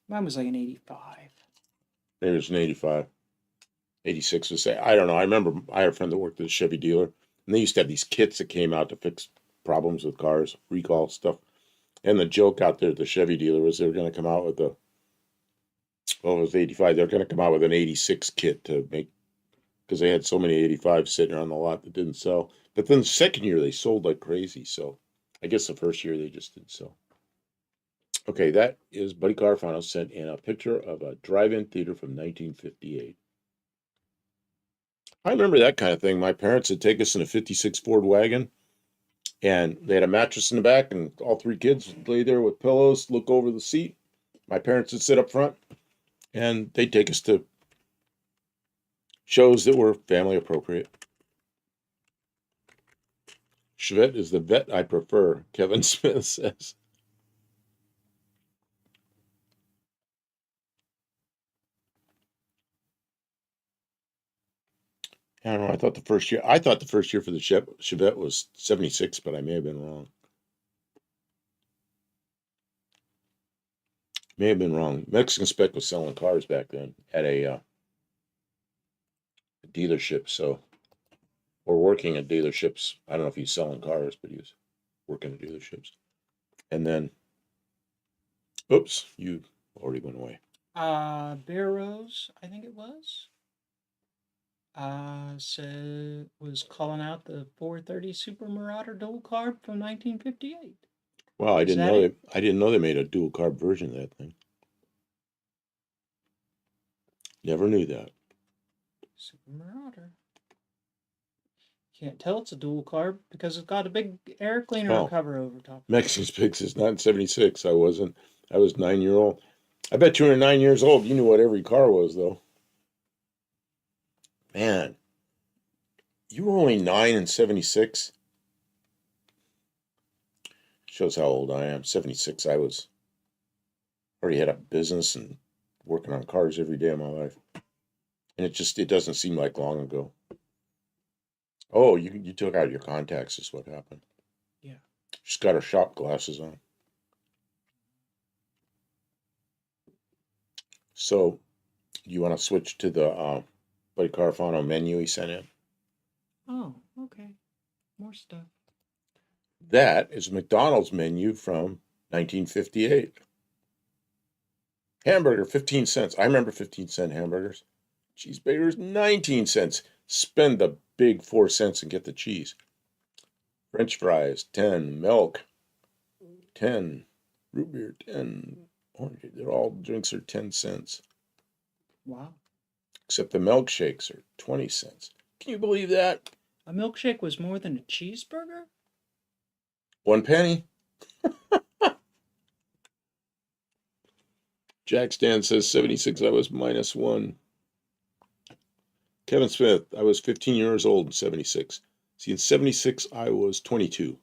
Mine was like an 85. Maybe it was an 85. 86 was, I don't know. I remember I had a friend that worked at a Chevy dealer, and they used to have these kits that came out to fix problems with cars, recall stuff. And the joke out there at the Chevy dealer was they were going to come out with it was 85. They were going to come out with an 86 kit to make, because they had so many 85s sitting around the lot that didn't sell. But then the second year they sold like crazy. So I guess the first year they just didn't sell. Okay, that is Buddy Carfano sent in a picture of a drive-in theater from 1958. I remember that kind of thing. My parents would take us in a 56 Ford wagon, and they had a mattress in the back, and all 3 kids would lay there with pillows, look over the seat. My parents would sit up front, and they'd take us to shows that were family appropriate. Chevette is the vet I prefer, Kevin Smith says. I don't know. I thought the first year for the Chevette was 76, but I may have been wrong. Mexican Spec was selling cars back then at a dealership, or working at dealerships. I don't know if he's selling cars, but he was working at dealerships. And then, oops, you already went away. Barrows, I think it was. Was calling out the 430 Super Marauder dual carb from 1958. Wow, I didn't know they made a dual carb version of that thing. Never knew that. Super Marauder. Can't tell it's a dual carb because it's got a big air cleaner cover over top. Mexican Spix is not in 76. I was 9-year-old. I bet you were 9 years old. You knew what every car was, though. Man, you were only 9 in 76. Shows how old I am. 76, I already had a business and working on cars every day of my life. And it doesn't seem like long ago. Oh, you took out your contacts is what happened. Yeah. She's got her shop glasses on. So, you want to switch to the Buddy Carfano menu he sent in? Oh, okay. More stuff. That is McDonald's menu from 1958. Hamburger, 15 cents. I remember 15-cent hamburgers. Cheeseburgers, 19 cents. Spend the big 4 cents and get the cheese. French fries, 10. Milk, 10. Root beer, 10. Orange, they're all drinks are 10 cents. Wow. Except the milkshakes are 20 cents. Can you believe that? A milkshake was more than a cheeseburger? 1 penny. Jack Stan says 76, I was -1. Kevin Smith, I was 15 years old in 76. See, in 76, I was 22.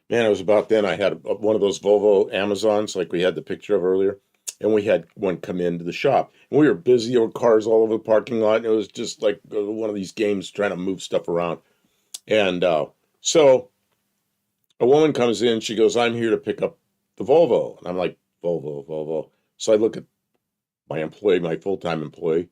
Man, it was about then I had one of those Volvo Amazons like we had the picture of earlier. And we had one come into the shop. And we were busy. There were cars all over the parking lot. And it was just like one of these games trying to move stuff around. And so a woman comes in. She goes, I'm here to pick up the Volvo. And I'm like, Volvo. So I look at my employee, my full-time employee.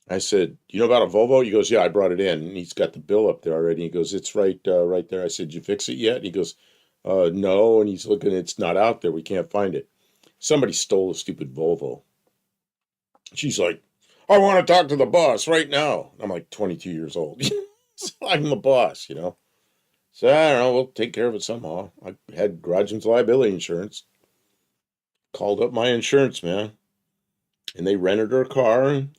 I said, you know about a Volvo? He goes, yeah, I brought it in. And he's got the bill up there already. He goes, it's right there. I said, did you fix it yet? And he goes, no. And he's looking, it's not out there. We can't find it. Somebody stole a stupid Volvo. She's like, I want to talk to the boss right now. I'm like 22 years old. So I'm the boss, So I don't know, we'll take care of it somehow. I had garage and liability insurance. Called up my insurance man, and they rented her car. And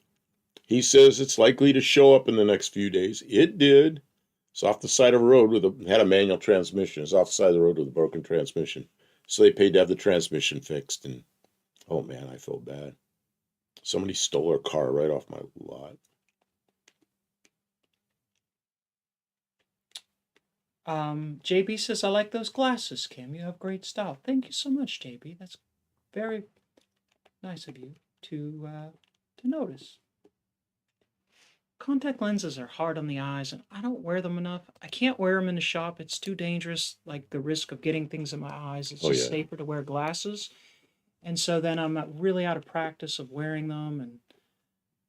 he says it's likely to show up in the next few days. It did. It's off the side of a road had a manual transmission. It's off the side of the road with a broken transmission. So they paid to have the transmission fixed. And oh man, I felt bad. Somebody stole her car right off my lot. JB says, I like those glasses, Kim. You have great style. Thank you so much, JB. That's very nice of you to notice. Contact lenses are hard on the eyes, and I don't wear them enough. I can't wear them in the shop. It's too dangerous. Like the risk of getting things in my eyes. It's just safer to wear glasses. And so then I'm really out of practice of wearing them. And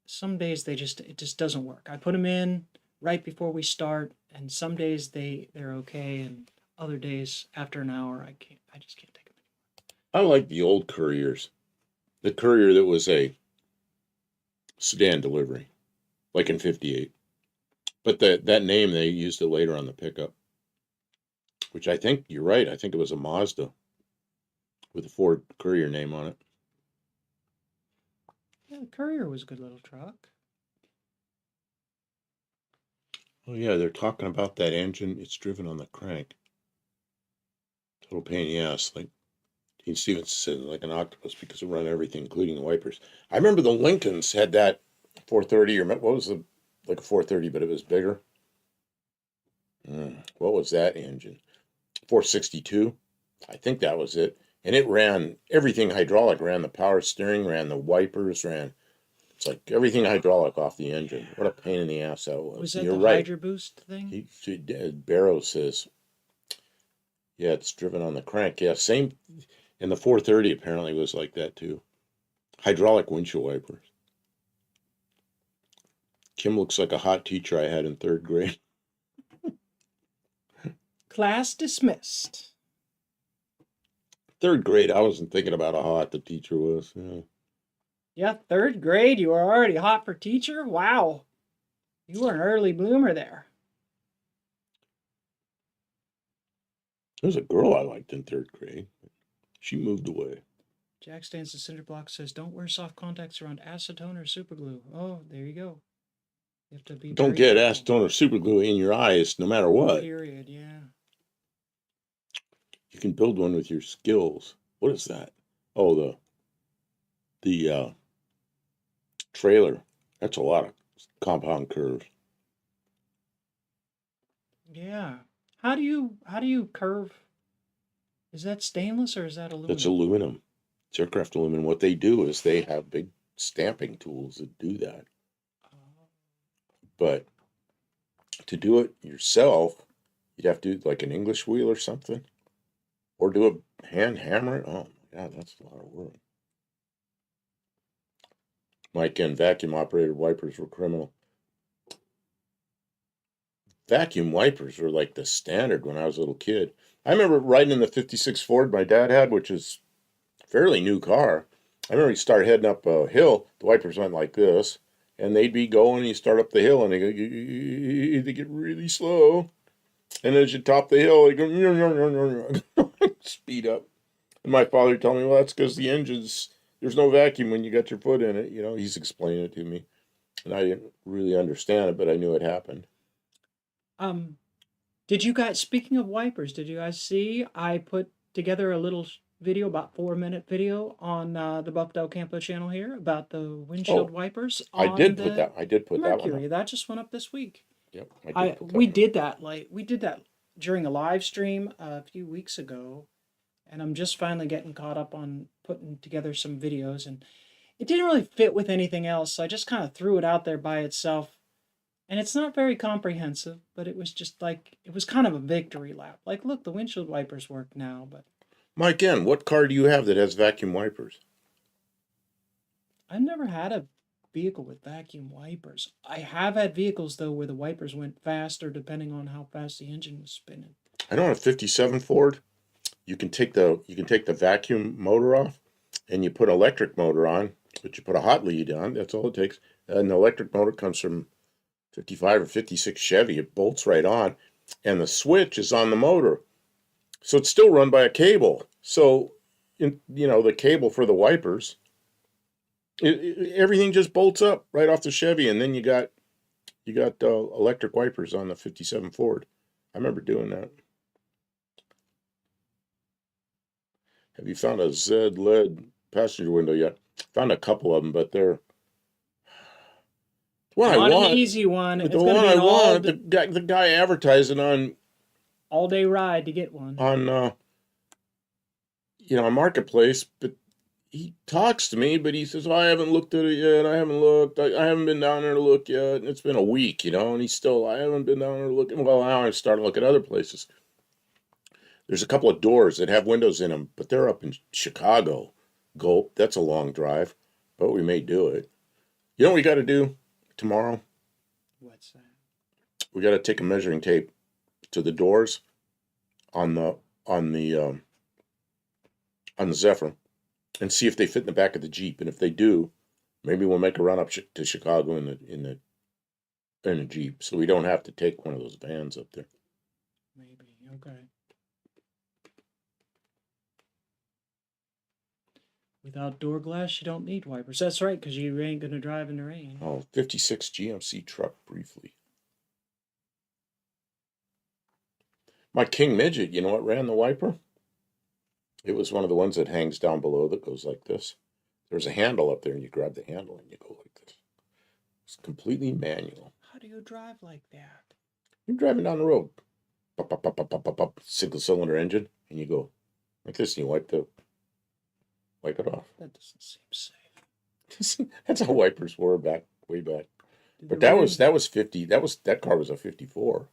some days it just doesn't work. I put them in right before we start, and some days they're okay, and other days after an hour I just can't take them I like the old Couriers. The Courier that was a sedan delivery, like in 58. But that name, they used it later on the pickup, which I think, you're right, I think it was a Mazda with a Ford Courier name on it. Yeah, the Courier was a good little truck. Oh yeah, they're talking about that engine. It's driven on the crank. Total pain in the ass. Like Dean Stevens said, like an octopus because it run everything, including the wipers. I remember the Lincolns had that 430, or what was like a 430, but it was bigger. What was that engine? 462. I think that was it. And it ran everything hydraulic, ran the power steering, ran the wipers, it's like everything hydraulic off the engine. What a pain in the ass that was. Was that You're the right. Hydra Boost thing? Barrow says, yeah, it's driven on the crank. Yeah, same. And the 430 apparently was like that too. Hydraulic windshield wipers. Kim looks like a hot teacher I had in 3rd grade. Class dismissed. 3rd grade, I wasn't thinking about how hot the teacher was. Yeah, 3rd grade, you were already hot for teacher? Wow. You were an early bloomer there. There was a girl I liked in 3rd grade. She moved away. Jack stands the cinder block says, don't wear soft contacts around acetone or superglue. Oh, there you go. You have to be Don't get acetone or superglue in your eyes no matter what. Period, yeah. You can build one with your skills. What is that? Oh, the trailer. That's a lot of compound curves. Yeah. How do you curve? Is that stainless or is that aluminum? That's aluminum. It's aircraft aluminum. What they do is they have big stamping tools that do that. But to do it yourself, you'd have to do like an English wheel or something, or do it hand hammer it? Oh my God, that's a lot of work. Mike and vacuum operated wipers were criminal. Vacuum wipers were like the standard when I was a little kid. I remember riding in the 56 Ford my dad had, which is a fairly new car. I remember you start heading up a hill, the wipers went like this, and they'd be going, you start up the hill, and they get really slow. And as you top the hill, they go, speed up. And my father told me, well, that's because the engine's, there's no vacuum when you got your foot in it. You know, he's explaining it to me. And I didn't really understand it, but I knew it happened. Um, did you guys, speaking of wipers, did you guys see I put together a little video, about 4 minute video on the Buff Del Campo channel here about the windshield Oh, wipers I on did put the that. I did put that one Mercury. up. That just went up this week. Yep, I did put that We one up. did that during a live stream a few weeks ago, and I'm just finally getting caught up on putting together some videos, and it didn't really fit with anything else, so I just kind of threw it out there by itself. And it's not very comprehensive, but it was just like, it was kind of a victory lap. Like, look, the windshield wipers work now, but Mike N., what car do you have that has vacuum wipers? I've never had a vehicle with vacuum wipers. I have had vehicles, though, where the wipers went faster depending on how fast the engine was spinning. I know on a 57 Ford, you can take the vacuum motor off and you put an electric motor on, but you put a hot lead on, that's all it takes. And the electric motor comes from 55 or 56 Chevy. It bolts right on, and the switch is on the motor. So it's still run by a cable. So, the cable for the wipers, everything just bolts up right off the Chevy, and then you got electric wipers on the 57 Ford. I remember doing that. Have you found a Z LED passenger window yet? Found a couple of them, but they're what I Not an want. easy one. But It's the going to one be I an want, the guy advertising all day ride to get one. on a marketplace, but he talks to me, but he says, oh, I haven't looked at it yet. I haven't looked. I haven't been down there to look yet. And it's been a week, and he's still, I haven't been down there looking. Well, now I'm starting to look at other places. There's a couple of doors that have windows in them, but they're up in Chicago. Gulp, that's a long drive, but we may do it. You know what we got to do tomorrow? What's that? We got to take a measuring tape to the doors on the on the Zephyr and see if they fit in the back of the Jeep. And if they do, maybe we'll make a run up to Chicago in the Jeep, so we don't have to take one of those vans up there. Maybe. Okay. Without door glass, you don't need wipers. That's right, because you ain't going to drive in the rain. Oh, 56 GMC truck briefly. My King Midget, you know what ran the wiper? It was one of the ones that hangs down below that goes like this. There's a handle up there, and you grab the handle and you go like this. It's completely manual. How do you drive like that? You're driving down the road, pop, pop, pop, pop, pop, pop, pop, single cylinder engine, and you go like this, and you wipe it off. That doesn't seem safe. That's how wipers were way back. Did But the rear- that was 50. That car was a 54.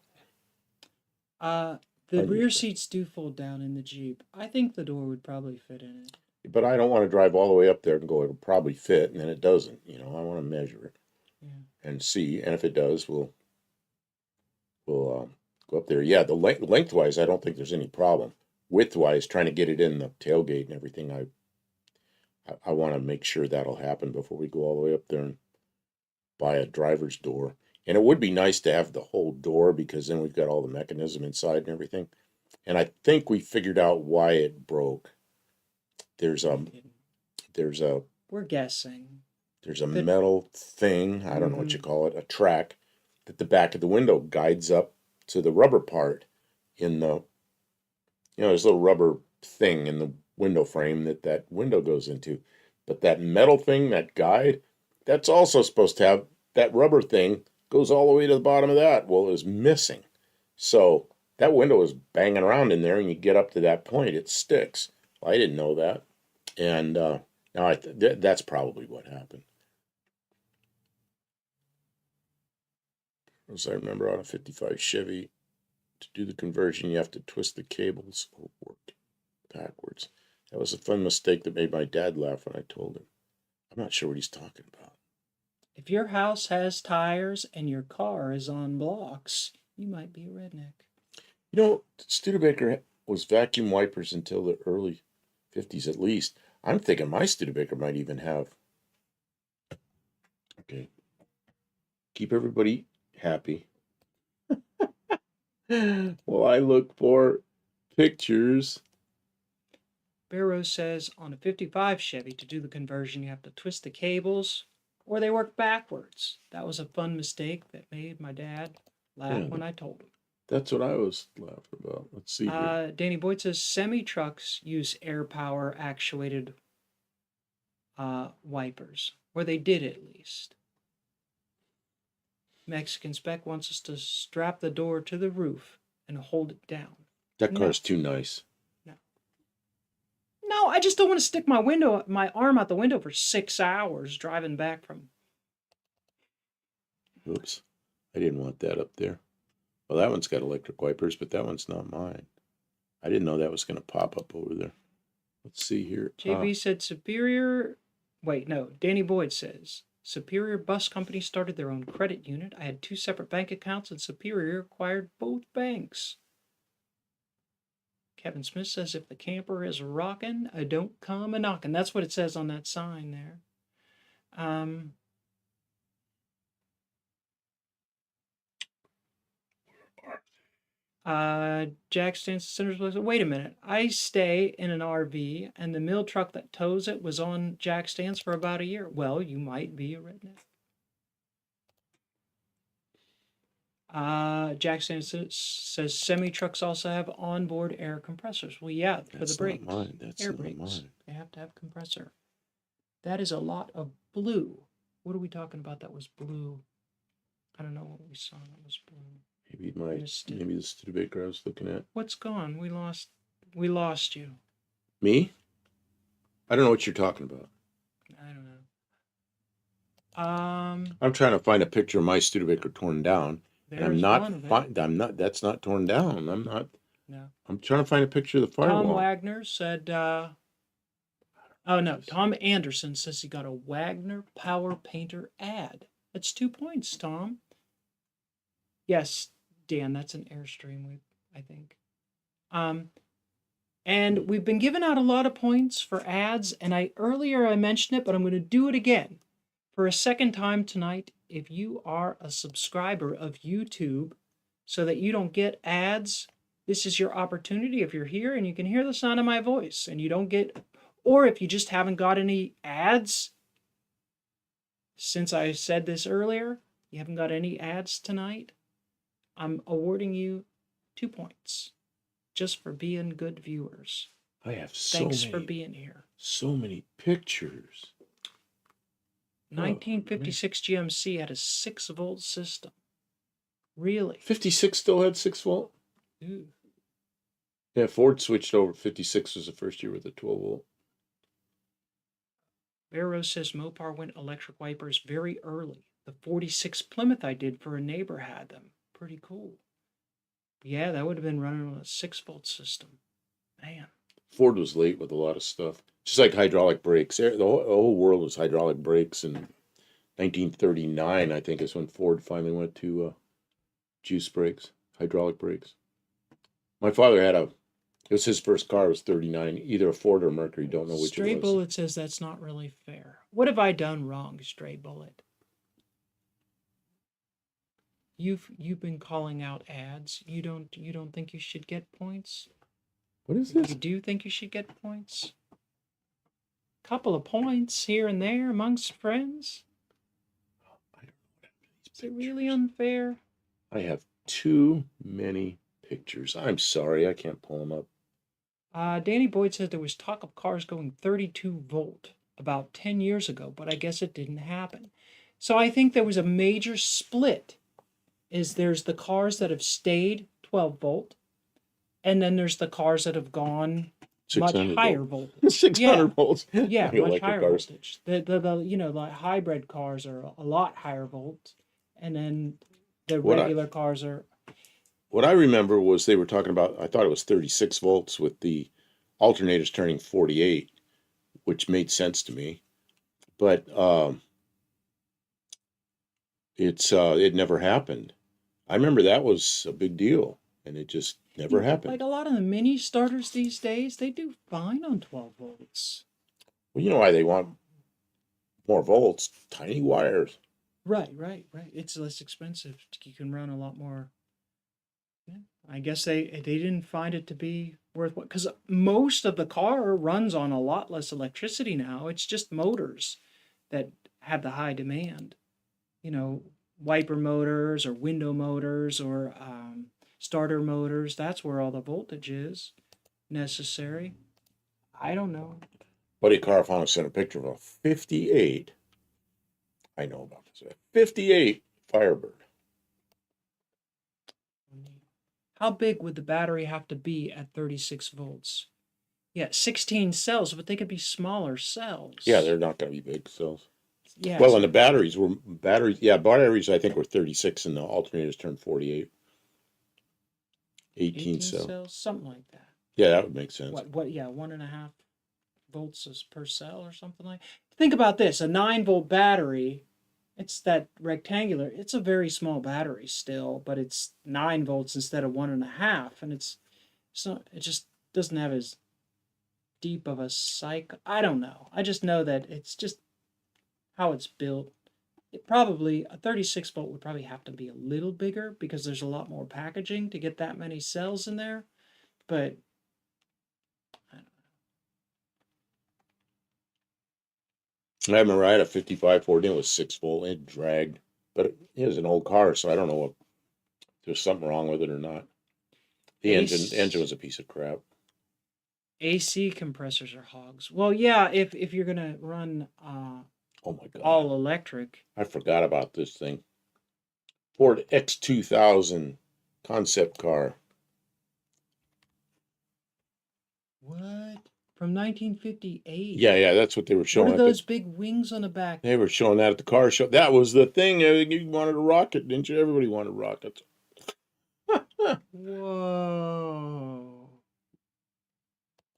The I rear used to. seats do fold down in the Jeep. I think the door would probably fit in it. But I don't want to drive all the way up there and go, it'll probably fit, and then it doesn't. I want to measure it and see, and if it does, we'll go up there. Yeah, the lengthwise, I don't think there's any problem. Widthwise, trying to get it in the tailgate and everything, I want to make sure that'll happen before we go all the way up there and buy a driver's door. And it would be nice to have the whole door, because then we've got all the mechanism inside and everything. And I think we figured out why it broke. There's a We're guessing. metal thing, I don't know what you call it, a track that the back of the window guides up to the rubber part in there's a little rubber thing in the window frame that window goes into. But that metal thing, that guide, that's also supposed to have, that rubber thing goes all the way to the bottom of that. Well, it was missing. So that window was banging around in there, and you get up to that point, it sticks. Well, I didn't know that. And now that's probably what happened. As I remember, on a 55 Chevy, to do the conversion, you have to twist the cables or work backwards. That was a fun mistake that made my dad laugh when I told him. I'm not sure what he's talking about. If your house has tires and your car is on blocks, you might be a redneck. You know, Studebaker was vacuum wipers until the early 50s at least. I'm thinking my Studebaker might even have. Okay. Keep everybody happy. Well, I look for pictures. Barrow says on a 55 Chevy, to do the conversion, you have to twist the cables or they work backwards. That was a fun mistake that made my dad laugh Yeah. when I told him. That's what I was laughing about. Let's see here. Danny Boyd says semi-trucks use air power actuated wipers, or they did at least. Mexican Spec wants us to strap the door to the roof and hold it down. That car's too nice. No, I just don't want to stick my arm out the window for 6 hours driving back from. Oops. I didn't want that up there. Well, that one's got electric wipers, but that one's not mine. I didn't know that was going to pop up over there. Let's see here. JB said Superior. Wait, no. Danny Boyd says Superior Bus Company started their own credit unit. I had 2 separate bank accounts, and Superior acquired both banks. Kevin Smith says if the camper is rockin', don't come a knockin'. That's what it says on that sign there. Jack stands Center's place. Wait a minute. I stay in an RV, and the mill truck that tows it was on jack stands for about a year. Well, you might be a redneck. Jack stands says semi trucks also have onboard air compressors. Well, yeah, for the brakes. Not mine. That's air not brakes. mine. They have to have compressor. That is a lot of blue. What are we talking about? That was blue. I don't know what we saw. That was blue. Maybe the Studebaker I was looking at. What's gone? We lost you. Me? I don't know what you're talking about. I don't know. I'm trying to find a picture of my Studebaker torn down. And I'm not. That's not torn down. I'm not. No. I'm trying to find a picture of the firewall. Tom Wagner said. Oh no, Tom Anderson says he got a Wagner Power Painter ad. That's 2 points, Tom. Yes, Dan, that's an Airstream, I think. And we've been giving out a lot of points for ads, and earlier I mentioned it, but I'm going to do it again for a second time tonight. If you are a subscriber of YouTube, so that you don't get ads, this is your opportunity. If you're here and you can hear the sound of my voice, and you don't get, or if you just haven't got any ads, since I said this earlier, you haven't got any ads tonight, I'm awarding you 2 points just for being good viewers. I have Thanks for being here. So many pictures. 1956 GMC had a 6-volt system. Really? 56 still had 6-volt? Ooh. Yeah, Ford switched over. 56 was the first year with a 12-volt. Bear Rose says Mopar went electric wipers very early. The 46 Plymouth I did for a neighbor had them. Pretty cool. Yeah, that would have been running on a 6-volt system. Man. Ford was late with a lot of stuff. Just like hydraulic brakes. The whole world was hydraulic brakes. In 1939, I think, is when Ford finally went to juice brakes, hydraulic brakes. My father had it was his first car, it was 39, either a Ford or Mercury, don't know which Stray it was. Bullet says that's not really fair. What have I done wrong, Stray Bullet? You've been calling out ads. You don't think you should get points? What is this? You do think you should get points? Couple of points here and there amongst friends. Is it really unfair? I have too many pictures. I'm sorry, I can't pull them up. Danny Boyd said there was talk of cars going 32 volt about 10 years ago, but I guess it didn't happen. So I think there was a major split. There's the cars that have stayed 12 volt, and then there's the cars that have gone much higher voltage. 600 volts. Yeah, much higher voltage. The hybrid cars are a lot higher volt, and then the regular cars are. What I remember was they were talking about, I thought it was 36 volts with the alternator's turning 48, which made sense to me. But it never happened. I remember that was a big deal, and it just never happened. Like a lot of the mini starters these days, they do fine on 12 volts. Well, you know why they want more volts? Tiny wires. Right. It's less expensive. You can run a lot more. Yeah. I guess they didn't find it to be worth what, because most of the car runs on a lot less electricity now. It's just motors that have the high demand. You know, wiper motors or window motors or starter motors. That's where all the voltage is necessary. I don't know. Buddy Carafano sent a picture of a 58. I know about this. A 58 Firebird. How big would the battery have to be at 36 volts? Yeah, 16 cells, but they could be smaller cells. Yeah, they're not going to be big cells. Yeah. Well, and the batteries I think were 36 and the alternators turned 48. 18 cells, something like that. Yeah, that would make sense. What, yeah, 1.5 volts is per cell or something like. Think about this, a 9-volt battery, it's that rectangular, it's a very small battery still, but it's 9 volts instead of 1.5, and it just doesn't have as deep of a cycle. I don't know. I just know that it's just how it's built. A 36 volt would probably have to be a little bigger because there's a lot more packaging to get that many cells in there. But I don't know. I remember I had a 55 Ford, and it was 6 volt. It dragged, but it was an old car, so I don't know if there's something wrong with it or not. The engine was a piece of crap. AC compressors are hogs. Well, yeah, if you're gonna run oh my God, all electric. I forgot about this thing. Ford X2000 concept car. What? From 1958? Yeah, that's what they were showing. What are those big wings on the back? They were showing that at the car show. That was the thing. You wanted a rocket, didn't you? Everybody wanted rockets. Whoa.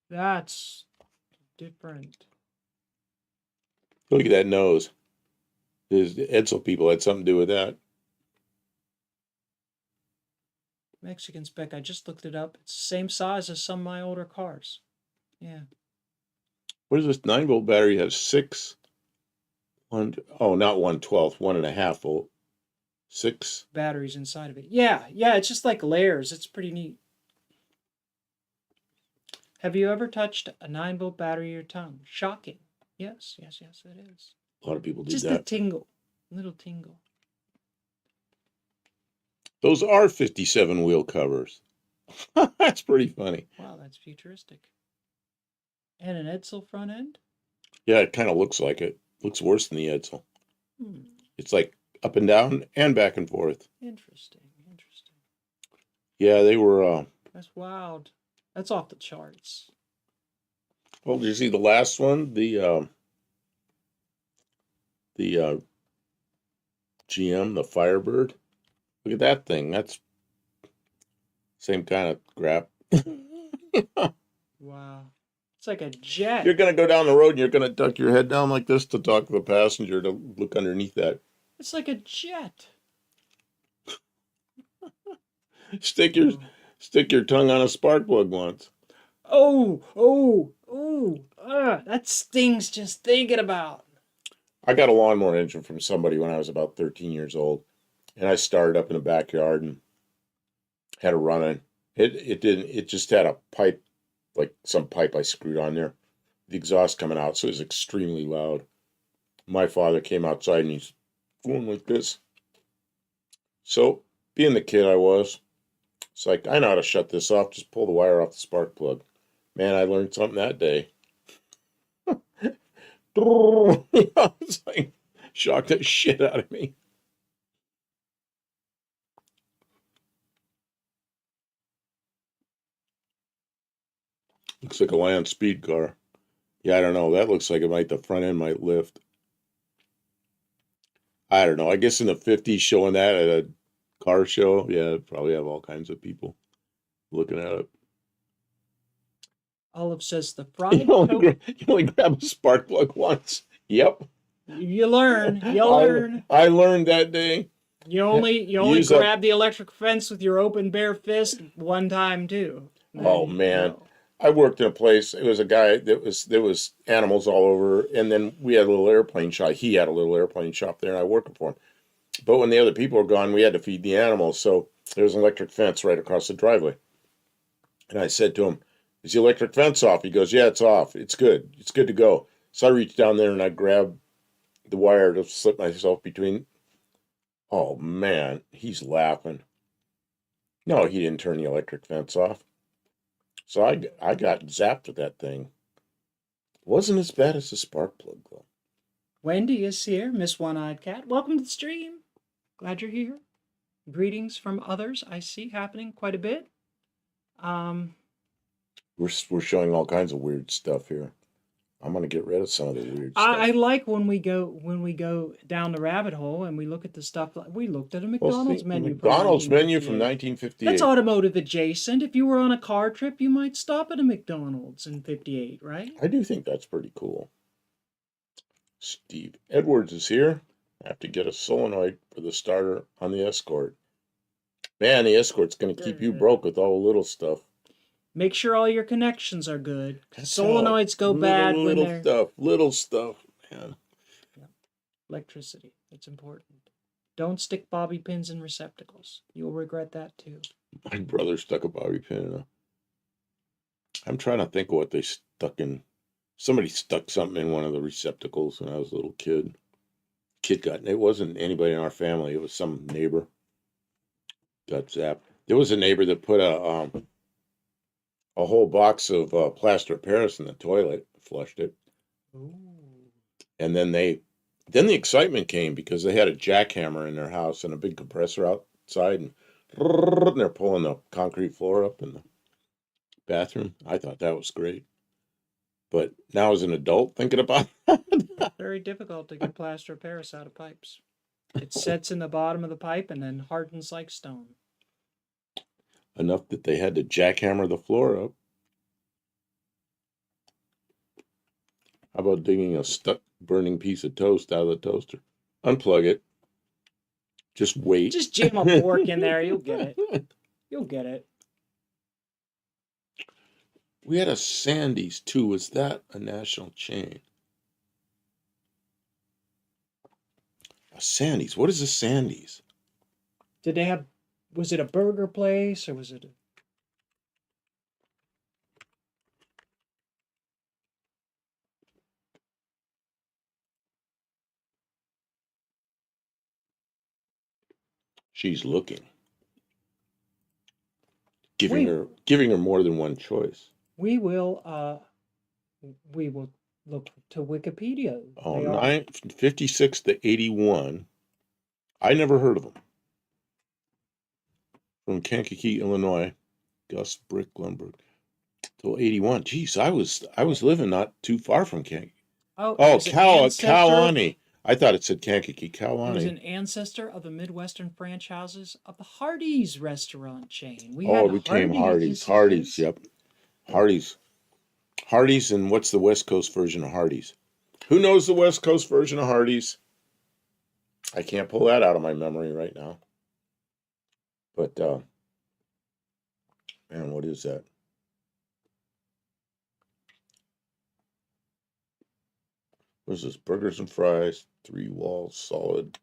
That's different. Look at that nose. The Edsel people had something to do with that. Mexican spec, I just looked it up. It's the same size as some of my older cars. Yeah. What is this? 9-volt battery has 6. Not 1/12, 1.5 volt. 6 batteries inside of it. Yeah, it's just like layers. It's pretty neat. Have you ever touched a 9-volt battery with your tongue? Shocking. Yes, it is. A lot of people do just that. Just a tingle. Little tingle. Those are 57 wheel covers. That's pretty funny. Wow, that's futuristic. And an Edsel front end? Yeah, it kind of looks like it. Looks worse than the Edsel. It's like up and down and back and forth. Interesting. Yeah, they were... That's wild. That's off the charts. Well, did you see the last one? The GM, the Firebird. Look at that thing. That's same kind of crap. Wow. It's like a jet. You're going to go down the road and you're going to duck your head down like this to talk to the passenger to look underneath that. It's like a jet. Stick your tongue on a spark plug once. Oh, that stings just thinking about. I got a lawnmower engine from somebody when I was about 13 years old, and I started up in the backyard and had a run in. It just had a pipe, like some pipe I screwed on there, the exhaust coming out, so it was extremely loud. My father came outside and he's going like this. So, being the kid I was, it's like, I know how to shut this off. Just pull the wire off the spark plug. Man, I learned something that day. It's like, shocked the shit out of me. Looks like a land speed car. Yeah, I don't know. That looks like the front end might lift. I don't know. I guess in the 50s showing that at a car show, yeah, probably have all kinds of people looking at it. Olive says the You fried only, coconut. you only grab a spark plug once. Yep. You learn. You learn. I learned that day. You only Use that. grab the electric fence with your open bare fist one time too. Oh There you man. go. I worked in a place. It was a guy there was animals all over, and then we had a little airplane shop. He had a little airplane shop there, and I worked for him. But when the other people were gone, we had to feed the animals. So there was an electric fence right across the driveway. And I said to him, "Is the electric fence off?" He goes, "Yeah, it's off. It's good. It's good to go." So I reached down there and I grabbed the wire to slip myself between. Oh man, he's laughing. No, he didn't turn the electric fence off. So I got zapped with that thing. Wasn't as bad as the spark plug though. Wendy is here, Miss One-Eyed Cat. Welcome to the stream. Glad you're here. Greetings from others I see happening quite a bit. We're showing all kinds of weird stuff here. I'm gonna get rid of some of the weird stuff. I like when we go down the rabbit hole and we look at the stuff. We looked at a McDonald's menu. McDonald's menu from 1958. 1958. That's automotive adjacent. If you were on a car trip, you might stop at a McDonald's in 58, right? I do think that's pretty cool. Steve Edwards is here. I have to get a solenoid for the starter on the Escort. Man, the Escort's going to keep you broke with all the little stuff. Make sure all your connections are good. Solenoids go bad when they're... Little stuff, man. Yeah. Electricity, it's important. Don't stick bobby pins in receptacles. You'll regret that too. My brother stuck a bobby pin in a... I'm trying to think of what they stuck in. Somebody stuck something in one of the receptacles when I was a little kid. It wasn't anybody in our family. It was some neighbor. Got zapped. There was a neighbor that put a whole box of plaster of Paris in the toilet, flushed it. Ooh. And then the excitement came because they had a jackhammer in their house and a big compressor outside, and they're pulling the concrete floor up in the bathroom. I thought that was great. But now as an adult thinking about that. Very difficult to get plaster of Paris out of pipes. It sets in the bottom of the pipe and then hardens like stone. Enough that they had to jackhammer the floor up. How about digging a stuck burning piece of toast out of the toaster? Unplug it. Just wait. Just jam a fork in there. You'll get it. You'll get it. We had a Sandy's too. Was that a national chain? A Sandy's. What is a Sandy's? Did they have... Was it a burger place or was it... She's looking. Giving her more than one choice. We will look to Wikipedia. Oh, 56 to 81. I never heard of them. From Kankakee, Illinois, Gus Brick Lundberg, till 81. Geez, I was living not too far from Kankakee. Oh, Kauani. I thought it said Kankakee, Kauani. He was an ancestor of the Midwestern franchises of the Hardee's restaurant chain. It became Hardee's. Hardee's, yep. Hardee's. Hardee's, and what's the West Coast version of Hardee's? Who knows the West Coast version of Hardee's? I can't pull that out of my memory right now. But, man, what is that? What is this? Burgers and fries, 3 walls, solid.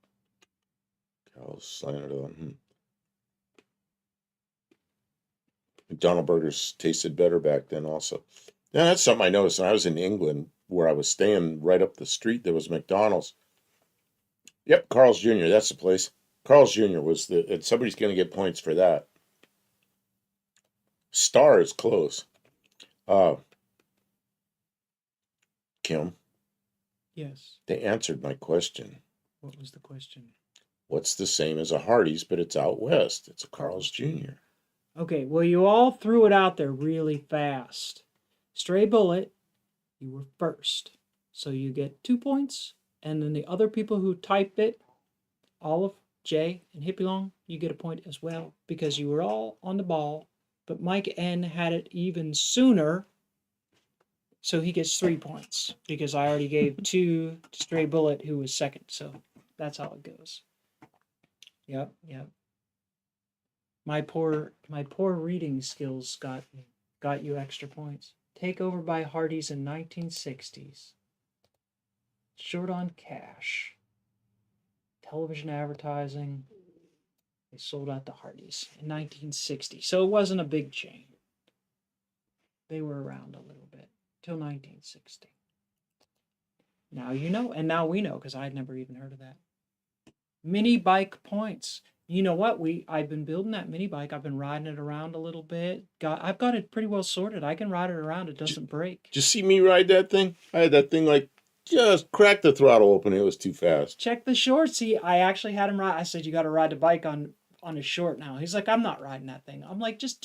I'll sign it on. McDonald's burgers tasted better back then also. Yeah, that's something I noticed. When I was in England, where I was staying right up the street, there was McDonald's. Yep, Carl's Jr., that's the place. Carl's Jr. was and somebody's going to get points for that. Star is close. Kim. Yes. They answered my question. What was the question? What's the same as a Hardee's, but it's out west? It's a Carl's Jr. Okay, well, you all threw it out there really fast. Stray Bullet, you were first. So you get 2 points. And then the other people who typed it, Olive, Jay, and Hippie Long, you get a point as well. Because you were all on the ball. But Mike N had it even sooner. So he gets 3 points because I already gave 2 to Stray Bullet, who was second. So that's how it goes. Yep, yep. My poor reading skills got you extra points. Takeover by Hardee's in 1960s. Short on cash. Television advertising. They sold out to Hardee's in 1960. So it wasn't a big chain. They were around a little bit till 1960. Now you know, and now we know because I'd never even heard of that. Mini bike points. You know what? I've been building that mini bike. I've been riding it around a little bit. I've got it pretty well sorted. I can ride it around. It doesn't break. Did you see me ride that thing? I had that thing like just cracked the throttle open. It was too fast. Check the short. See, I actually had him ride. I said, you got to ride the bike on a short now. He's like, I'm not riding that thing. I'm like, just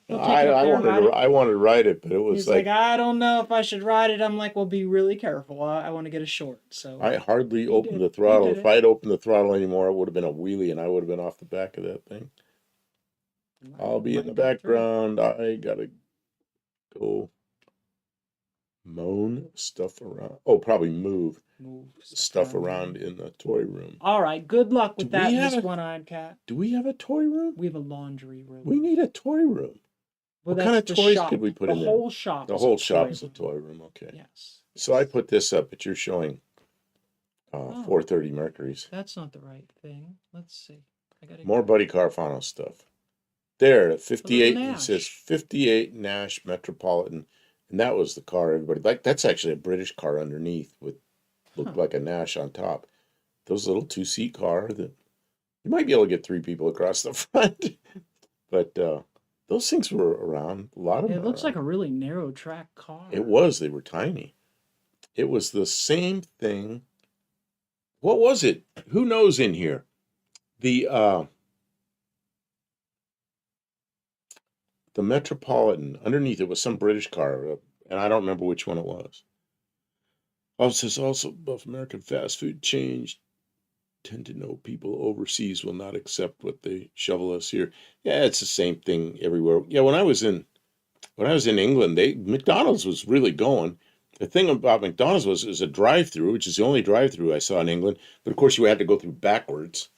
we'll take it up there and ride it. I wanted to ride it, but it was He's like, I don't know if I should ride it. I'm like, well, be really careful. I want to get a short. So I hardly opened the throttle. If I had opened the throttle anymore, it would have been a wheelie, and I would have been off the back of that thing. I'll be in the background. I gotta go moan stuff around. Oh, probably move stuff around in the toy room. All right. Good luck with that, Miss One-Eyed Cat. Do we have a toy room? We have a laundry room. We need a toy room. Well, what kind of toys could we put in there? The whole shop. The whole shop is a toy room. Okay. Yes. So I put this up, but you're showing 430 Mercuries. That's not the right thing. Let's see. I got more Buddy Carfano stuff. There, at 58, it says 58 Nash Metropolitan, and that was the car everybody like. That's actually a British car underneath with looked like a Nash on top. Those little 2-seat car that you might be able to get 3 people across the front, but those things were around. A lot of them. It looks like a really narrow track car. It was. They were tiny. It was the same thing. What was it? Who knows in here? The Metropolitan, underneath it was some British car, and I don't remember which one it was. Oh, it says also above American fast food change. Tend to know people overseas will not accept what they shovel us here. Yeah, it's the same thing everywhere. Yeah, when I was in England, McDonald's was really going. The thing about McDonald's was it was a drive-through, which is the only drive-through I saw in England. But of course, you had to go through backwards.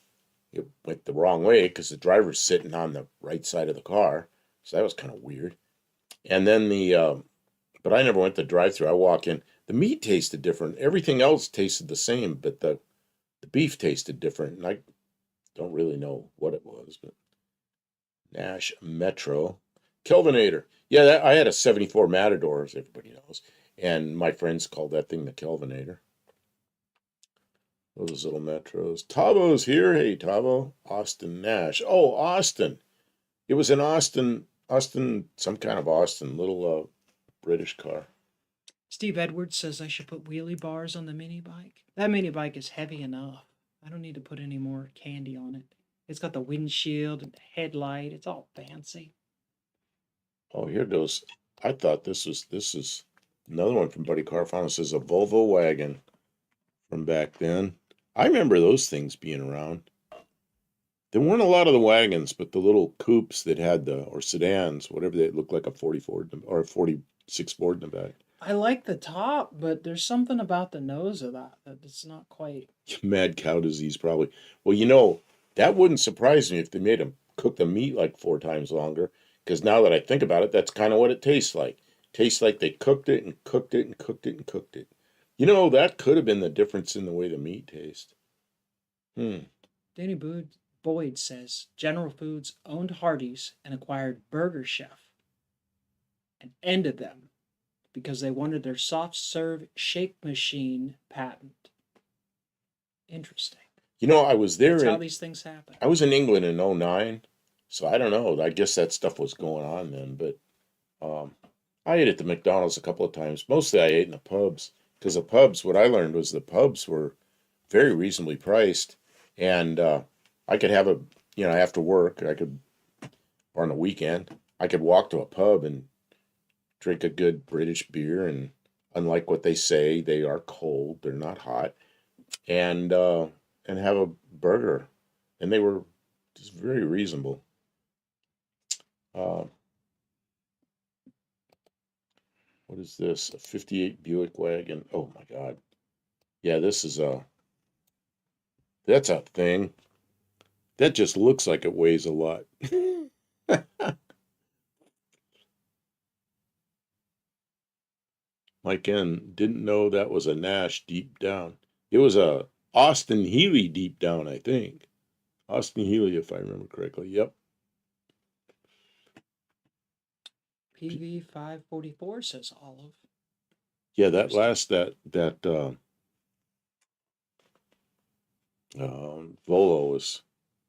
It went the wrong way because the driver's sitting on the right side of the car. So that was kind of weird. And then but I never went to drive-through. I walk in. The meat tasted different. Everything else tasted the same, but the beef tasted different. And I don't really know what it was, but Nash Metro. Kelvinator. Yeah, I had a 74 Matador, as everybody knows. And my friends called that thing the Kelvinator. Those little Metros. Tavo's here. Hey, Tavo. Austin Nash. Oh, Austin. It was an Austin, some kind of Austin, little British car. Steve Edwards says I should put wheelie bars on the mini bike. That mini bike is heavy enough. I don't need to put any more candy on it. It's got the windshield and the headlight. It's all fancy. Oh, here goes. I thought this is another one from Buddy Carfano. It says a Volvo wagon from back then. I remember those things being around. There weren't a lot of the wagons, but the little coupes that had or sedans, whatever they looked like a 44 or a 46 Ford in the back. I like the top, but there's something about the nose of that it's not quite. Mad cow disease, probably. Well, that wouldn't surprise me if they made them cook the meat like 4 times longer, because now that I think about it, that's kind of what it tastes like. Tastes like they cooked it and cooked it and cooked it and cooked it. That could have been the difference in the way the meat tastes. Danny Boyd says General Foods owned Hardee's and acquired Burger Chef and ended them because they wanted their soft serve shake machine patent. Interesting. I was there. That's how these things happen. I was in England in 2009, so I don't know. I guess that stuff was going on then, but I ate at the McDonald's a couple of times. Mostly I ate in the pubs, because the pubs, what I learned was the pubs were very reasonably priced, and I could have after work, or on the weekend, I could walk to a pub and drink a good British beer, and unlike what they say, they are cold, they're not hot, and have a burger, and they were just very reasonable. What is this? A 58 Buick wagon. Oh my God. Yeah, this is that's a thing. That just looks like it weighs a lot. Mike N didn't know that was a Nash deep down. It was a Austin Healey deep down, I think. Austin Healey, if I remember correctly. Yep. PV 544 says Olive. Yeah, that last that Volvo was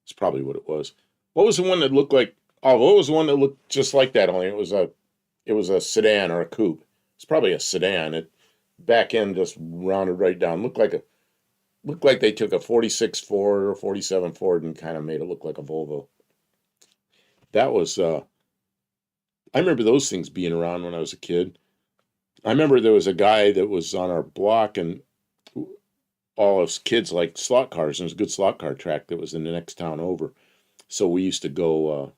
it's probably what it was. What was the one that looked like? Oh, what was the one that looked just like that? Only it was a sedan or a coupe. It's probably a sedan. It back end just rounded right down. Looked like they took a 46 Ford or 47 Ford and kind of made it look like a Volvo. That was I remember those things being around when I was a kid. I remember there was a guy that was on our block and all of his kids liked slot cars. And there was a good slot car track that was in the next town over. So we used to go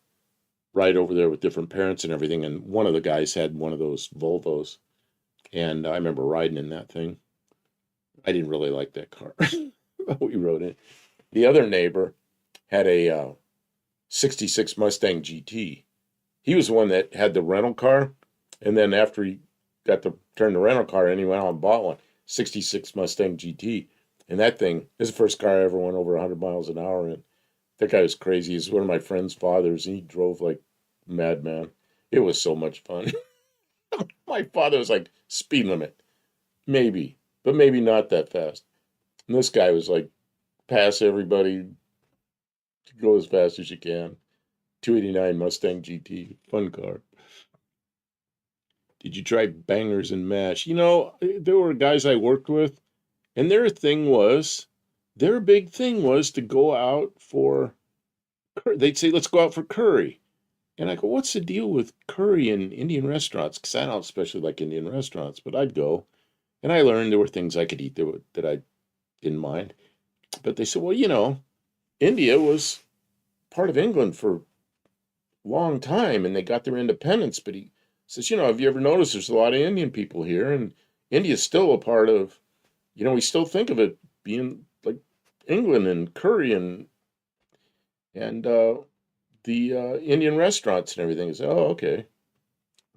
ride over there with different parents and everything. And one of the guys had one of those Volvos. And I remember riding in that thing. I didn't really like that car. We rode in. The other neighbor had a 66 Mustang GT. He was the one that had the rental car. And then after he got to turn the rental car in, he went out and bought one. 66 Mustang GT. And that thing is the first car I ever went over 100 miles an hour in. That guy was crazy. He's one of my friend's fathers. And he drove like a madman. It was so much fun. My father was like, speed limit. Maybe, but maybe not that fast. And this guy was like, pass everybody, go as fast as you can. 289 Mustang GT, fun car. Did you try bangers and mash? You know, there were guys I worked with, and their big thing was to go out for, they'd say, let's go out for curry. And I go, what's the deal with curry in Indian restaurants? Because I don't especially like Indian restaurants, but I'd go. And I learned there were things I could eat that I didn't mind. But they said, well, you know, India was part of England for a long time and they got their independence. But he says, you know, have you ever noticed there's a lot of Indian people here? And India's still a part of, you know, we still think of it being like England and curry and the Indian restaurants and everything. Is, oh, okay.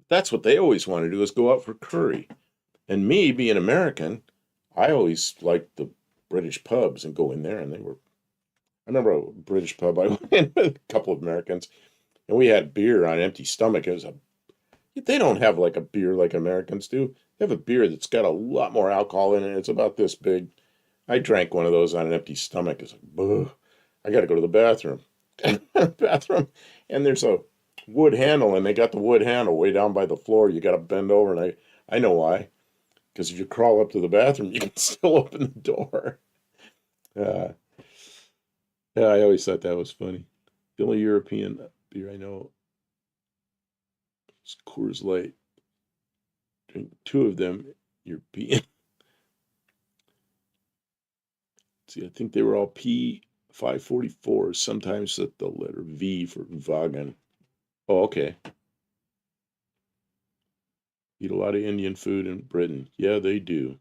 That's what they always want to do is go out for curry. And me being American, I always liked the British pubs and go in there and they were, I remember a British pub I went in with a couple of Americans and we had beer on an empty stomach. They don't have like a beer like Americans do. They have a beer that's got a lot more alcohol in it. It's about this big. I drank one of those on an empty stomach. It's like, boo, I got to go to the bathroom. Bathroom. And there's a wood handle and they got the wood handle way down by the floor. You got to bend over and I know why. Because if you crawl up to the bathroom, you can still open the door. Yeah, I always thought that was funny. The only European beer I know is Coors Light. Drink two of them European. See, I think they were all P544. Sometimes the letter V for Vagan. Oh, okay. Eat a lot of Indian food in Britain. Yeah, they do.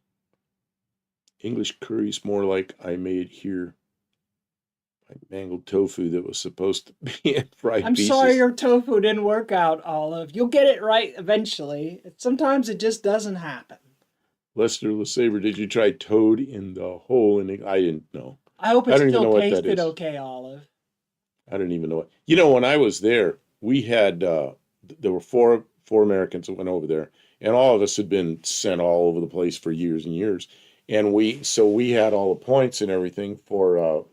English curry's more like I made here. I mangled tofu that was supposed to be in fried I'm pieces. sorry your tofu didn't work out, Olive. You'll get it right eventually. Sometimes it just doesn't happen. Lester LeSabre, did you try toad in the hole? I didn't know. I hope I it don't even know still what that tasted is. okay, Olive. I don't even know what. You know, when I was there, we had there were four Americans that went over there, and all of us had been sent all over the place for years and years, and we had all the points and everything for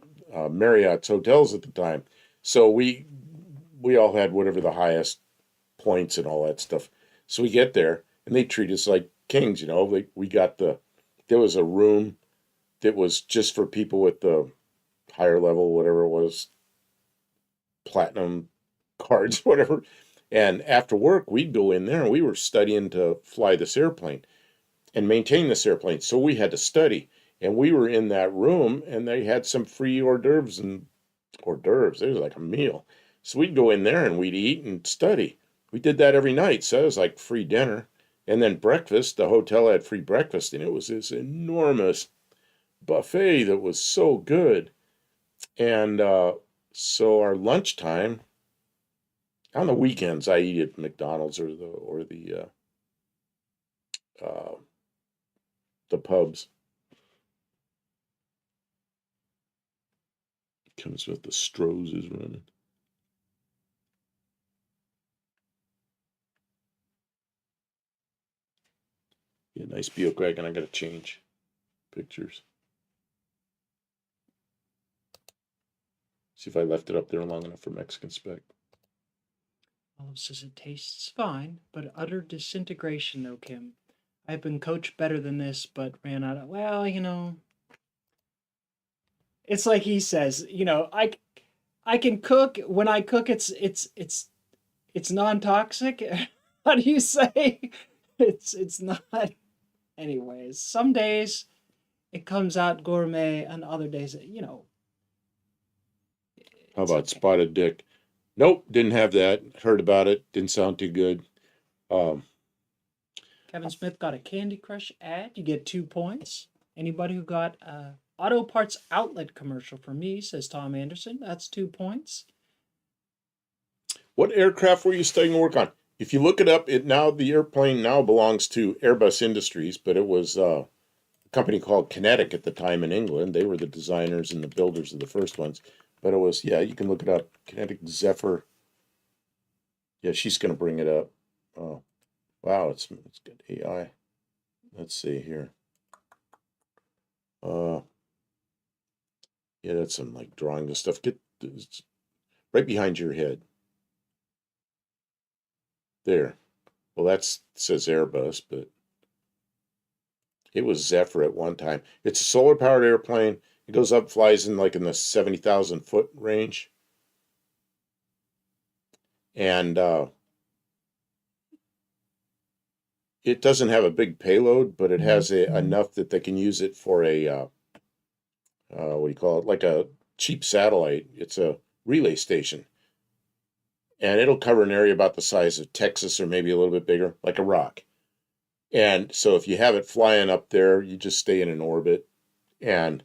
Marriott's hotels at the time. So we all had whatever the highest points and all that stuff. So we get there, and they treat us like kings. You know, like we got there was a room that was just for people with the higher level, whatever it was, platinum cards, whatever. And after work, we'd go in there and we were studying to fly this airplane and maintain this airplane. So we had to study. And we were in that room and they had some free hors d'oeuvres and hors d'oeuvres. It was like a meal. So we'd go in there and we'd eat and study. We did that every night. So it was like free dinner. And then breakfast, the hotel had free breakfast, and it was this enormous buffet that was so good. And so our lunchtime on the weekends, I eat at McDonald's or uh, the pubs. Comes with the Strohs is running. Yeah, nice Buick wagon. I gotta change pictures. See if I left it up there long enough for Mexican spec. Olive says it tastes fine, but utter disintegration, though, Kim. I've been coached better than this, but ran out of. Well, it's like he says. I can cook. When I cook, it's non-toxic. How do you say? It's not. Anyways, some days it comes out gourmet, and other days, How it's about okay. Spotted Dick? Nope, didn't have that. Heard about it. Didn't sound too good. Kevin Smith got a Candy Crush ad. You get 2 points. Anybody who got a auto parts outlet commercial for me, says Tom Anderson, that's 2 points. What aircraft were you studying to work on? If you look it up, the airplane now belongs to Airbus Industries, but it was a company called Kinetic at the time in England. They were the designers and the builders of the first ones. But it was, yeah, you can look it up. Kinetic Zephyr. Yeah, she's gonna bring it up. Oh, wow, it's good AI. Let's see here. Yeah, that's some like drawing the stuff. It's right behind your head. There. Well, that says Airbus, but it was Zephyr at one time. It's a solar powered airplane. It goes up, flies in like in the 70,000 foot range. And it doesn't have a big payload, but it has enough that they can use it for a, what do you call it? Like a cheap satellite. It's a relay station. And it'll cover an area about the size of Texas or maybe a little bit bigger, like a rock. And so if you have it flying up there, you just stay in an orbit. And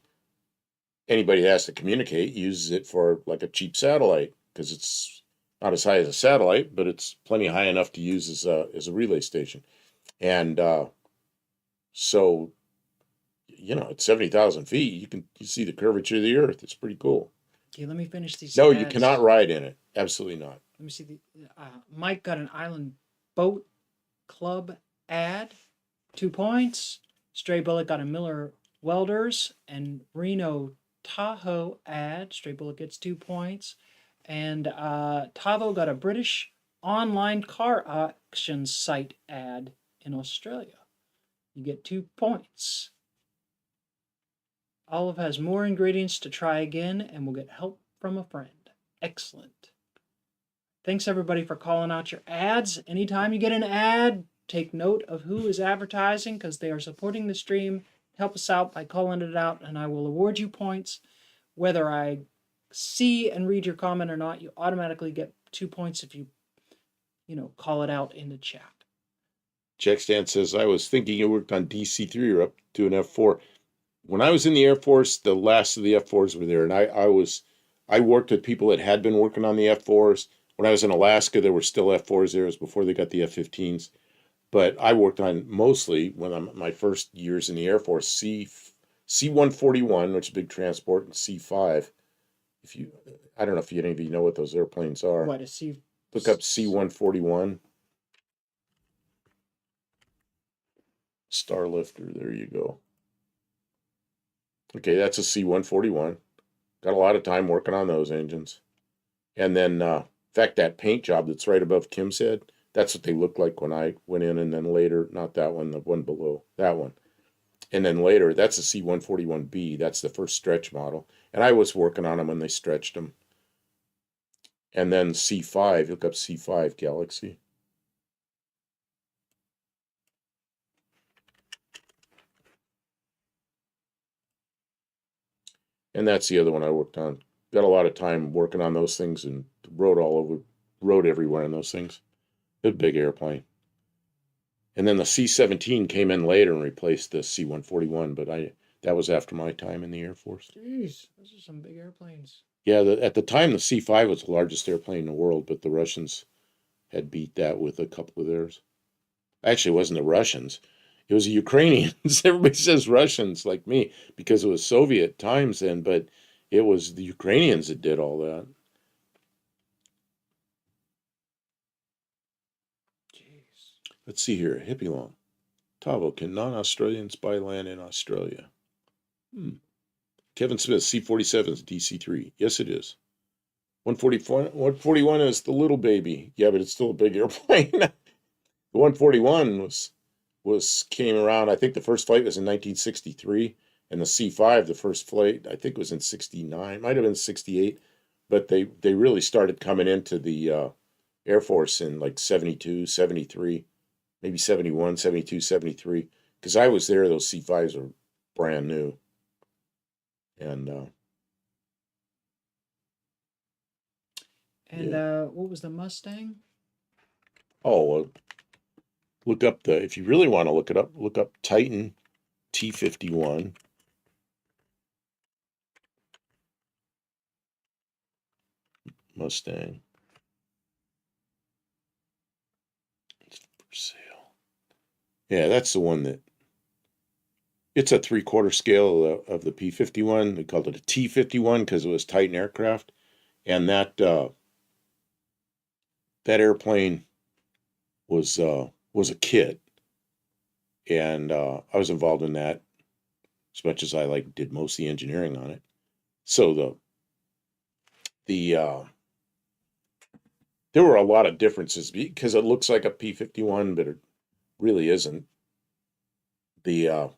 anybody that has to communicate uses it for like a cheap satellite because it's not as high as a satellite, but it's plenty high enough to use as a relay station. And so, at 70,000 feet, you see the curvature of the Earth. It's pretty cool. Okay, let me finish these No, ads. you cannot ride in it. Absolutely not. Let me see. Mike got an Island Boat Club ad, 2 points. Stray Bullet got a Miller Welders and Reno Tahoe ad. Stray Bullet gets 2 points. And Tavo got a British online car auction site ad in Australia. You get 2 points. Olive has more ingredients to try again and will get help from a friend. Excellent. Thanks everybody for calling out your ads. Anytime you get an ad, take note of who is advertising because they are supporting the stream. Help us out by calling it out and I will award you points. Whether I see and read your comment or not, you automatically get 2 points if you call it out in the chat. Jack Stan says, I was thinking you worked on DC-3 or up to an F4. When I was in the Air Force, the last of the F4s were there, and I worked with people that had been working on the F4s. When I was in Alaska, there were still F4s there. It was before they got the F-15s. But I worked on mostly, my first years in the Air Force, C-141, which is big transport, and C-5. I don't know if any of you know what those airplanes are. What is C? Look up C-141. Starlifter, there you go. Okay, that's a C-141. Got a lot of time working on those engines. And then, in fact, that paint job that's right above Kim's head, that's what they looked like when I went in. And then later, not that one, the one below, that one. And then later, that's a C-141B. That's the first stretch model. And I was working on them when they stretched them. And then C5, look up C5 Galaxy. And that's the other one I worked on. Got a lot of time working on those things and rode everywhere in those things. A big airplane. And then the C-17 came in later and replaced the C-141, but that was after my time in the Air Force. Jeez, those are some big airplanes. Yeah, at the time, the C-5 was the largest airplane in the world, but the Russians had beat that with a couple of theirs. Actually, it wasn't the Russians. It was the Ukrainians. Everybody says Russians like me because it was Soviet times then, but it was the Ukrainians that did all that. Jeez. Let's see here. Hippie Long. Tavo, can non-Australians buy land in Australia? Kevin Smith, C-47 is DC-3. Yes, it is. 141 is the little baby. Yeah, but it's still a big airplane. The 141 came around. I think the first flight was in 1963, and the C-5, the first flight, I think was in 69. Might have been 68, but they really started coming into the Air Force in like 72, 73, maybe 71, 72, 73. Because I was there, those C-5s were brand new. And what was the Mustang? oh, look up if you really want to look it up, look up Titan T51. Mustang. It's for sale. Yeah, that's the one that, it's a 3/4 scale of the P-51. They called it a T-51 because it was Titan aircraft. And that airplane was a kit. And I was involved in that as much as I did most of the engineering on it. So there were a lot of differences because it looks like a P-51, but it really isn't. The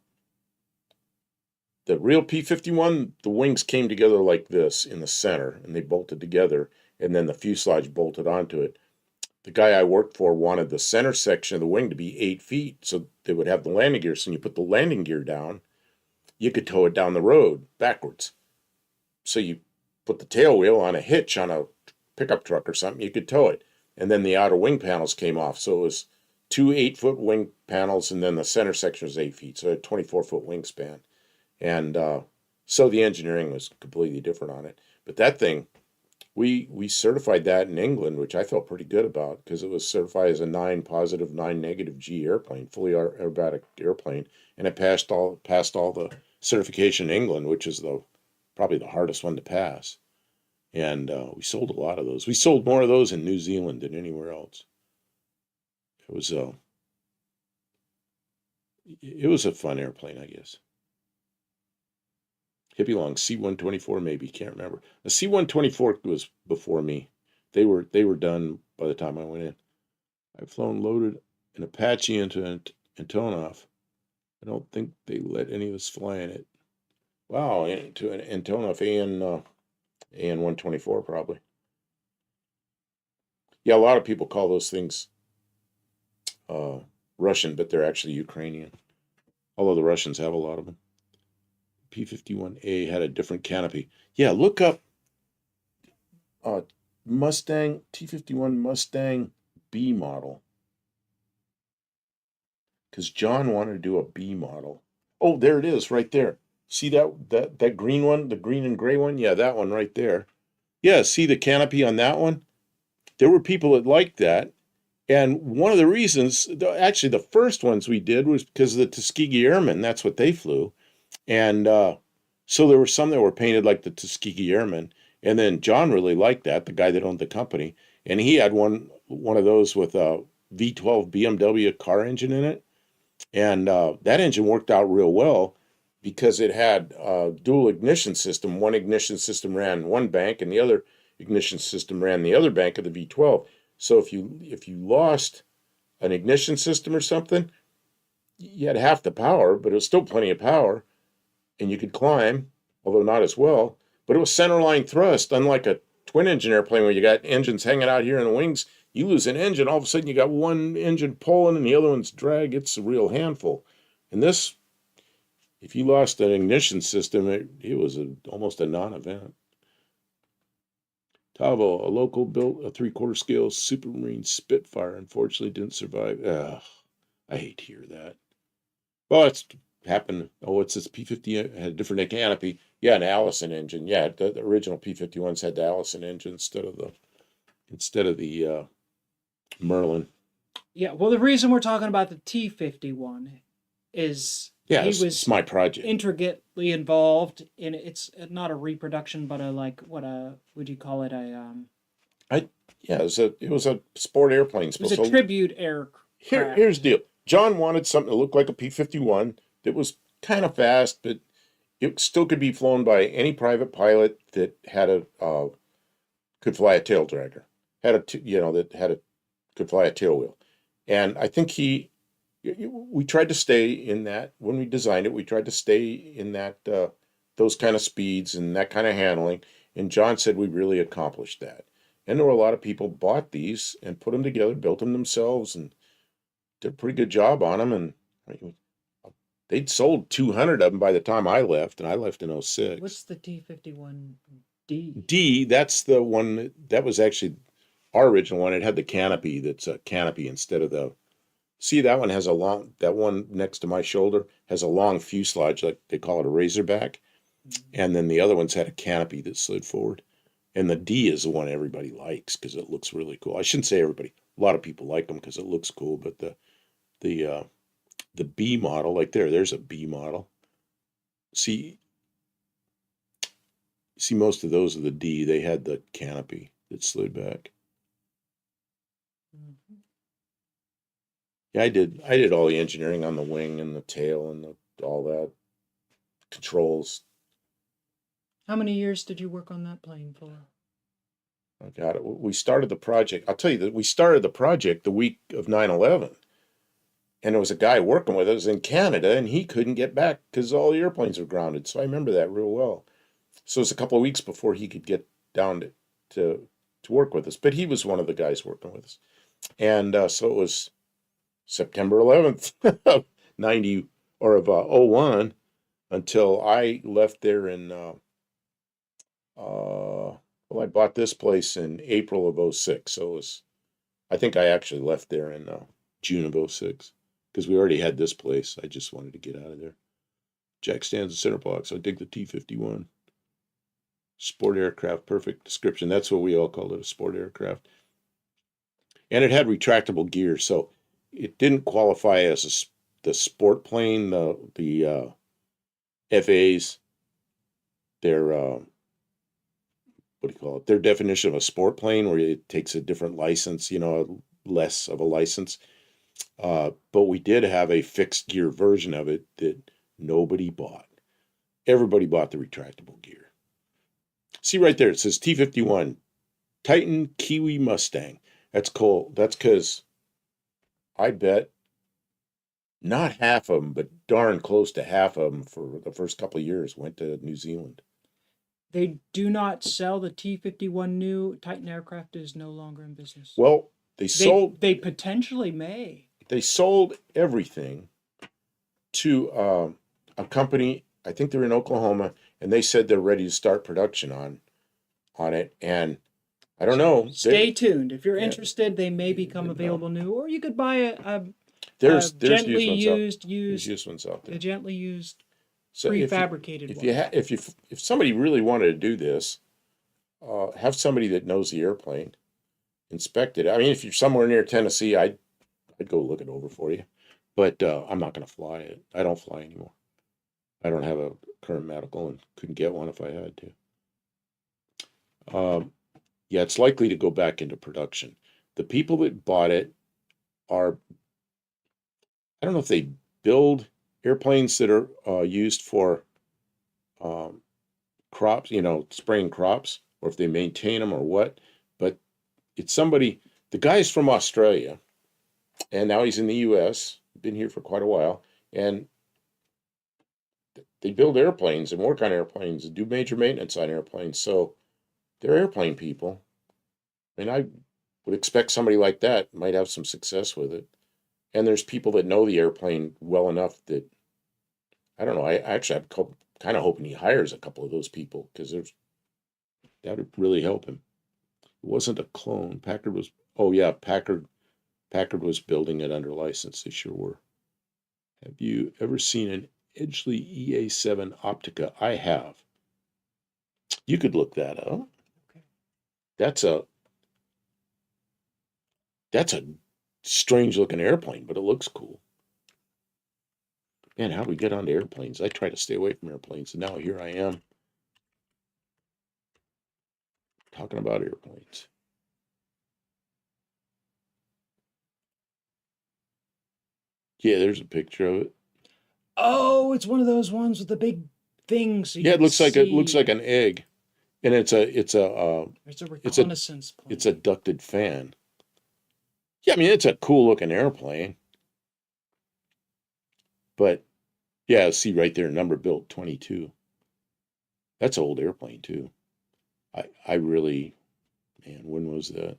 real P-51, the wings came together like this in the center, and they bolted together, and then the fuselage bolted onto it. The guy I worked for wanted the center section of the wing to be 8 feet, so they would have the landing gear. So when you put the landing gear down, you could tow it down the road backwards. So you put the tail wheel on a hitch on a pickup truck or something, you could tow it. And then the outer wing panels came off. So it was 2 8-foot wing panels, and then the center section was 8 feet. So a 24-foot wingspan. And so the engineering was completely different on it. But that thing, we certified that in England, which I felt pretty good about because it was certified as a 9 positive, 9 negative G airplane, fully aerobatic airplane. And it passed all the certification in England, which is probably the hardest one to pass. And we sold a lot of those. We sold more of those in New Zealand than anywhere else. It was a fun airplane, I guess. Hippie Long, C-124 maybe, can't remember. The C-124 was before me. They were done by the time I went in. I've flown loaded an Apache into Antonov. I don't think they let any of us fly in it. Wow, into an Antonov AN-124 probably. Yeah, a lot of people call those things Russian, but they're actually Ukrainian. Although the Russians have a lot of them. P-51A had a different canopy. Yeah, look up Mustang, T-51 Mustang B model. Because John wanted to do a B model. Oh, there it is right there. See that green one, the green and gray one? Yeah, that one right there. Yeah, see the canopy on that one? There were people that liked that. And one of the reasons, actually the first ones we did was because of the Tuskegee Airmen. That's what they flew. And so there were some that were painted like the Tuskegee Airmen. And then John really liked that, the guy that owned the company. And he had one of those with a V12 BMW car engine in it. And that engine worked out real well because it had a dual ignition system. One ignition system ran one bank and the other ignition system ran the other bank of the V12. So if you lost an ignition system or something, you had half the power, but it was still plenty of power. And you could climb, although not as well. But it was centerline thrust, unlike a twin engine airplane where you got engines hanging out here in the wings. You lose an engine, all of a sudden you got one engine pulling and the other one's drag. It's a real handful. And this, if you lost an ignition system, it was almost a non-event. Tavo, a local built a 3/4 scale Supermarine Spitfire, unfortunately didn't survive. I hate to hear that. Well, it's happened. Oh, it's this P50 had a different canopy. Yeah, an Allison engine. Yeah, the original P51s had the Allison engine instead of the Merlin. Yeah, well, the reason we're talking about the T51 is Yeah, he it's was my project. intricately involved in it's not a reproduction, but a like what would you call it Yeah, it was a sport airplane. it was a So tribute aircraft. here's the deal. John wanted something to look like a P51 that was kind of fast, but it still could be flown by any private pilot that had a could fly a tail dragger, could fly a tail wheel, and I think we tried to stay in that when we designed it. We tried to stay in that those kind of speeds and that kind of handling, and John said we really accomplished that. And there were a lot of people bought these and put them together, built them themselves, and did a pretty good job on them. And I mean, they'd sold 200 of them by the time I left, and I left in 06. What's the T51D? D, that's the one that was actually our original one. It had the canopy that's a canopy instead of the. See, that one has that one next to my shoulder has a long fuselage, like they call it a razorback. And then the other ones had a canopy that slid forward. And the D is the one everybody likes because it looks really cool. I shouldn't say everybody. A lot of people like them because it looks cool, but the B model, like there's a B model. See, most of those are the D. They had the canopy that slid back. Mm-hmm. Yeah, I did all the engineering on the wing and the tail and all that controls. How many years did you work on that plane for? I got it. We started the project. I'll tell you that we started the project the week of 9/11. And there was a guy working with us in Canada, and he couldn't get back because all the airplanes were grounded. So I remember that real well. So it was a couple of weeks before he could get down to work with us. But he was one of the guys working with us. And so it was September 11th of 90 or of 01 until I left there in I bought this place in April of 06. So it was, I think I actually left there in June of 06 because we already had this place. I just wanted to get out of there. Jack stands in center box. I dig the T51. Sport aircraft, perfect description. That's what we all called it, a sport aircraft. And it had retractable gear, so it didn't qualify as the sport plane. The FAs, their what do you call it? Their definition of a sport plane, where it takes a different license, less of a license. But we did have a fixed gear version of it that nobody bought. Everybody bought the retractable gear. See right there, it says T51, Titan Kiwi Mustang. That's cool. That's because I bet not half of them, but darn close to half of them for the first couple of years went to New Zealand. They do not sell the T51 new. Titan aircraft is no longer in business. Well, they potentially may. They sold everything to a company. I think they're in Oklahoma, and they said they're ready to start production on it. And I don't know. Stay tuned. If you're interested, they may become available new, or you could buy a there's gently used ones out there. A gently used, so prefabricated one. If somebody really wanted to do this, have somebody that knows the airplane inspect it. I mean, if you're somewhere near Tennessee, I'd go look it over for you. But I'm not going to fly it. I don't fly anymore. I don't have a current medical and couldn't get one if I had to. Yeah, it's likely to go back into production. The people that bought it are, I don't know if they build airplanes that are used for crops, spraying crops, or if they maintain them or what. But it's somebody, the guy's from Australia, and now he's in the U.S., been here for quite a while, and they build airplanes and work on airplanes and do major maintenance on airplanes. So they're airplane people. And I would expect somebody like that might have some success with it. And there's people that know the airplane well enough that, I don't know, I'm kind of hoping he hires a couple of those people because that would really help him. It wasn't a clone. Packard was, oh yeah, Packard Packard was building it under license. They sure were. Have you ever seen an Edgley EA7 Optica? I have. You could look that up. Okay. That's a strange looking airplane, but it looks cool. Man, how do we get onto airplanes? I try to stay away from airplanes, and now here I am talking about airplanes. Yeah, there's a picture of it. Oh, it's one of those ones with the big things. So Yeah, it looks like see. an egg, and it's a It's a reconnaissance plane. it's a ducted fan. Yeah, I mean it's a cool looking airplane, but yeah, see right there, number built 22. That's an old airplane too. I really, man, when was that?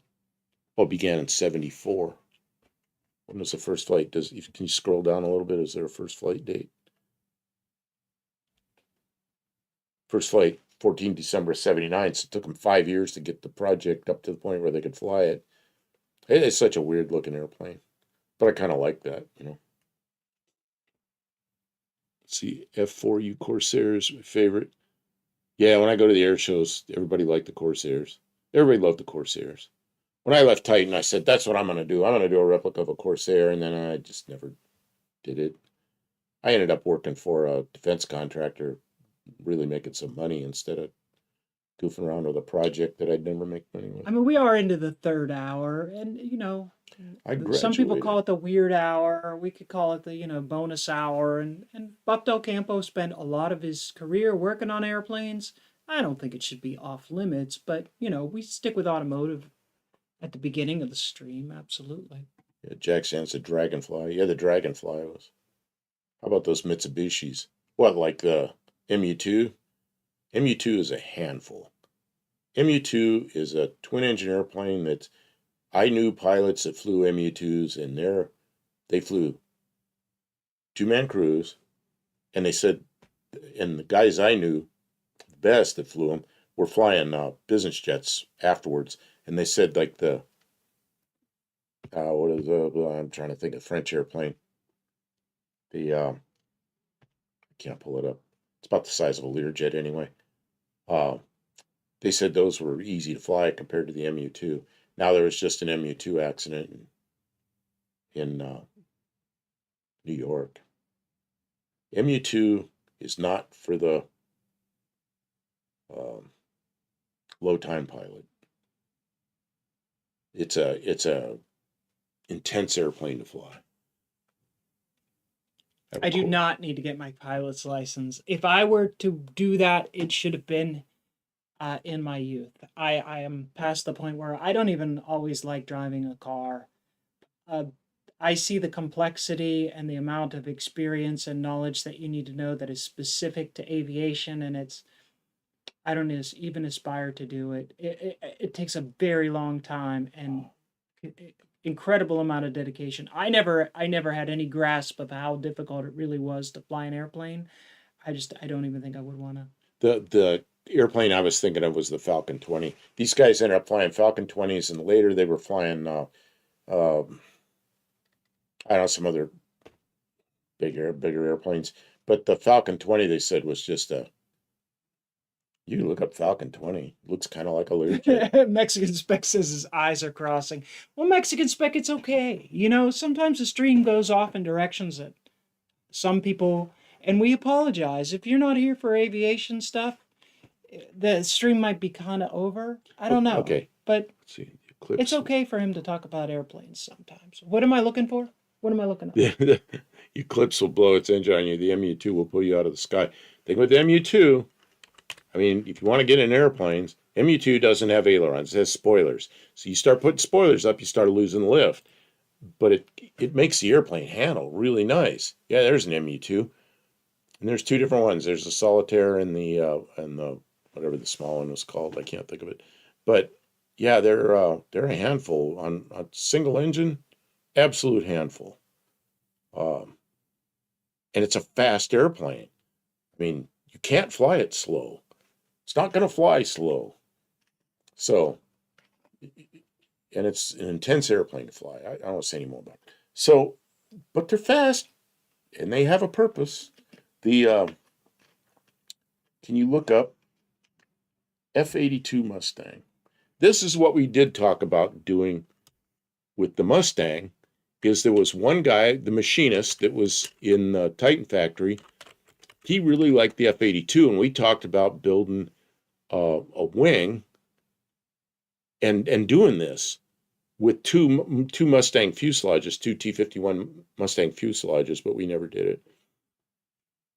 Well, it began in 74. When was the first flight? Can you scroll down a little bit? Is there a first flight date? First flight, 14 December 79. So it took them 5 years to get the project up to the point where they could fly it. It is such a weird looking airplane, but I kind of like that, you know. Let's see, F4U Corsairs, my favorite. Yeah, when I go to the air shows, everybody liked the Corsairs. Everybody loved the Corsairs. When I left Titan, I said, that's what I'm going to do. I'm going to do a replica of a Corsair, and then I just never did it. I ended up working for a defense contractor, really making some money instead of goofing around with a project that I'd never make money with. I mean, we are into the third hour, and you know, some people graduated. call it the weird hour, or we could call it the bonus hour. And Buck Del Campo spent a lot of his career working on airplanes. I don't think it should be off limits, but we stick with automotive at the beginning of the stream, absolutely. Yeah, Jack Sands, the Dragonfly. Yeah, the Dragonfly was. How about those Mitsubishis? What, like the MU2? MU2 is a handful. MU2 is a twin engine airplane that I knew pilots that flew MU2s, and they flew two-man crews, and they said, and the guys I knew best that flew them were flying business jets afterwards, and they said like I'm trying to think of French airplane. I can't pull it up. It's about the size of a Learjet anyway. They said those were easy to fly compared to the MU2. Now there was just an MU2 accident in New York. MU2 is not for the low time pilot. It's a intense airplane to fly. I do not need to get my pilot's license. If I were to do that, it should have been in my youth. I am past the point where I don't even always like driving a car. I see the complexity and the amount of experience and knowledge that you need to know that is specific to aviation, and I don't even aspire to do it. It takes a very long time and incredible amount of dedication. I never had any grasp of how difficult it really was to fly an airplane. I don't even think I would want to. The airplane I was thinking of was the Falcon 20. These guys ended up flying Falcon 20s, and later they were flying I don't know, some other bigger airplanes. But the Falcon 20 they said was just you can look up Falcon 20. Looks kind of like a Learjet. Mexican Spec says his eyes are crossing. Well, Mexican Spec, it's okay. Sometimes the stream goes off in directions that some people, and we apologize. If you're not here for aviation stuff, the stream might be kind of over. I don't know. Okay. But let's see. It's okay for him to talk about airplanes sometimes. What am I looking for? What am I looking at? The Eclipse will blow its engine on you. The MU2 will pull you out of the sky. Thing with the MU2, I mean, if you want to get in airplanes, MU2 doesn't have ailerons. It has spoilers. So you start putting spoilers up, you start losing lift. But it makes the airplane handle really nice. Yeah, there's an MU2. And there's two different ones. There's the Solitaire and the whatever the small one was called. I can't think of it. But yeah, they're a handful on a single engine. Absolute handful. And it's a fast airplane. I mean, you can't fly it slow. It's not going to fly slow. So and it's an intense airplane to fly. I don't want to say any more about it. So, but they're fast, and they have a purpose. The can you look up F-82 Mustang? This is what we did talk about doing with the Mustang, is there was one guy, the machinist that was in the Titan factory. He really liked the F-82, and we talked about building a wing and doing this with two Mustang fuselages, two T-51 Mustang fuselages, but we never did it.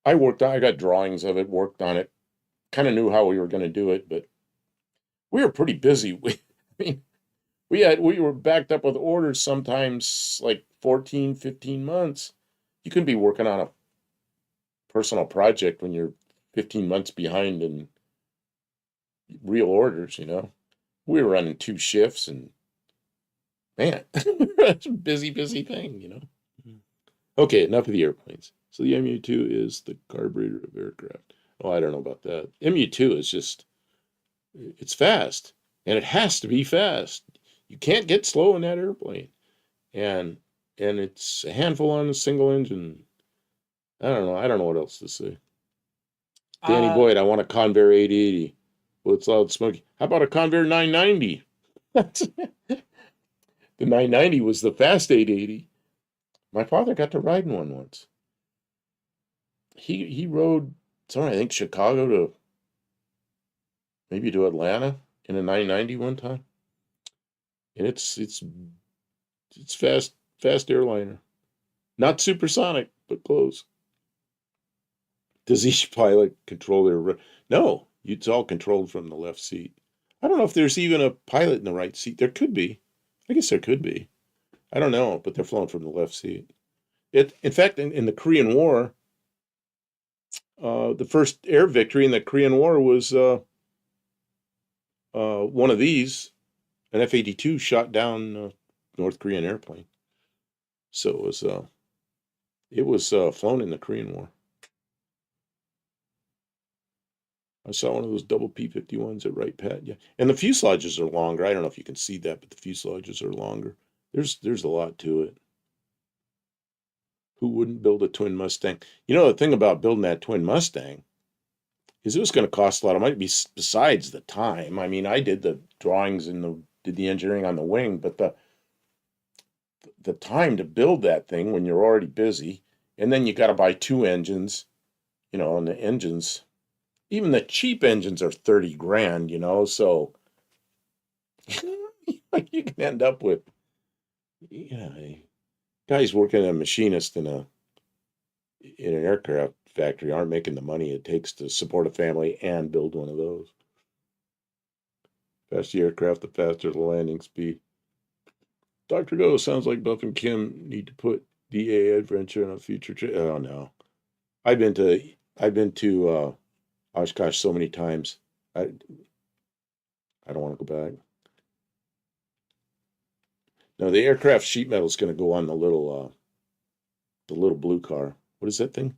I got drawings of it, worked on it, kind of knew how we were going to do it, but we were pretty busy. We were backed up with orders sometimes like 14, 15 months. You couldn't be working on a personal project when you're 15 months behind in real orders, We were running 2 shifts and man, it's a busy thing. Okay, enough of the airplanes. So the MU-2 is the carburetor of aircraft. Oh, I don't know about that. MU-2 is just, it's fast, and it has to be fast. You can't get slow in that airplane. And it's a handful on a single engine. I don't know what else to say. Danny Boyd, I want a Convair 880. Well, it's loud smoky. How about a Convair 990? The 990 was the fast 880. My father got to ride in one once. He rode, I think Chicago to maybe to Atlanta in a 990 one time. And it's fast airliner. Not supersonic, but close. Does each pilot control their... No, it's all controlled from the left seat. I don't know if there's even a pilot in the right seat. There could be. I guess there could be. I don't know, but they're flown from the left seat. In fact, in the Korean War, the first air victory in the Korean War was one of these, an F-82 shot down a North Korean airplane. So it was flown in the Korean War. I saw one of those double P-51s at Wright Pat. Yeah, and the fuselages are longer. I don't know if you can see that, but the fuselages are longer. There's a lot to it. Who wouldn't build a twin Mustang? The thing about building that twin Mustang is it was going to cost a lot of money. Besides the time, I did the drawings and did the engineering on the wing, but the time to build that thing when you're already busy, and then you got to buy 2 engines, and the engines. Even the cheap engines are 30 grand, so you can end up with, guys working as a machinist in an aircraft factory aren't making the money it takes to support a family and build one of those. Faster the aircraft, the faster the landing speed. Dr. Go, sounds like Buff and Kim need to put DA Adventure on a future trip. Oh no. I've been to Oshkosh so many times. I don't want to go back. No, the aircraft sheet metal is going to go on the little blue car. What is that thing?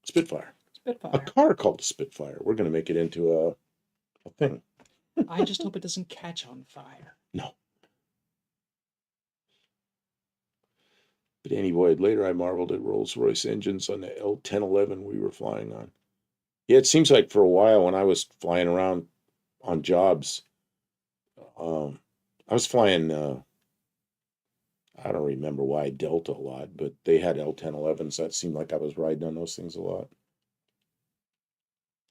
Spitfire. Spitfire. A car called a Spitfire. We're going to make it into a thing. I just hope it doesn't catch on fire. No. But anyway, later I marveled at Rolls-Royce engines on the L-1011 we were flying on. Yeah, it seems like for a while when I was flying around on jobs, I was flying, I don't remember why, Delta a lot, but they had L-1011s. That seemed like I was riding on those things a lot.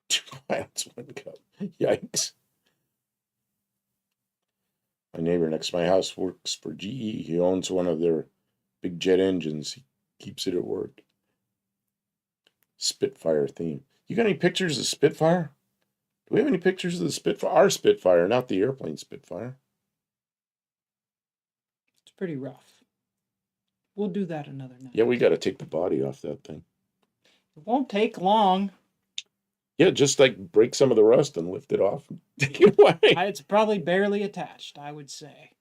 2 pilots, 1 cup. Yikes. My neighbor next to my house works for GE. He owns one of their big jet engines. He keeps it at work. Spitfire theme. You got any pictures of Spitfire? Do we have any pictures of the Spitfire? Our Spitfire, not the airplane Spitfire. It's pretty rough. We'll do that another night. Yeah, we got to take the body off that thing. It won't take long. Yeah, just like break some of the rust and lift it off and take it away. It's probably barely attached, I would say.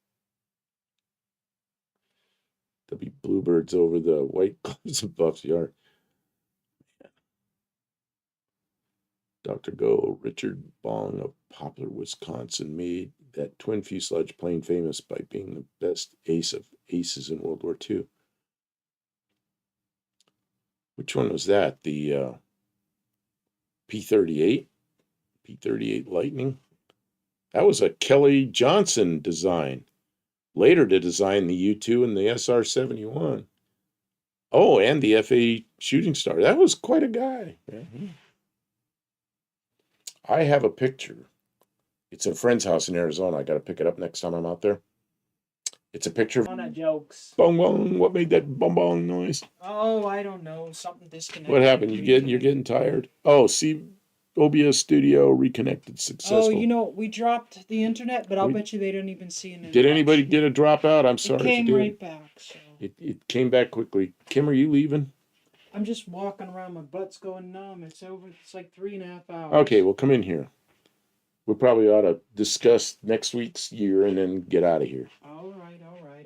There'll be bluebirds over the white cliffs of Buff's yard. Dr. Go, Richard Bong of Poplar, Wisconsin, made that twin fuselage plane famous by being the best ace of aces in World War II. Which one was that? The P-38? P-38 Lightning? That was a Kelly Johnson design. Later to design the U-2 and the SR-71. Oh, and the F-A Shooting Star. That was quite a guy. I have a picture. It's in a friend's house in Arizona. I got to pick it up next time I'm out there. It's a picture of... jokes. Bong bong. What made that bong bong noise? Oh, I don't know. Something disconnected. What happened? You're getting tired? Oh, see, OBS Studio reconnected successful. Oh, you know, we dropped the internet, but I'll bet you they don't even see it. Did anybody get a dropout? I'm sorry. It came right back. So. It came back quickly. Kim, are you leaving? I'm just walking around. My butt's going numb. It's over. It's like 3.5 hours. Okay, well, come in here. We probably ought to discuss next week's year and then get out of here. All right.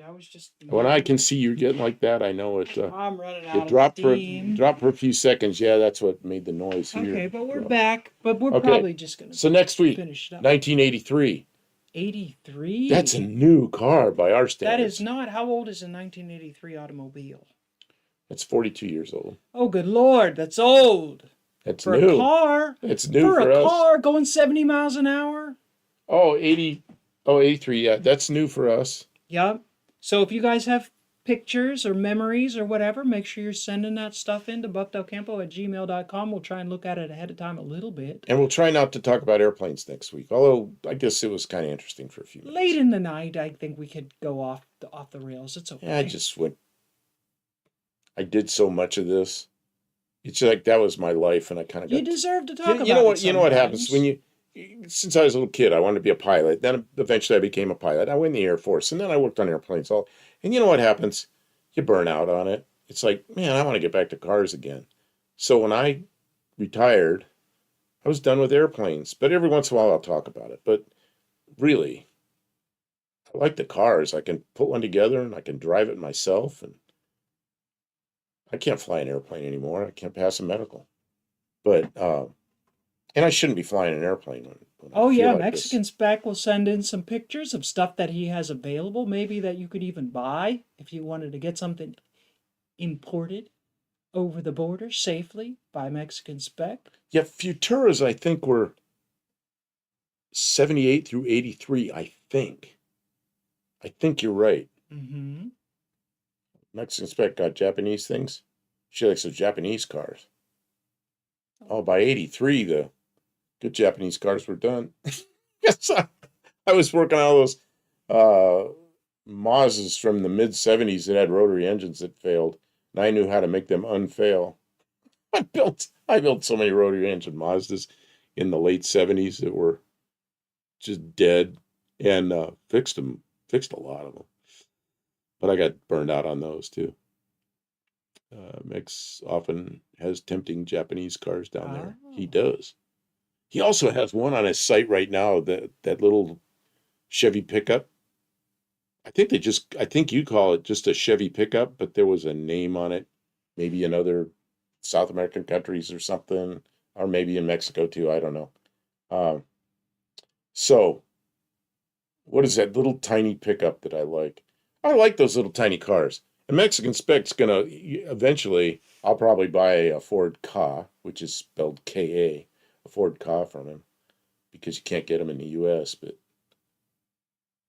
I was just... When I can see you getting like that, I know it. I'm running out it of dropped steam. dropped for a few seconds. Yeah, that's what made the noise here. Okay, but we're back. But we're probably just going to... So next week, finish it up. 1983. 83? That's a new car by our standards. That is not. How old is a 1983 automobile? It's 42 years old. Oh, good Lord. That's old. That's for new. A car. It's new for a us. car going 70 miles an hour. Oh, 83. Yeah, that's new for us. Yep. So if you guys have pictures or memories or whatever, make sure you're sending that stuff in to bucktailcampo@gmail.com. We'll try and look at it ahead of time a little bit. And we'll try not to talk about airplanes next week, although I guess it was kind of interesting for a few minutes. Late in the night, I think we could go off the rails. It's okay. Yeah, I did so much of this. It's like that was my life, and I kind of got... You deserve to talk about it. You know what happens when since I was a little kid, I wanted to be a pilot. Then eventually I became a pilot. I went in the Air Force, and then I worked on airplanes. And you know what happens? You burn out on it. It's like, man, I want to get back to cars again. So when I retired, I was done with airplanes. But every once in a while I'll talk about it. But really, I like the cars. I can put one together, and I can drive it myself. And I can't fly an airplane anymore. I can't pass a medical. But... and I shouldn't be flying an airplane when I feel like Mexican this. Spec will send in some pictures of stuff that he has available, maybe that you could even buy if you wanted to get something imported over the border safely by Mexican Spec. Yeah, Futuras, I think, were 78 through 83, I think. I think you're right. Mm-hmm. Mexican Spec got Japanese things. She likes those Japanese cars. Oh, by 83, the good Japanese cars were done. Yes, I was working on all those Mazdas from the mid-70s that had rotary engines that failed, and I knew how to make them unfail. I built so many rotary engine Mazdas in the late 70s that were just dead, and fixed a lot of them. But I got burned out on those too. Mex often has tempting Japanese cars down there. He does. He also has one on his site right now, that little Chevy pickup. I think you call it just a Chevy pickup, but there was a name on it, maybe in other South American countries or something, or maybe in Mexico too. I don't know. So what is that little tiny pickup that I like? I like those little tiny cars. And Mexican Spec's gonna eventually, I'll probably buy a Ford Ka, which is spelled K-A, a Ford Ka from him, because you can't get them in the U.S. But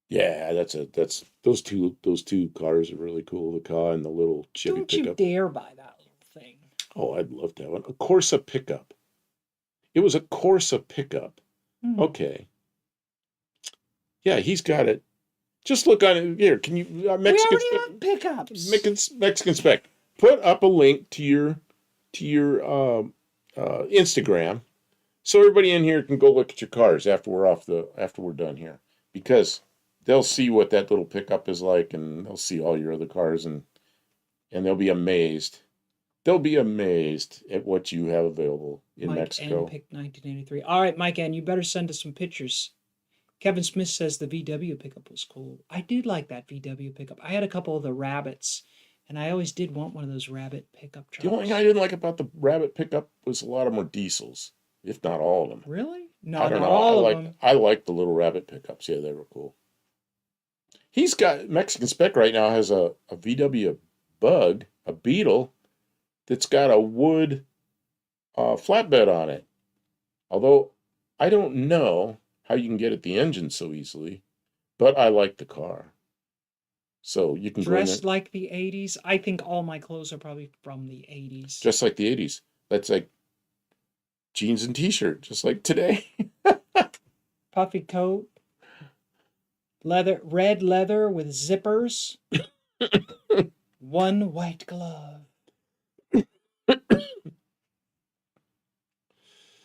yeah, that's those two cars are really cool. The Ka and the little Chevy pickup. Don't you dare buy that little thing. Oh, I'd love to have one. A Corsa pickup. It was a Corsa pickup. Okay. Yeah, he's got it. Just look on it here. Can you Mexican we already have pickups. Mexican Spec. Put up a link to your Instagram, so everybody in here can go look at your cars after we're done here, because they'll see what that little pickup is like, and they'll see all your other cars, and they'll be amazed. They'll be amazed at what you have available in Mike Mexico. N picked 1983. All right, Mike N, you better send us some pictures. Kevin Smith says the VW pickup was cool. I did like that VW pickup. I had a couple of the Rabbits, and I always did want one of those Rabbit pickup trucks. The only thing I didn't like about the Rabbit pickup was a lot of them were diesels, if not all of them. Really? I Not, don't not know. all of them. I like the little rabbit pickups. Yeah, they were cool. He's got Mexican Spec right now has a VW Bug, a Beetle, that's got a wood flatbed on it. Although I don't know how you can get at the engine so easily, but I like the car. So you can go in Dressed there like the 80s. I think all my clothes are probably from the 80s. just like the 80s. That's like jeans and t-shirt, just like today. Puffy coat, red leather with zippers, one white glove,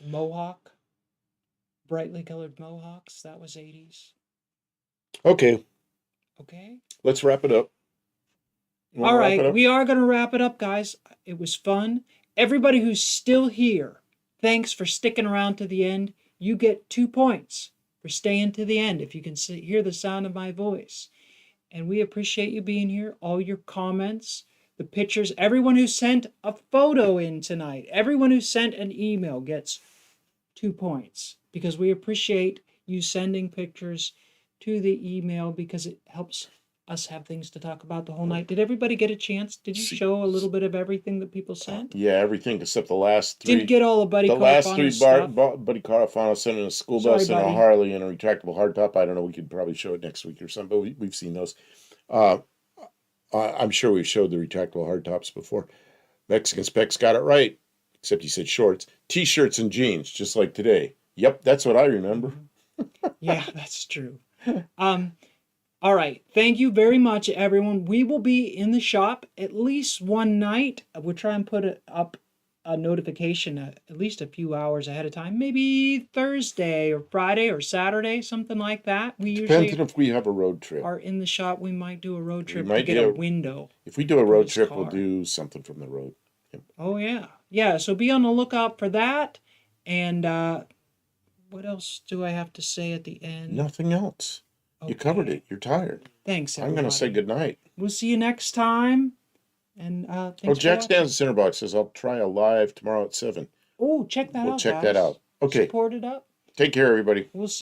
mohawk, brightly colored mohawks. That was 80s. Okay, Okay. let's wrap it up. You wanna All wrap it right, up? we are going to wrap it up, guys. It was fun. Everybody who's still here, thanks for sticking around to the end. You get 2 points for staying to the end if you can hear the sound of my voice. And we appreciate you being here, all your comments, the pictures, everyone who sent a photo in tonight, everyone who sent an email gets 2 points because we appreciate you sending pictures to the email because it helps us have things to talk about the whole night. Did everybody get a chance? Did you show a little bit of everything that people sent? Yeah, everything except the last three. Didn't get all of Buddy The last three Carafano's stuff. Buddy Carafano sent in a school Sorry, bus and a buddy. Harley and a retractable hardtop. I don't know. We could probably show it next week or something, but we've seen those. Uh, I'm sure we've showed the retractable hardtops before. Mexican Specs got it right, except he said shorts, t-shirts, and jeans, just like today. Yep, that's what I remember. Yeah, that's true. All right. Thank you very much, everyone. We will be in the shop at least one night. We'll try and put up a notification at least a few hours ahead of time. Maybe Thursday or Friday or Saturday, something like that. We Depends usually on if we have a road trip. are in the shop. We might do a road trip to might get do a a- window. If we do a road his trip, we'll car. do something from the road. Oh, yeah. Yeah, so be on the lookout for that. And what else do I have to say at the end? Nothing else. You covered Okay. it. You're tired. Thanks, I'm everybody. going to say goodnight. We'll see you next time. And thanks Oh, for Jack watching. Stands the Center Box says I'll try a live tomorrow at 7. Oh, check that We'll out, check guys. that out. Okay. Support it up. Take care, everybody. We'll see.